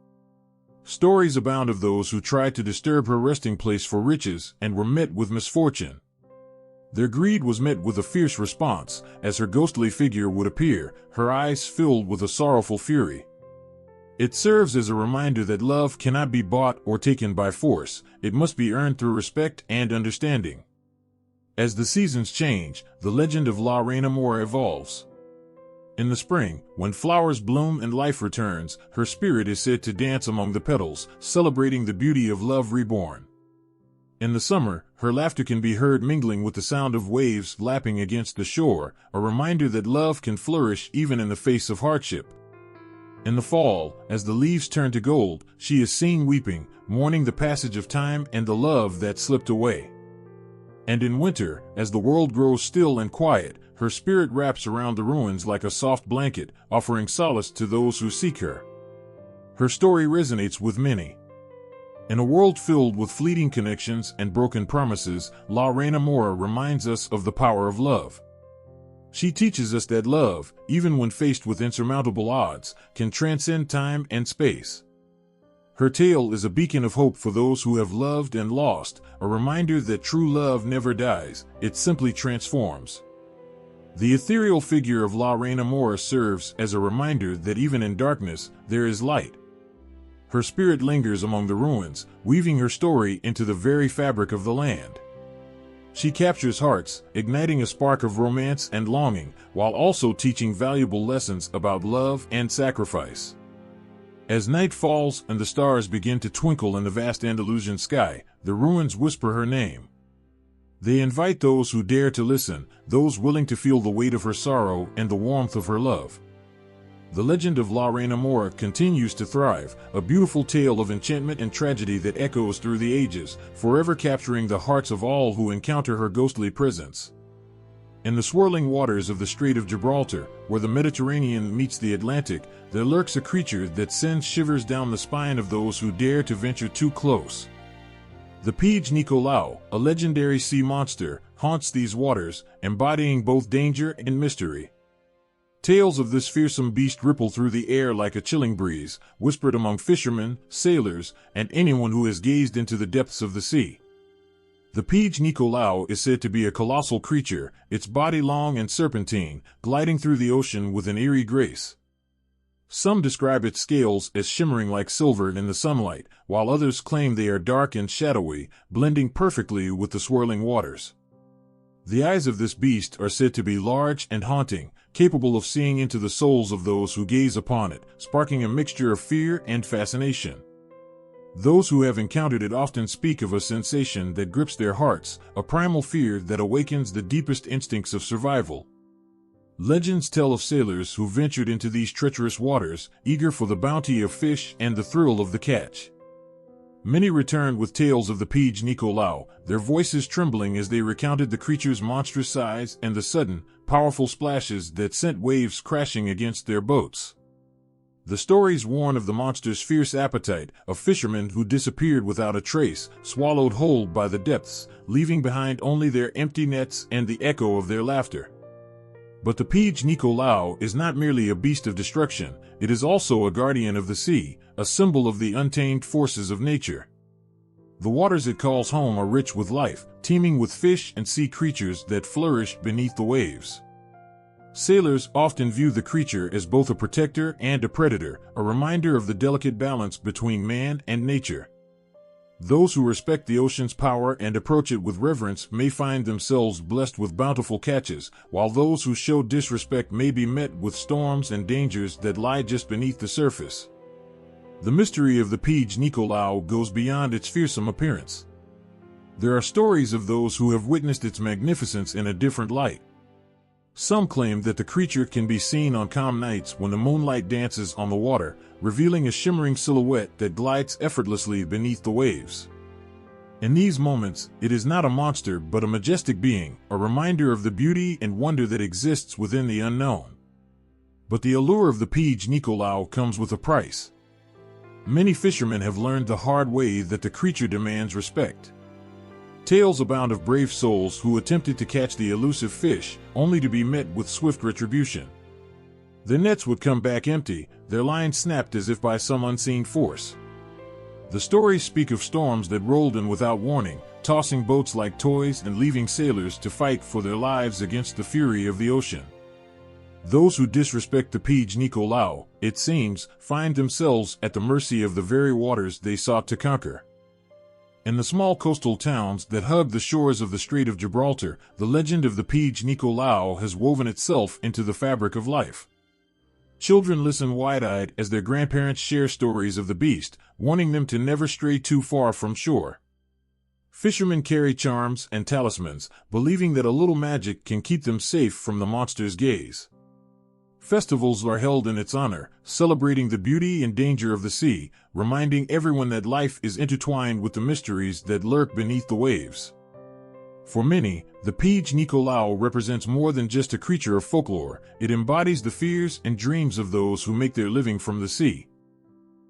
Stories abound of those who tried to disturb her resting place for riches and were met with misfortune. Their greed was met with a fierce response, as her ghostly figure would appear, her eyes filled with a sorrowful fury. It serves as a reminder that love cannot be bought or taken by force, it must be earned through respect and understanding. As the seasons change, the legend of La Reina Mora evolves. In the spring, when flowers bloom and life returns, her spirit is said to dance among the petals, celebrating the beauty of love reborn. In the summer, her laughter can be heard mingling with the sound of waves lapping against the shore, a reminder that love can flourish even in the face of hardship. In the fall, as the leaves turn to gold, she is seen weeping, mourning the passage of time and the love that slipped away. And in winter, as the world grows still and quiet, her spirit wraps around the ruins like a soft blanket, offering solace to those who seek her. Her story resonates with many. In a world filled with fleeting connections and broken promises, La Reina Mora reminds us of the power of love. She teaches us that love, even when faced with insurmountable odds, can transcend time and space. Her tale is a beacon of hope for those who have loved and lost, a reminder that true love never dies, it simply transforms. The ethereal figure of La Reina Mora serves as a reminder that even in darkness, there is light. Her spirit lingers among the ruins, weaving her story into the very fabric of the land. She captures hearts, igniting a spark of romance and longing, while also teaching valuable lessons about love and sacrifice. As night falls and the stars begin to twinkle in the vast Andalusian sky, the ruins whisper her name. They invite those who dare to listen, those willing to feel the weight of her sorrow and the warmth of her love. The legend of La Reina Mora continues to thrive, a beautiful tale of enchantment and tragedy that echoes through the ages, forever capturing the hearts of all who encounter her ghostly presence. In the swirling waters of the Strait of Gibraltar, where the Mediterranean meets the Atlantic, there lurks a creature that sends shivers down the spine of those who dare to venture too close. The Page Nicolau, a legendary sea monster, haunts these waters, embodying both danger and mystery. Tales of this fearsome beast ripple through the air like a chilling breeze, whispered among fishermen, sailors, and anyone who has gazed into the depths of the sea. The Page Nicolau is said to be a colossal creature, its body long and serpentine, gliding through the ocean with an eerie grace. Some describe its scales as shimmering like silver in the sunlight, while others claim they are dark and shadowy, blending perfectly with the swirling waters. The eyes of this beast are said to be large and haunting, capable of seeing into the souls of those who gaze upon it, sparking a mixture of fear and fascination. Those who have encountered it often speak of a sensation that grips their hearts, a primal fear that awakens the deepest instincts of survival. Legends tell of sailors who ventured into these treacherous waters, eager for the bounty of fish and the thrill of the catch. Many returned with tales of the Page Nicolau, their voices trembling as they recounted the creature's monstrous size and the sudden, powerful splashes that sent waves crashing against their boats. The stories warn of the monster's fierce appetite, of fishermen who disappeared without a trace, swallowed whole by the depths, leaving behind only their empty nets and the echo of their laughter. But the Page Nicolau is not merely a beast of destruction, it is also a guardian of the sea, a symbol of the untamed forces of nature. The waters it calls home are rich with life, teeming with fish and sea creatures that flourish beneath the waves. Sailors often view the creature as both a protector and a predator, a reminder of the delicate balance between man and nature. Those who respect the ocean's power and approach it with reverence may find themselves blessed with bountiful catches, while those who show disrespect may be met with storms and dangers that lie just beneath the surface. The mystery of the Page Nicolau goes beyond its fearsome appearance. There are stories of those who have witnessed its magnificence in a different light. Some claim that the creature can be seen on calm nights when the moonlight dances on the water, revealing a shimmering silhouette that glides effortlessly beneath the waves. In these moments, it is not a monster but a majestic being, a reminder of the beauty and wonder that exists within the unknown. But the allure of the Page Nicolau comes with a price. Many fishermen have learned the hard way that the creature demands respect. Tales abound of brave souls who attempted to catch the elusive fish, only to be met with swift retribution. Their nets would come back empty, their lines snapped as if by some unseen force. The stories speak of storms that rolled in without warning, tossing boats like toys and leaving sailors to fight for their lives against the fury of the ocean. Those who disrespect the Page Nicolau, it seems, find themselves at the mercy of the very waters they sought to conquer. In the small coastal towns that hug the shores of the Strait of Gibraltar, the legend of the Page Nicolau has woven itself into the fabric of life. Children listen wide-eyed as their grandparents share stories of the beast, warning them to never stray too far from shore. Fishermen carry charms and talismans, believing that a little magic can keep them safe from the monster's gaze. Festivals are held in its honor, celebrating the beauty and danger of the sea, reminding everyone that life is intertwined with the mysteries that lurk beneath the waves. For many, the Page Nicolau represents more than just a creature of folklore, it embodies the fears and dreams of those who make their living from the sea.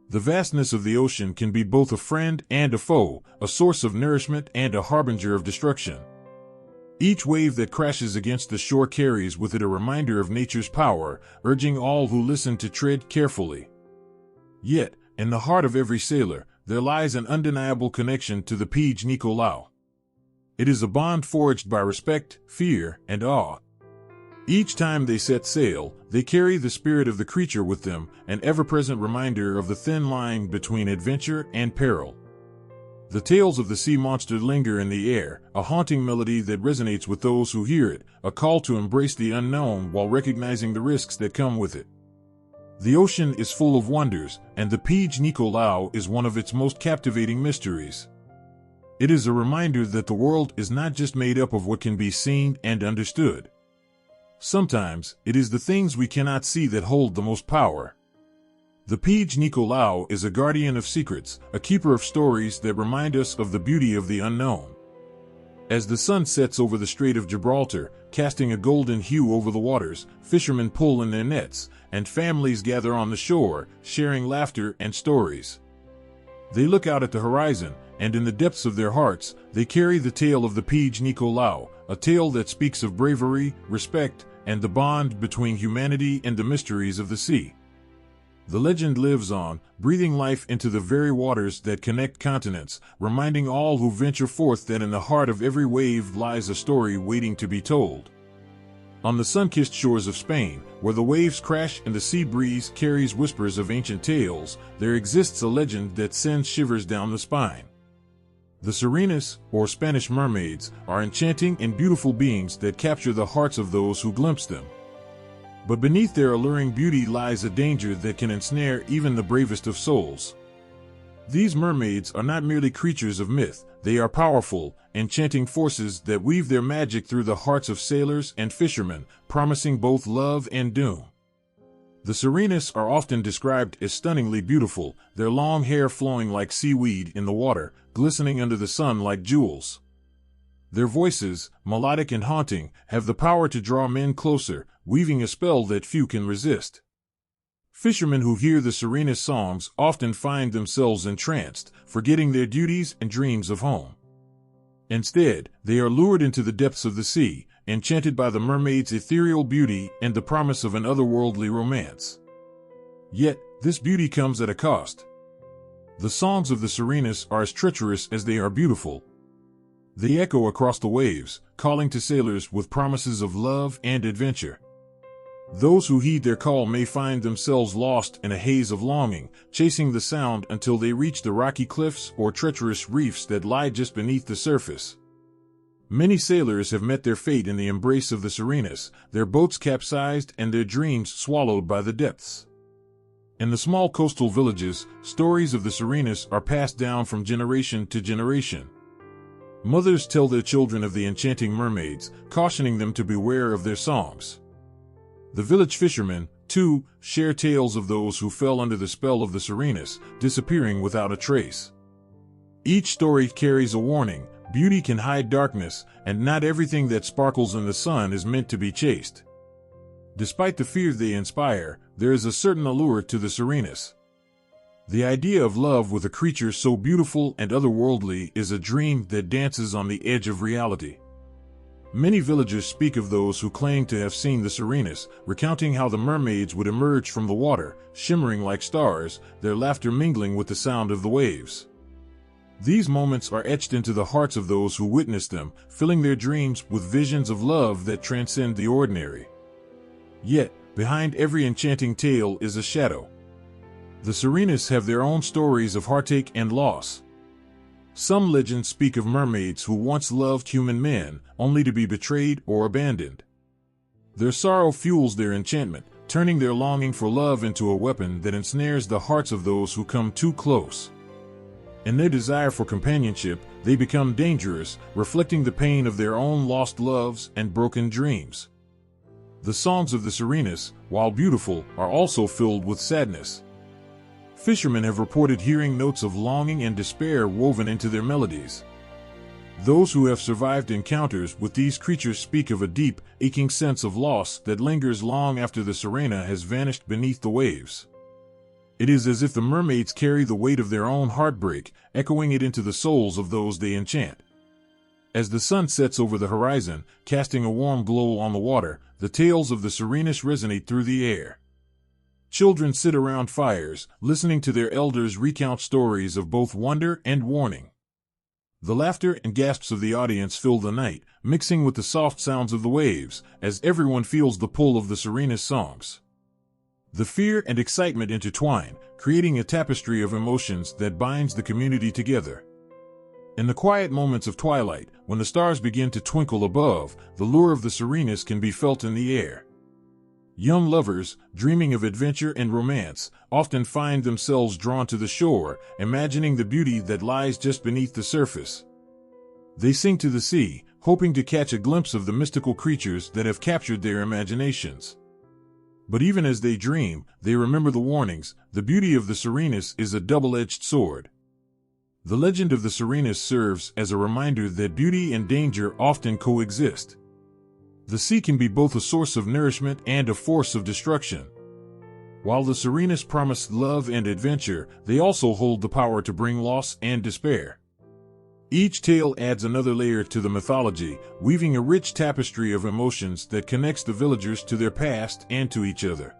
The vastness of the ocean can be both a friend and a foe, a source of nourishment and a harbinger of destruction. Each wave that crashes against the shore carries with it a reminder of nature's power, urging all who listen to tread carefully. Yet, in the heart of every sailor, there lies an undeniable connection to the Page Nicolau. It is a bond forged by respect, fear, and awe. Each time they set sail, they carry the spirit of the creature with them, an ever-present reminder of the thin line between adventure and peril. The tales of the sea monster linger in the air, a haunting melody that resonates with those who hear it, a call to embrace the unknown while recognizing the risks that come with it. The ocean is full of wonders, and the Mythical is one of its most captivating mysteries. It is a reminder that the world is not just made up of what can be seen and understood. Sometimes, it is the things we cannot see that hold the most power. The Mythical is a guardian of secrets, a keeper of stories that remind us of the beauty of the unknown. As the sun sets over the Strait of Gibraltar, casting a golden hue over the waters, fishermen pull in their nets, and families gather on the shore, sharing laughter and stories. They look out at the horizon, and in the depths of their hearts, they carry the tale of the Mythical, a tale that speaks of bravery, respect, and the bond between humanity and the mysteries of the sea. The legend lives on, breathing life into the very waters that connect continents, reminding all who venture forth that in the heart of every wave lies a story waiting to be told. On the sun-kissed shores of Spain, where the waves crash and the sea breeze carries whispers of ancient tales, there exists a legend that sends shivers down the spine. The sirenas, or Spanish mermaids, are enchanting and beautiful beings that capture the hearts of those who glimpse them. But beneath their alluring beauty lies a danger that can ensnare even the bravest of souls. These mermaids are not merely creatures of myth, they are powerful, enchanting forces that weave their magic through the hearts of sailors and fishermen, promising both love and doom. The sirenas are often described as stunningly beautiful, their long hair flowing like seaweed in the water, glistening under the sun like jewels. Their voices, melodic and haunting, have the power to draw men closer, weaving a spell that few can resist. Fishermen who hear the sirenas' songs often find themselves entranced, forgetting their duties and dreams of home. Instead, they are lured into the depths of the sea, enchanted by the mermaid's ethereal beauty and the promise of an otherworldly romance. Yet, this beauty comes at a cost. The songs of the sirenas are as treacherous as they are beautiful. They echo across the waves, calling to sailors with promises of love and adventure. Those who heed their call may find themselves lost in a haze of longing, chasing the sound until they reach the rocky cliffs or treacherous reefs that lie just beneath the surface. Many sailors have met their fate in the embrace of the sirenas, their boats capsized and their dreams swallowed by the depths. In the small coastal villages, stories of the sirenas are passed down from generation to generation. Mothers tell their children of the enchanting mermaids, cautioning them to beware of their songs. The village fishermen, too, share tales of those who fell under the spell of the sirenas, disappearing without a trace. Each story carries a warning: beauty can hide darkness, and not everything that sparkles in the sun is meant to be chased. Despite the fear they inspire, there is a certain allure to the sirenas. The idea of love with a creature so beautiful and otherworldly is a dream that dances on the edge of reality. Many villagers speak of those who claim to have seen the sirenas, recounting how the mermaids would emerge from the water, shimmering like stars, their laughter mingling with the sound of the waves. These moments are etched into the hearts of those who witness them, filling their dreams with visions of love that transcend the ordinary. Yet, behind every enchanting tale is a shadow. The sirenas have their own stories of heartache and loss. Some legends speak of mermaids who once loved human men, only to be betrayed or abandoned. Their sorrow fuels their enchantment, turning their longing for love into a weapon that ensnares the hearts of those who come too close. In their desire for companionship, they become dangerous, reflecting the pain of their own lost loves and broken dreams. The songs of the sirenas, while beautiful, are also filled with sadness. Fishermen have reported hearing notes of longing and despair woven into their melodies. Those who have survived encounters with these creatures speak of a deep, aching sense of loss that lingers long after the sirena has vanished beneath the waves. It is as if the mermaids carry the weight of their own heartbreak, echoing it into the souls of those they enchant. As the sun sets over the horizon, casting a warm glow on the water, the tales of the sirenas resonate through the air. Children sit around fires, listening to their elders recount stories of both wonder and warning. The laughter and gasps of the audience fill the night, mixing with the soft sounds of the waves, as everyone feels the pull of the Serena's songs. The fear and excitement intertwine, creating a tapestry of emotions that binds the community together. In the quiet moments of twilight, when the stars begin to twinkle above, the lure of the Serenas can be felt in the air. Young lovers, dreaming of adventure and romance, often find themselves drawn to the shore, imagining the beauty that lies just beneath the surface. They sing to the sea, hoping to catch a glimpse of the mystical creatures that have captured their imaginations. But even as they dream, they remember the warnings. The beauty of the Serenas is a double-edged sword. The legend of the Serenas serves as a reminder that beauty and danger often coexist. The sea can be both a source of nourishment and a force of destruction. While the Serenas promise love and adventure, they also hold the power to bring loss and despair. Each tale adds another layer to the mythology, weaving a rich tapestry of emotions that connects the villagers to their past and to each other.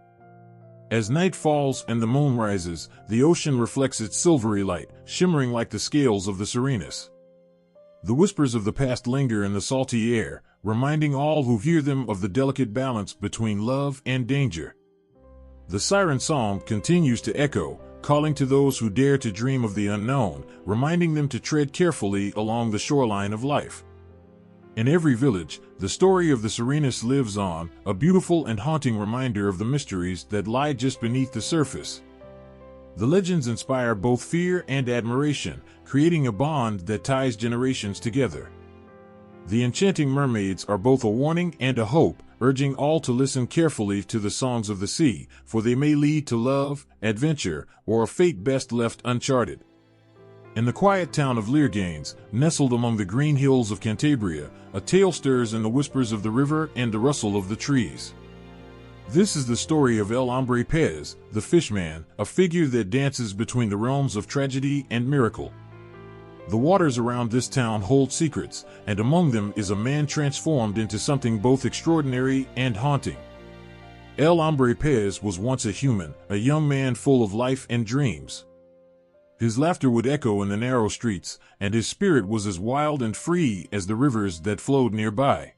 As night falls and the moon rises, the ocean reflects its silvery light, shimmering like the scales of the Serenas. The whispers of the past linger in the salty air, reminding all who hear them of the delicate balance between love and danger. The siren song continues to echo, calling to those who dare to dream of the unknown, reminding them to tread carefully along the shoreline of life. In every village, the story of the Serenas lives on, a beautiful and haunting reminder of the mysteries that lie just beneath the surface. The legends inspire both fear and admiration, creating a bond that ties generations together. The enchanting mermaids are both a warning and a hope, urging all to listen carefully to the songs of the sea, for they may lead to love, adventure, or a fate best left uncharted. In the quiet town of Leerganes, nestled among the green hills of Cantabria, a tale stirs in the whispers of the river and the rustle of the trees. This is the story of El Hombre Pez, the fishman, a figure that dances between the realms of tragedy and miracle. The waters around this town hold secrets, and among them is a man transformed into something both extraordinary and haunting. El Hombre Pez was once a human, a young man full of life and dreams. His laughter would echo in the narrow streets, and his spirit was as wild and free as the rivers that flowed nearby.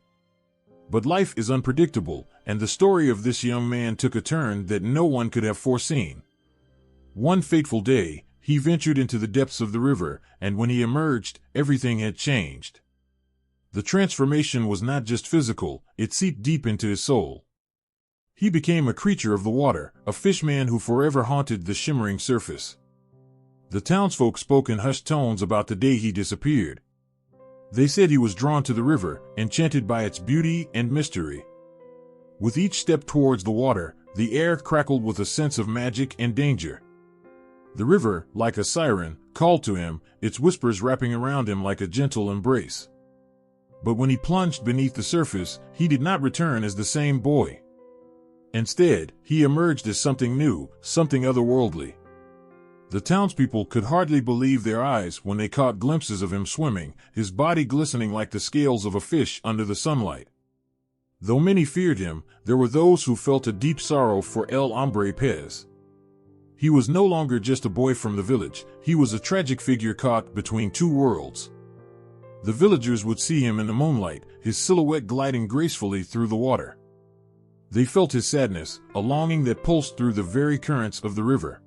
But life is unpredictable, and the story of this young man took a turn that no one could have foreseen. One fateful day, he ventured into the depths of the river, and when he emerged, everything had changed. The transformation was not just physical, it seeped deep into his soul. He became a creature of the water, a fishman who forever haunted the shimmering surface. The townsfolk spoke in hushed tones about the day he disappeared. They said he was drawn to the river, enchanted by its beauty and mystery. With each step towards the water, the air crackled with a sense of magic and danger. The river, like a siren, called to him, its whispers wrapping around him like a gentle embrace. But when he plunged beneath the surface, he did not return as the same boy. Instead, he emerged as something new, something otherworldly. The townspeople could hardly believe their eyes when they caught glimpses of him swimming, his body glistening like the scales of a fish under the sunlight. Though many feared him, there were those who felt a deep sorrow for El Hombre Pez. He was no longer just a boy from the village, he was a tragic figure caught between two worlds. The villagers would see him in the moonlight, his silhouette gliding gracefully through the water. They felt his sadness, a longing that pulsed through the very currents of the river.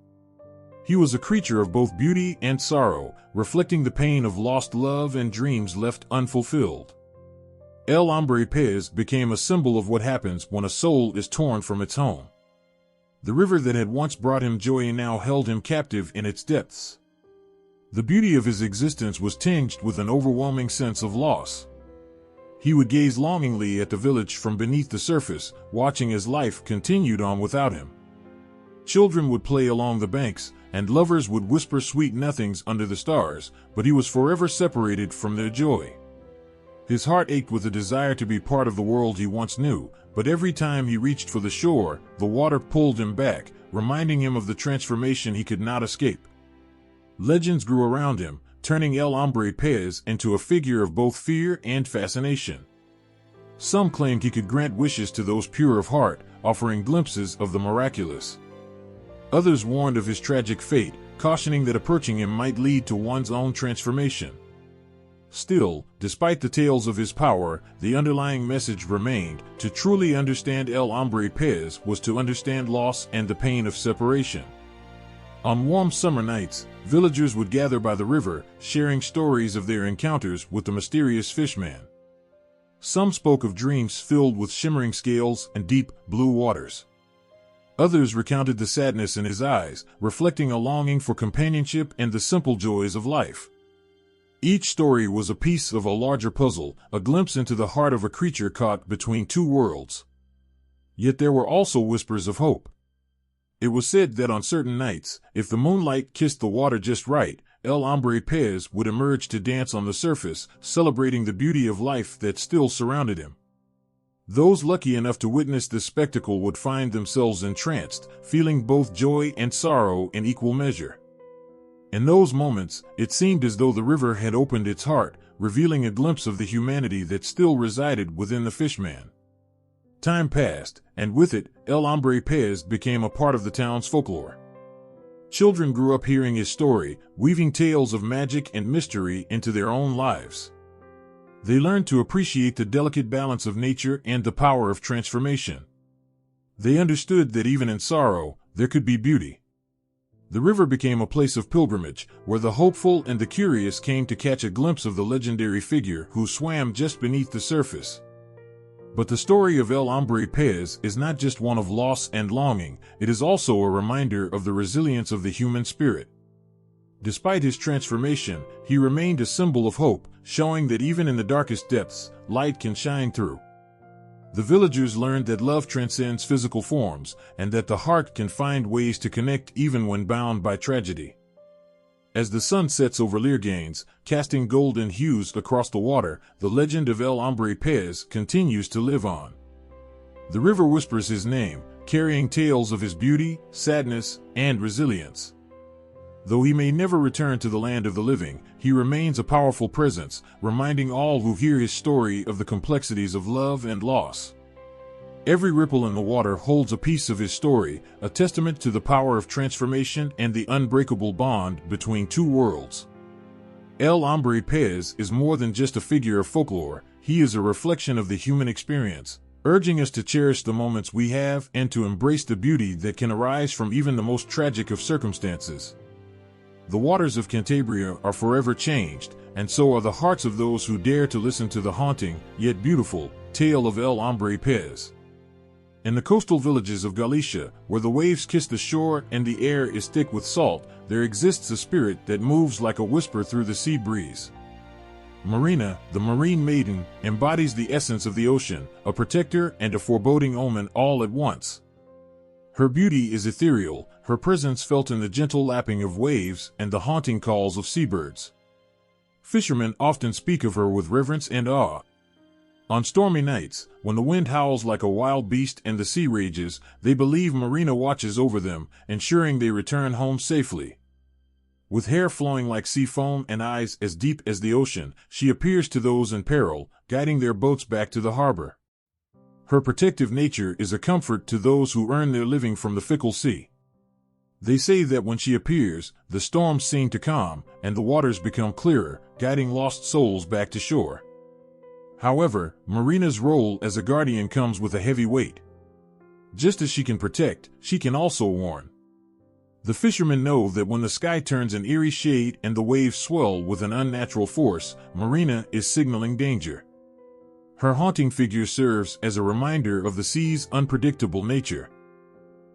He was a creature of both beauty and sorrow, reflecting the pain of lost love and dreams left unfulfilled. El Hombre Pez became a symbol of what happens when a soul is torn from its home. The river that had once brought him joy now held him captive in its depths. The beauty of his existence was tinged with an overwhelming sense of loss. He would gaze longingly at the village from beneath the surface, watching as life continued on without him. Children would play along the banks, and lovers would whisper sweet nothings under the stars, but he was forever separated from their joy. His heart ached with a desire to be part of the world he once knew, but every time he reached for the shore, the water pulled him back, reminding him of the transformation he could not escape. Legends grew around him, turning El Hombre Pez into a figure of both fear and fascination. Some claimed he could grant wishes to those pure of heart, offering glimpses of the miraculous. Others warned of his tragic fate, cautioning that approaching him might lead to one's own transformation. Still, despite the tales of his power, the underlying message remained: to truly understand El Hombre Pez was to understand loss and the pain of separation. On warm summer nights, villagers would gather by the river, sharing stories of their encounters with the mysterious fishman. Some spoke of dreams filled with shimmering scales and deep, blue waters. Others recounted the sadness in his eyes, reflecting a longing for companionship and the simple joys of life. Each story was a piece of a larger puzzle, a glimpse into the heart of a creature caught between two worlds. Yet there were also whispers of hope. It was said that on certain nights, if the moonlight kissed the water just right, El Hombre Pez would emerge to dance on the surface, celebrating the beauty of life that still surrounded him. Those lucky enough to witness this spectacle would find themselves entranced, feeling both joy and sorrow in equal measure. In those moments, it seemed as though the river had opened its heart, revealing a glimpse of the humanity that still resided within the fishman. Time passed, and with it, El Hombre Pez became a part of the town's folklore. Children grew up hearing his story, weaving tales of magic and mystery into their own lives. They learned to appreciate the delicate balance of nature and the power of transformation. They understood that even in sorrow, there could be beauty. The river became a place of pilgrimage, where the hopeful and the curious came to catch a glimpse of the legendary figure who swam just beneath the surface. But the story of El Hombre Pez is not just one of loss and longing, it is also a reminder of the resilience of the human spirit. Despite his transformation, he remained a symbol of hope, showing that even in the darkest depths, light can shine through. The villagers learned that love transcends physical forms, and that the heart can find ways to connect even when bound by tragedy. As the sun sets over Leergains, casting golden hues across the water, the legend of El Hombre Pez continues to live on. The river whispers his name, carrying tales of his beauty, sadness, and resilience. Though he may never return to the land of the living, he remains a powerful presence, reminding all who hear his story of the complexities of love and loss. Every ripple in the water holds a piece of his story, a testament to the power of transformation and the unbreakable bond between two worlds. El Hombre Pez is more than just a figure of folklore, he is a reflection of the human experience, urging us to cherish the moments we have and to embrace the beauty that can arise from even the most tragic of circumstances. The waters of Cantabria are forever changed, and so are the hearts of those who dare to listen to the haunting, yet beautiful, tale of El Hombre Pez. In the coastal villages of Galicia, where the waves kiss the shore and the air is thick with salt, there exists a spirit that moves like a whisper through the sea breeze. Marina, the marine maiden, embodies the essence of the ocean, a protector and a foreboding omen all at once. Her beauty is ethereal, her presence felt in the gentle lapping of waves and the haunting calls of seabirds. Fishermen often speak of her with reverence and awe. On stormy nights, when the wind howls like a wild beast and the sea rages, they believe Marina watches over them, ensuring they return home safely. With hair flowing like sea foam and eyes as deep as the ocean, she appears to those in peril, guiding their boats back to the harbor. Her protective nature is a comfort to those who earn their living from the fickle sea. They say that when she appears, the storms seem to calm, and the waters become clearer, guiding lost souls back to shore. However, Marina's role as a guardian comes with a heavy weight. Just as she can protect, she can also warn. The fishermen know that when the sky turns an eerie shade and the waves swell with an unnatural force, Marina is signaling danger. Her haunting figure serves as a reminder of the sea's unpredictable nature.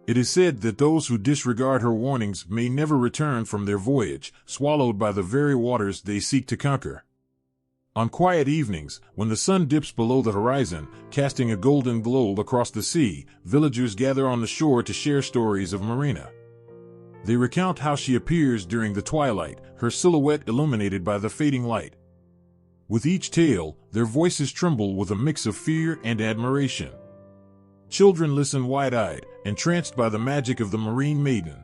It is said that those who disregard her warnings may never return from their voyage, swallowed by the very waters they seek to conquer. On quiet evenings, when the sun dips below the horizon, casting a golden glow across the sea, villagers gather on the shore to share stories of Marina. They recount how she appears during the twilight, her silhouette illuminated by the fading light. With each tale, their voices tremble with a mix of fear and admiration. Children listen wide-eyed, entranced by the magic of the marine maiden.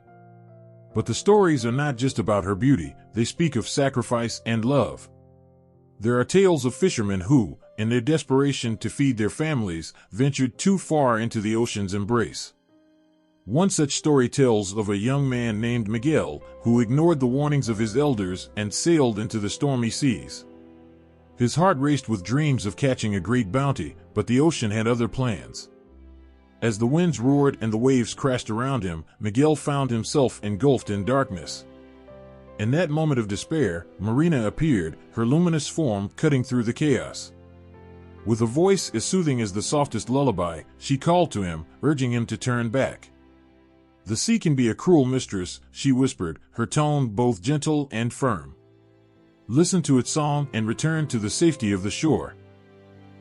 But the stories are not just about her beauty, they speak of sacrifice and love. There are tales of fishermen who, in their desperation to feed their families, ventured too far into the ocean's embrace. One such story tells of a young man named Miguel, who ignored the warnings of his elders and sailed into the stormy seas. His heart raced with dreams of catching a great bounty, but the ocean had other plans. As the winds roared and the waves crashed around him, Miguel found himself engulfed in darkness. In that moment of despair, Marina appeared, her luminous form cutting through the chaos. With a voice as soothing as the softest lullaby, she called to him, urging him to turn back. "The sea can be a cruel mistress," she whispered, her tone both gentle and firm. "Listen to its song and return to the safety of the shore."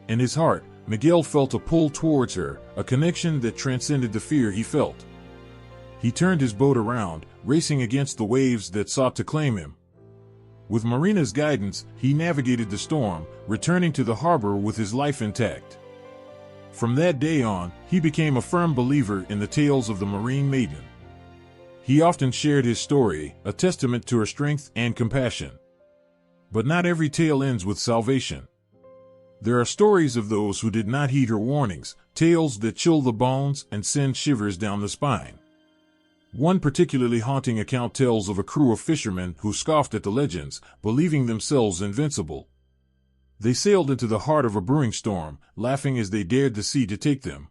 In his heart, Miguel felt a pull towards her, a connection that transcended the fear he felt. He turned his boat around, racing against the waves that sought to claim him. With Marina's guidance, he navigated the storm, returning to the harbor with his life intact. From that day on, he became a firm believer in the tales of the Marine Maiden. He often shared his story, a testament to her strength and compassion. But not every tale ends with salvation. There are stories of those who did not heed her warnings, tales that chill the bones and send shivers down the spine. One particularly haunting account tells of a crew of fishermen who scoffed at the legends, believing themselves invincible. They sailed into the heart of a brewing storm, laughing as they dared the sea to take them.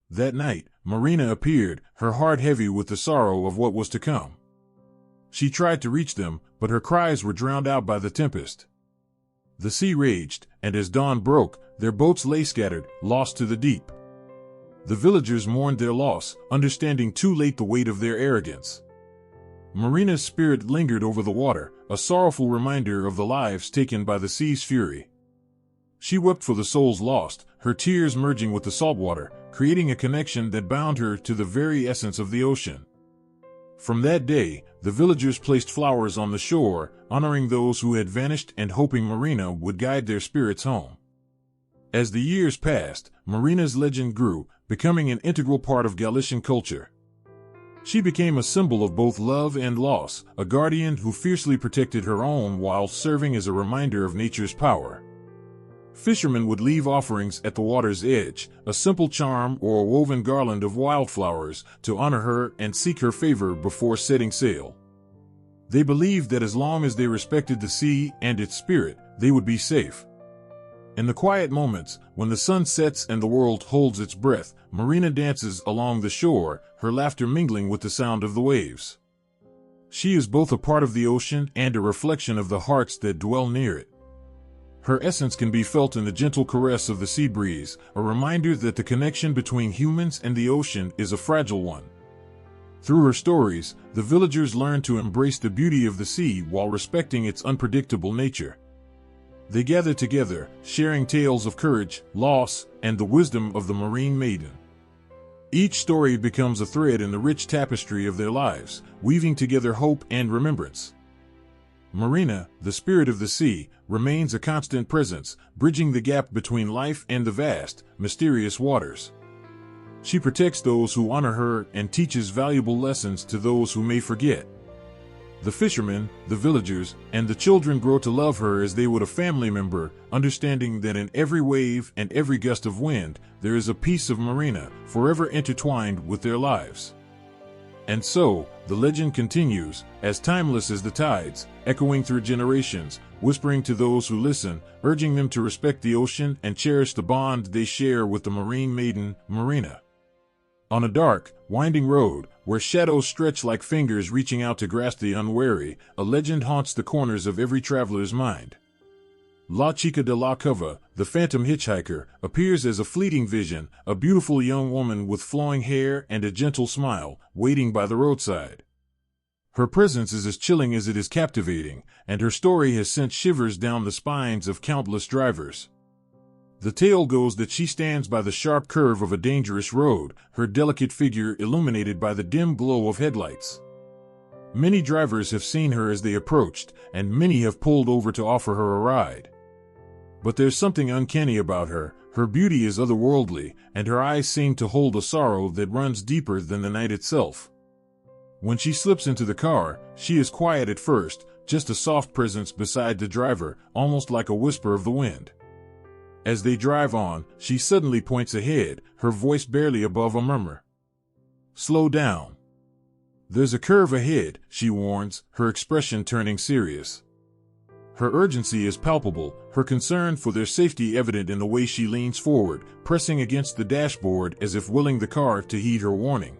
That night, Marina appeared, her heart heavy with the sorrow of what was to come. She tried to reach them, but her cries were drowned out by the tempest. The sea raged, and as dawn broke, their boats lay scattered, lost to the deep. The villagers mourned their loss, understanding too late the weight of their arrogance. Marina's spirit lingered over the water, a sorrowful reminder of the lives taken by the sea's fury. She wept for the souls lost, her tears merging with the salt water, creating a connection that bound her to the very essence of the ocean. From that day, the villagers placed flowers on the shore, honoring those who had vanished and hoping Marina would guide their spirits home. As the years passed, Marina's legend grew, becoming an integral part of Galician culture. She became a symbol of both love and loss, a guardian who fiercely protected her own while serving as a reminder of nature's power. Fishermen would leave offerings at the water's edge, a simple charm or a woven garland of wildflowers, to honor her and seek her favor before setting sail. They believed that as long as they respected the sea and its spirit, they would be safe. In the quiet moments, when the sun sets and the world holds its breath, Marina dances along the shore, her laughter mingling with the sound of the waves. She is both a part of the ocean and a reflection of the hearts that dwell near it. Her essence can be felt in the gentle caress of the sea breeze, a reminder that the connection between humans and the ocean is a fragile one. Through her stories, the villagers learn to embrace the beauty of the sea while respecting its unpredictable nature. They gather together, sharing tales of courage, loss, and the wisdom of the Marine Maiden. Each story becomes a thread in the rich tapestry of their lives, weaving together hope and remembrance. Marina, the spirit of the sea, remains a constant presence, bridging the gap between life and the vast, mysterious waters. She protects those who honor her and teaches valuable lessons to those who may forget. The fishermen, the villagers, and the children grow to love her as they would a family member, understanding that in every wave and every gust of wind, there is a piece of Marina, forever intertwined with their lives. And so, the legend continues, as timeless as the tides, echoing through generations, whispering to those who listen, urging them to respect the ocean and cherish the bond they share with the Marine Maiden, Marina. On a dark, winding road, where shadows stretch like fingers reaching out to grasp the unwary, a legend haunts the corners of every traveler's mind. La Chica de la Cova, the phantom hitchhiker, appears as a fleeting vision, a beautiful young woman with flowing hair and a gentle smile, waiting by the roadside. Her presence is as chilling as it is captivating, and her story has sent shivers down the spines of countless drivers. The tale goes that she stands by the sharp curve of a dangerous road, her delicate figure illuminated by the dim glow of headlights. Many drivers have seen her as they approached, and many have pulled over to offer her a ride. But there's something uncanny about her. Her beauty is otherworldly, and her eyes seem to hold a sorrow that runs deeper than the night itself. When she slips into the car, she is quiet at first, just a soft presence beside the driver, almost like a whisper of the wind. As they drive on, she suddenly points ahead, her voice barely above a murmur. "Slow down. There's a curve ahead," she warns, her expression turning serious. Her urgency is palpable, her concern for their safety evident in the way she leans forward, pressing against the dashboard as if willing the car to heed her warning.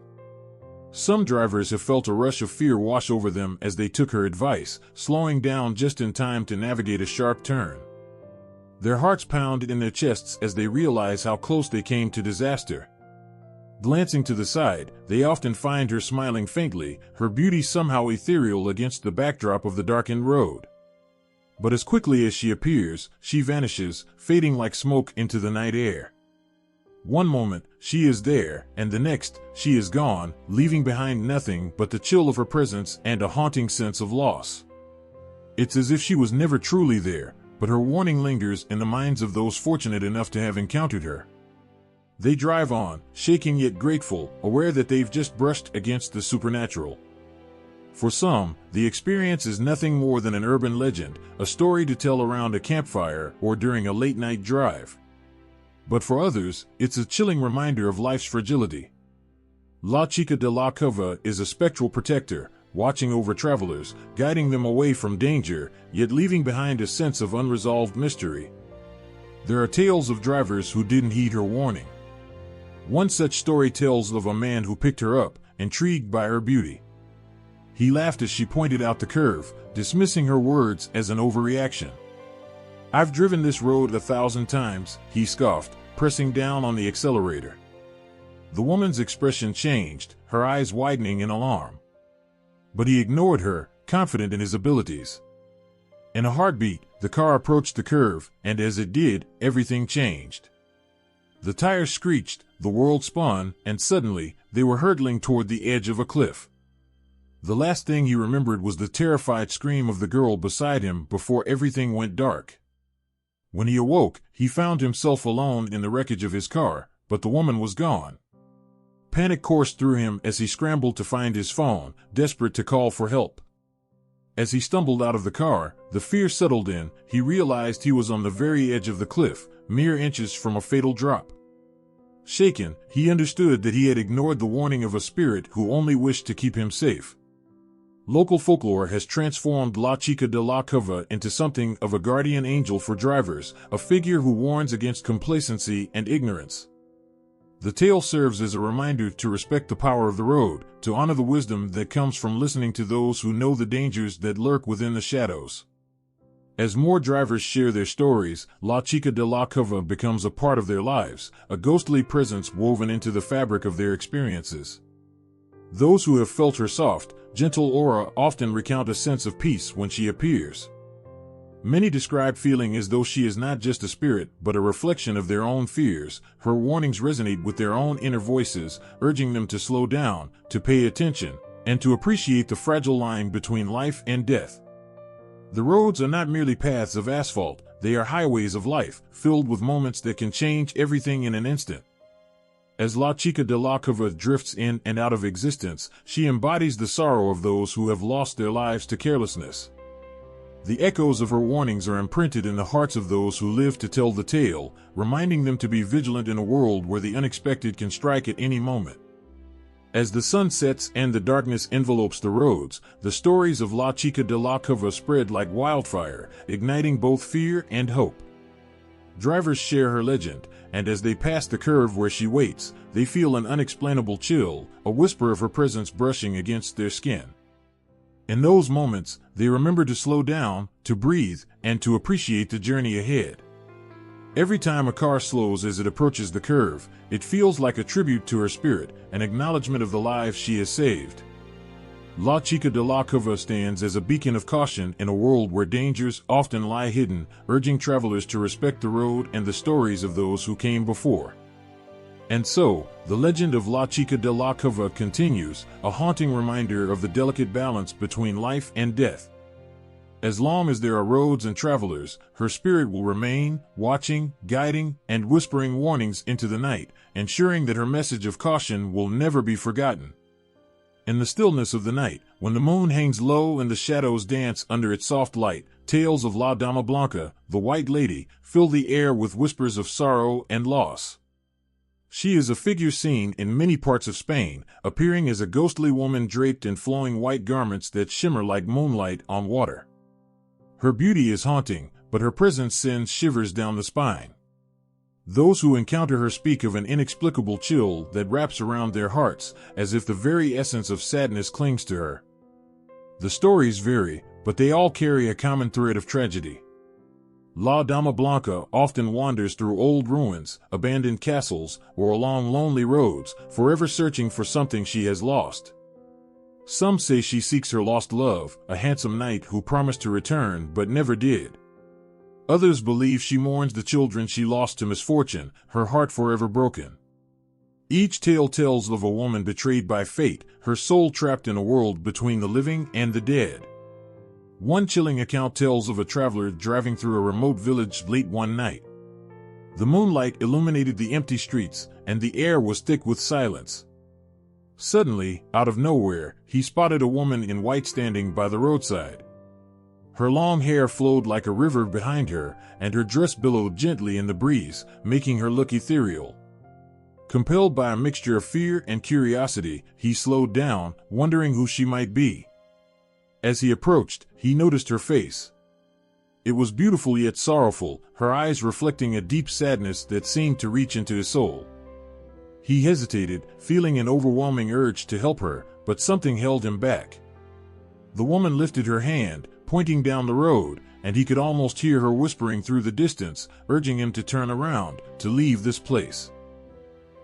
Some drivers have felt a rush of fear wash over them as they took her advice, slowing down just in time to navigate a sharp turn. Their hearts pound in their chests as they realize how close they came to disaster. Glancing to the side, they often find her smiling faintly, her beauty somehow ethereal against the backdrop of the darkened road. But as quickly as she appears, she vanishes, fading like smoke into the night air. One moment, she is there, and the next, she is gone, leaving behind nothing but the chill of her presence and a haunting sense of loss. It's as if she was never truly there, but her warning lingers in the minds of those fortunate enough to have encountered her. They drive on, shaking yet grateful, aware that they've just brushed against the supernatural. For some, the experience is nothing more than an urban legend, a story to tell around a campfire or during a late-night drive. But for others, it's a chilling reminder of life's fragility. La Chica de la Cueva is a spectral protector, watching over travelers, guiding them away from danger, yet leaving behind a sense of unresolved mystery. There are tales of drivers who didn't heed her warning. One such story tells of a man who picked her up, intrigued by her beauty. He laughed as she pointed out the curve, dismissing her words as an overreaction. "I've driven this road 1,000 times, he scoffed, pressing down on the accelerator. The woman's expression changed, her eyes widening in alarm. But he ignored her, confident in his abilities. In a heartbeat, the car approached the curve, and as it did, everything changed. The tires screeched, the world spun, and suddenly, they were hurtling toward the edge of a cliff. The last thing he remembered was the terrified scream of the girl beside him before everything went dark. When he awoke, he found himself alone in the wreckage of his car, but the woman was gone. Panic coursed through him as he scrambled to find his phone, desperate to call for help. As he stumbled out of the car, the fear settled in. He realized he was on the very edge of the cliff, mere inches from a fatal drop. Shaken, he understood that he had ignored the warning of a spirit who only wished to keep him safe. Local folklore has transformed La Chica de la Cueva into something of a guardian angel for drivers, a figure who warns against complacency and ignorance. The tale serves as a reminder to respect the power of the road, to honor the wisdom that comes from listening to those who know the dangers that lurk within the shadows. As more drivers share their stories, La Chica de la Cueva becomes a part of their lives, a ghostly presence woven into the fabric of their experiences. Those who have felt her soft, gentle aura often recount a sense of peace when she appears. Many describe feeling as though she is not just a spirit, but a reflection of their own fears. Her warnings resonate with their own inner voices, urging them to slow down, to pay attention, and to appreciate the fragile line between life and death. The roads are not merely paths of asphalt, they are highways of life, filled with moments that can change everything in an instant. As La Chica de la Cueva drifts in and out of existence, she embodies the sorrow of those who have lost their lives to carelessness. The echoes of her warnings are imprinted in the hearts of those who live to tell the tale, reminding them to be vigilant in a world where the unexpected can strike at any moment. As the sun sets and the darkness envelopes the roads, the stories of La Chica de la Cueva spread like wildfire, igniting both fear and hope. Drivers share her legend, and as they pass the curve where she waits, they feel an unexplainable chill, a whisper of her presence brushing against their skin. In those moments, they remember to slow down, to breathe, and to appreciate the journey ahead. Every time a car slows as it approaches the curve, it feels like a tribute to her spirit, an acknowledgement of the lives she has saved. La Chica de la Cueva stands as a beacon of caution in a world where dangers often lie hidden, urging travelers to respect the road and the stories of those who came before. And so, the legend of La Chica de la Cueva continues, a haunting reminder of the delicate balance between life and death. As long as there are roads and travelers, her spirit will remain, watching, guiding, and whispering warnings into the night, ensuring that her message of caution will never be forgotten. In the stillness of the night, when the moon hangs low and the shadows dance under its soft light, tales of La Dama Blanca, the White Lady, fill the air with whispers of sorrow and loss. She is a figure seen in many parts of Spain, appearing as a ghostly woman draped in flowing white garments that shimmer like moonlight on water. Her beauty is haunting, but her presence sends shivers down the spine. Those who encounter her speak of an inexplicable chill that wraps around their hearts, as if the very essence of sadness clings to her. The stories vary, but they all carry a common thread of tragedy. La Dama Blanca often wanders through old ruins, abandoned castles, or along lonely roads, forever searching for something she has lost. Some say she seeks her lost love, a handsome knight who promised to return but never did. Others believe she mourns the children she lost to misfortune, her heart forever broken. Each tale tells of a woman betrayed by fate, her soul trapped in a world between the living and the dead. One chilling account tells of a traveler driving through a remote village late one night. The moonlight illuminated the empty streets, and the air was thick with silence. Suddenly, out of nowhere, he spotted a woman in white standing by the roadside. Her long hair flowed like a river behind her, and her dress billowed gently in the breeze, making her look ethereal. Compelled by a mixture of fear and curiosity, he slowed down, wondering who she might be. As he approached, he noticed her face. It was beautiful yet sorrowful, her eyes reflecting a deep sadness that seemed to reach into his soul. He hesitated, feeling an overwhelming urge to help her, but something held him back. The woman lifted her hand, pointing down the road, and he could almost hear her whispering through the distance, urging him to turn around, to leave this place.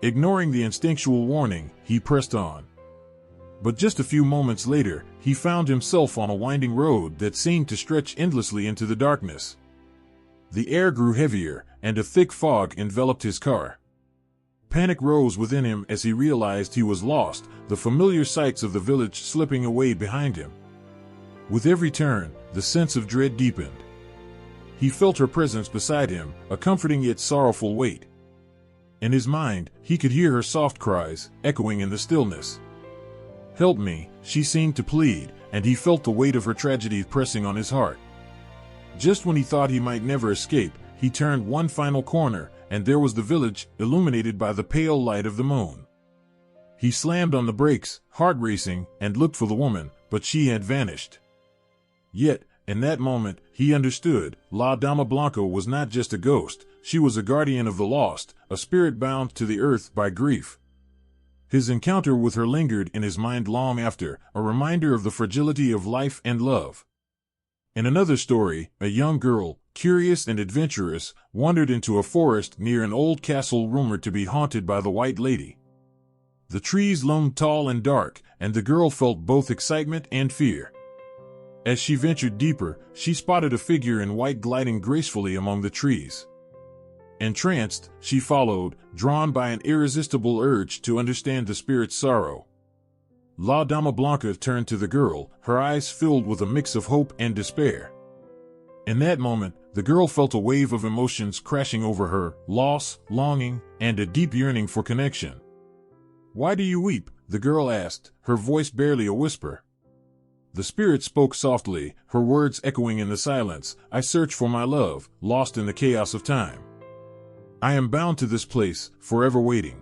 Ignoring the instinctual warning, he pressed on. But just a few moments later, he found himself on a winding road that seemed to stretch endlessly into the darkness. The air grew heavier, and a thick fog enveloped his car. Panic rose within him as he realized he was lost, the familiar sights of the village slipping away behind him. With every turn, the sense of dread deepened. He felt her presence beside him, a comforting yet sorrowful weight. In his mind, he could hear her soft cries, echoing in the stillness. "Help me," she seemed to plead, and he felt the weight of her tragedy pressing on his heart. Just when he thought he might never escape, he turned one final corner, and there was the village, illuminated by the pale light of the moon. He slammed on the brakes, heart racing, and looked for the woman, but she had vanished. Yet, in that moment, he understood, La Dama Blanca was not just a ghost, she was a guardian of the lost, a spirit bound to the earth by grief. His encounter with her lingered in his mind long after, a reminder of the fragility of life and love. In another story, a young girl, curious and adventurous, wandered into a forest near an old castle rumored to be haunted by the White Lady. The trees loomed tall and dark, and the girl felt both excitement and fear. As she ventured deeper, she spotted a figure in white gliding gracefully among the trees. Entranced, she followed, drawn by an irresistible urge to understand the spirit's sorrow. La Dama Blanca turned to the girl, her eyes filled with a mix of hope and despair. In that moment, the girl felt a wave of emotions crashing over her, loss, longing, and a deep yearning for connection. "Why do you weep?" the girl asked, her voice barely a whisper. The spirit spoke softly, her words echoing in the silence. "I search for my love, lost in the chaos of time. I am bound to this place, forever waiting."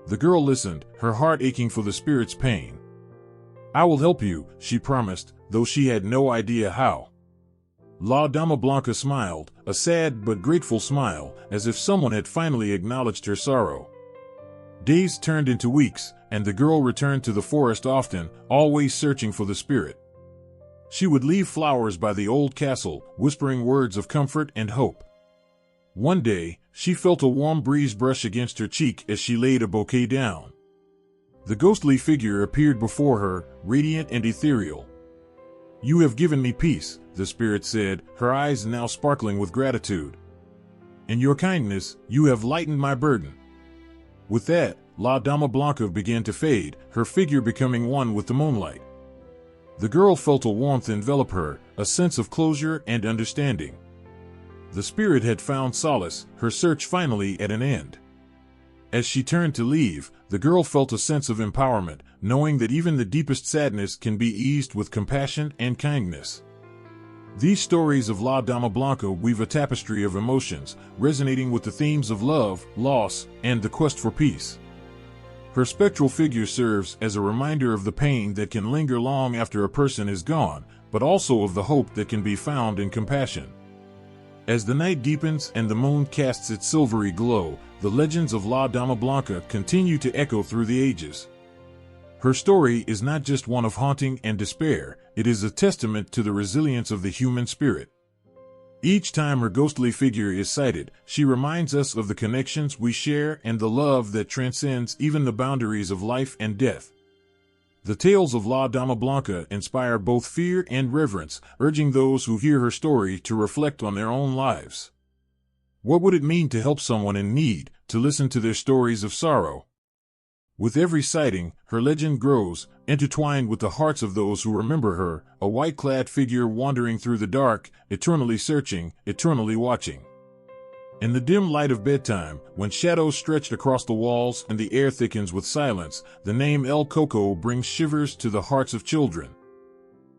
The girl listened, her heart aching for the spirit's pain. "I will help you," she promised, though she had no idea how. La Dama Blanca smiled, a sad but grateful smile, as if someone had finally acknowledged her sorrow. Days turned into weeks, and the girl returned to the forest often, always searching for the spirit. She would leave flowers by the old castle, whispering words of comfort and hope. One day, she felt a warm breeze brush against her cheek as she laid a bouquet down. The ghostly figure appeared before her, radiant and ethereal. "You have given me peace," the spirit said, her eyes now sparkling with gratitude. "In your kindness, you have lightened my burden." With that, La Dama Blanca began to fade, her figure becoming one with the moonlight. The girl felt a warmth envelop her, a sense of closure and understanding. The spirit had found solace, her search finally at an end. As she turned to leave, the girl felt a sense of empowerment, knowing that even the deepest sadness can be eased with compassion and kindness. These stories of La Dama Blanca weave a tapestry of emotions, resonating with the themes of love, loss, and the quest for peace. Her spectral figure serves as a reminder of the pain that can linger long after a person is gone, but also of the hope that can be found in compassion. As the night deepens and the moon casts its silvery glow, the legends of La Dama Blanca continue to echo through the ages. Her story is not just one of haunting and despair, it is a testament to the resilience of the human spirit. Each time her ghostly figure is sighted, she reminds us of the connections we share and the love that transcends even the boundaries of life and death. The tales of La Dama Blanca inspire both fear and reverence, urging those who hear her story to reflect on their own lives. What would it mean to help someone in need, to listen to their stories of sorrow? With every sighting, her legend grows, intertwined with the hearts of those who remember her, a white-clad figure wandering through the dark, eternally searching, eternally watching. In the dim light of bedtime, when shadows stretch across the walls and the air thickens with silence, the name El Coco brings shivers to the hearts of children.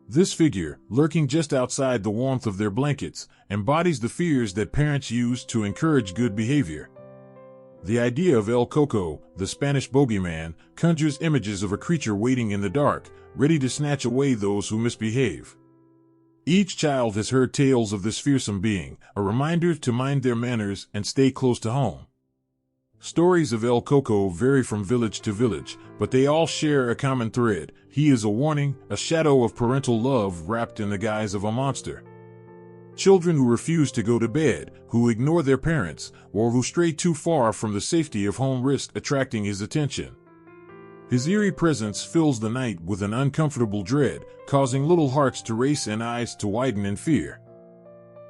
This figure, lurking just outside the warmth of their blankets, embodies the fears that parents use to encourage good behavior. The idea of El Coco, the Spanish bogeyman, conjures images of a creature waiting in the dark, ready to snatch away those who misbehave. Each child has heard tales of this fearsome being, a reminder to mind their manners and stay close to home. Stories of El Coco vary from village to village, but they all share a common thread. He is a warning, a shadow of parental love wrapped in the guise of a monster. Children who refuse to go to bed, who ignore their parents, or who stray too far from the safety of home risk attracting his attention. His eerie presence fills the night with an uncomfortable dread, causing little hearts to race and eyes to widen in fear.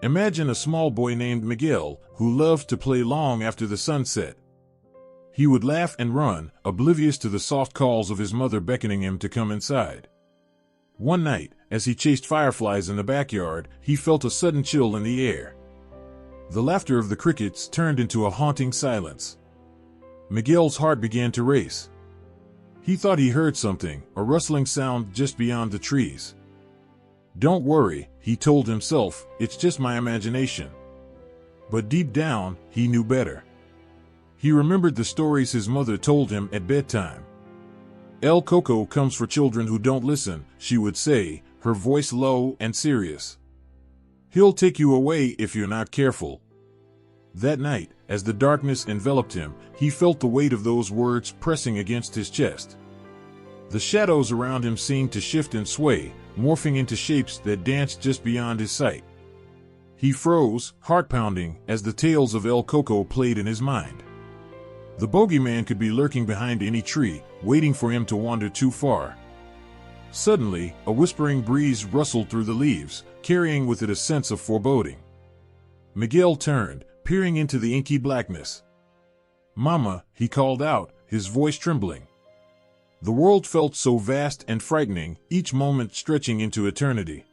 Imagine a small boy named Miguel, who loved to play long after the sun set. He would laugh and run, oblivious to the soft calls of his mother beckoning him to come inside. One night, as he chased fireflies in the backyard, he felt a sudden chill in the air. The laughter of the crickets turned into a haunting silence. Miguel's heart began to race. He thought he heard something, a rustling sound just beyond the trees. "Don't worry," he told himself, "it's just my imagination." But deep down, he knew better. He remembered the stories his mother told him at bedtime. El Coco comes for children who don't listen, she would say, her voice low and serious. He'll take you away if you're not careful. That night, as the darkness enveloped him, he felt the weight of those words pressing against his chest. The shadows around him seemed to shift and sway, morphing into shapes that danced just beyond his sight. He froze, heart pounding, as the tales of El Coco played in his mind. The bogeyman could be lurking behind any tree, waiting for him to wander too far. Suddenly, a whispering breeze rustled through the leaves, carrying with it a sense of foreboding. Miguel turned, peering into the inky blackness. "Mama," he called out, his voice trembling. The world felt so vast and frightening, each moment stretching into eternity.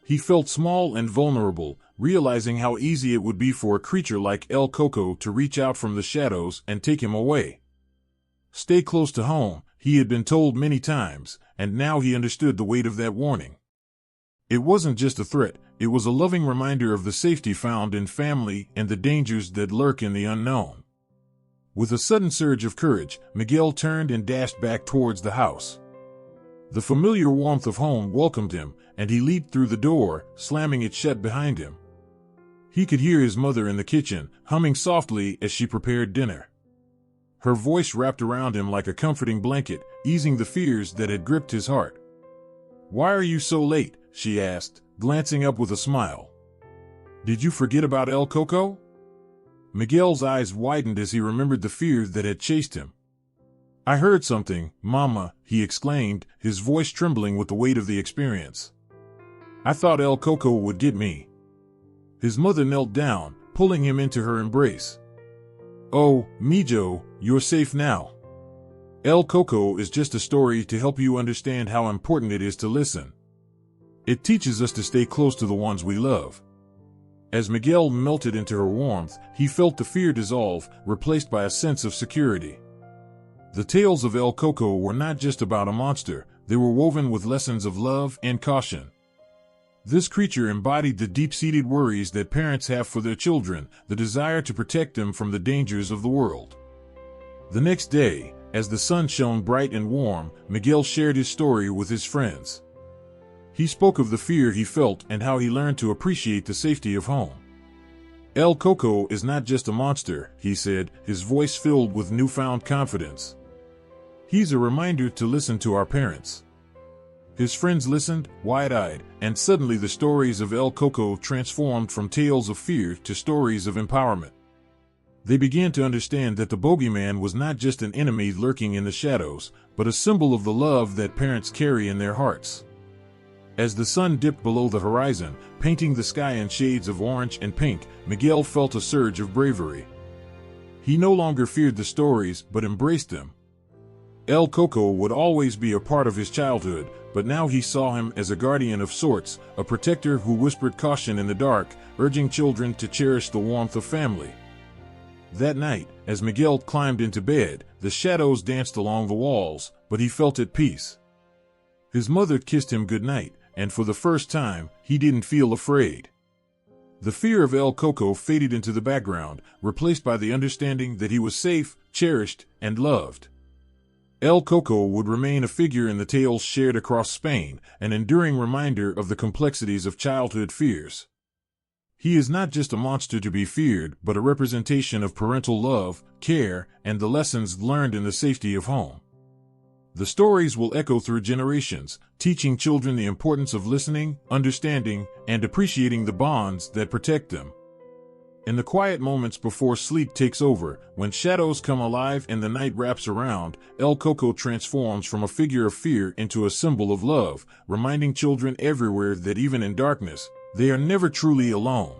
He felt small and vulnerable, realizing how easy it would be for a creature like El Coco to reach out from the shadows and take him away. Stay close to home, he had been told many times, and now he understood the weight of that warning. It wasn't just a threat, it was a loving reminder of the safety found in family and the dangers that lurk in the unknown. With a sudden surge of courage, Miguel turned and dashed back towards the house. The familiar warmth of home welcomed him, and he leaped through the door, slamming it shut behind him. He could hear his mother in the kitchen, humming softly as she prepared dinner. Her voice wrapped around him like a comforting blanket, easing the fears that had gripped his heart. "Why are you so late?" she asked, glancing up with a smile. "Did you forget about El Coco?" Miguel's eyes widened as he remembered the fear that had chased him. "I heard something, Mama," he exclaimed, his voice trembling with the weight of the experience. "I thought El Coco would get me." His mother knelt down, pulling him into her embrace. "Oh, Mijo, you're safe now. El Coco is just a story to help you understand how important it is to listen. It teaches us to stay close to the ones we love." As Miguel melted into her warmth, he felt the fear dissolve, replaced by a sense of security. The tales of El Coco were not just about a monster, they were woven with lessons of love and caution. This creature embodied the deep-seated worries that parents have for their children, the desire to protect them from the dangers of the world. The next day, as the sun shone bright and warm, Miguel shared his story with his friends. He spoke of the fear he felt and how he learned to appreciate the safety of home. El Coco is not just a monster, he said, his voice filled with newfound confidence. He's a reminder to listen to our parents. His friends listened, wide-eyed, and suddenly the stories of El Coco transformed from tales of fear to stories of empowerment. They began to understand that the bogeyman was not just an enemy lurking in the shadows, but a symbol of the love that parents carry in their hearts. As the sun dipped below the horizon, painting the sky in shades of orange and pink, Miguel felt a surge of bravery. He no longer feared the stories, but embraced them. El Coco would always be a part of his childhood, but now he saw him as a guardian of sorts, a protector who whispered caution in the dark, urging children to cherish the warmth of family. That night, as Miguel climbed into bed, the shadows danced along the walls, but he felt at peace. His mother kissed him goodnight, and for the first time, he didn't feel afraid. The fear of El Coco faded into the background, replaced by the understanding that he was safe, cherished, and loved. El Coco would remain a figure in the tales shared across Spain, an enduring reminder of the complexities of childhood fears. He is not just a monster to be feared, but a representation of parental love, care, and the lessons learned in the safety of home. The stories will echo through generations, teaching children the importance of listening, understanding, and appreciating the bonds that protect them. In the quiet moments before sleep takes over, when shadows come alive and the night wraps around, El Coco transforms from a figure of fear into a symbol of love, reminding children everywhere that even in darkness, they are never truly alone.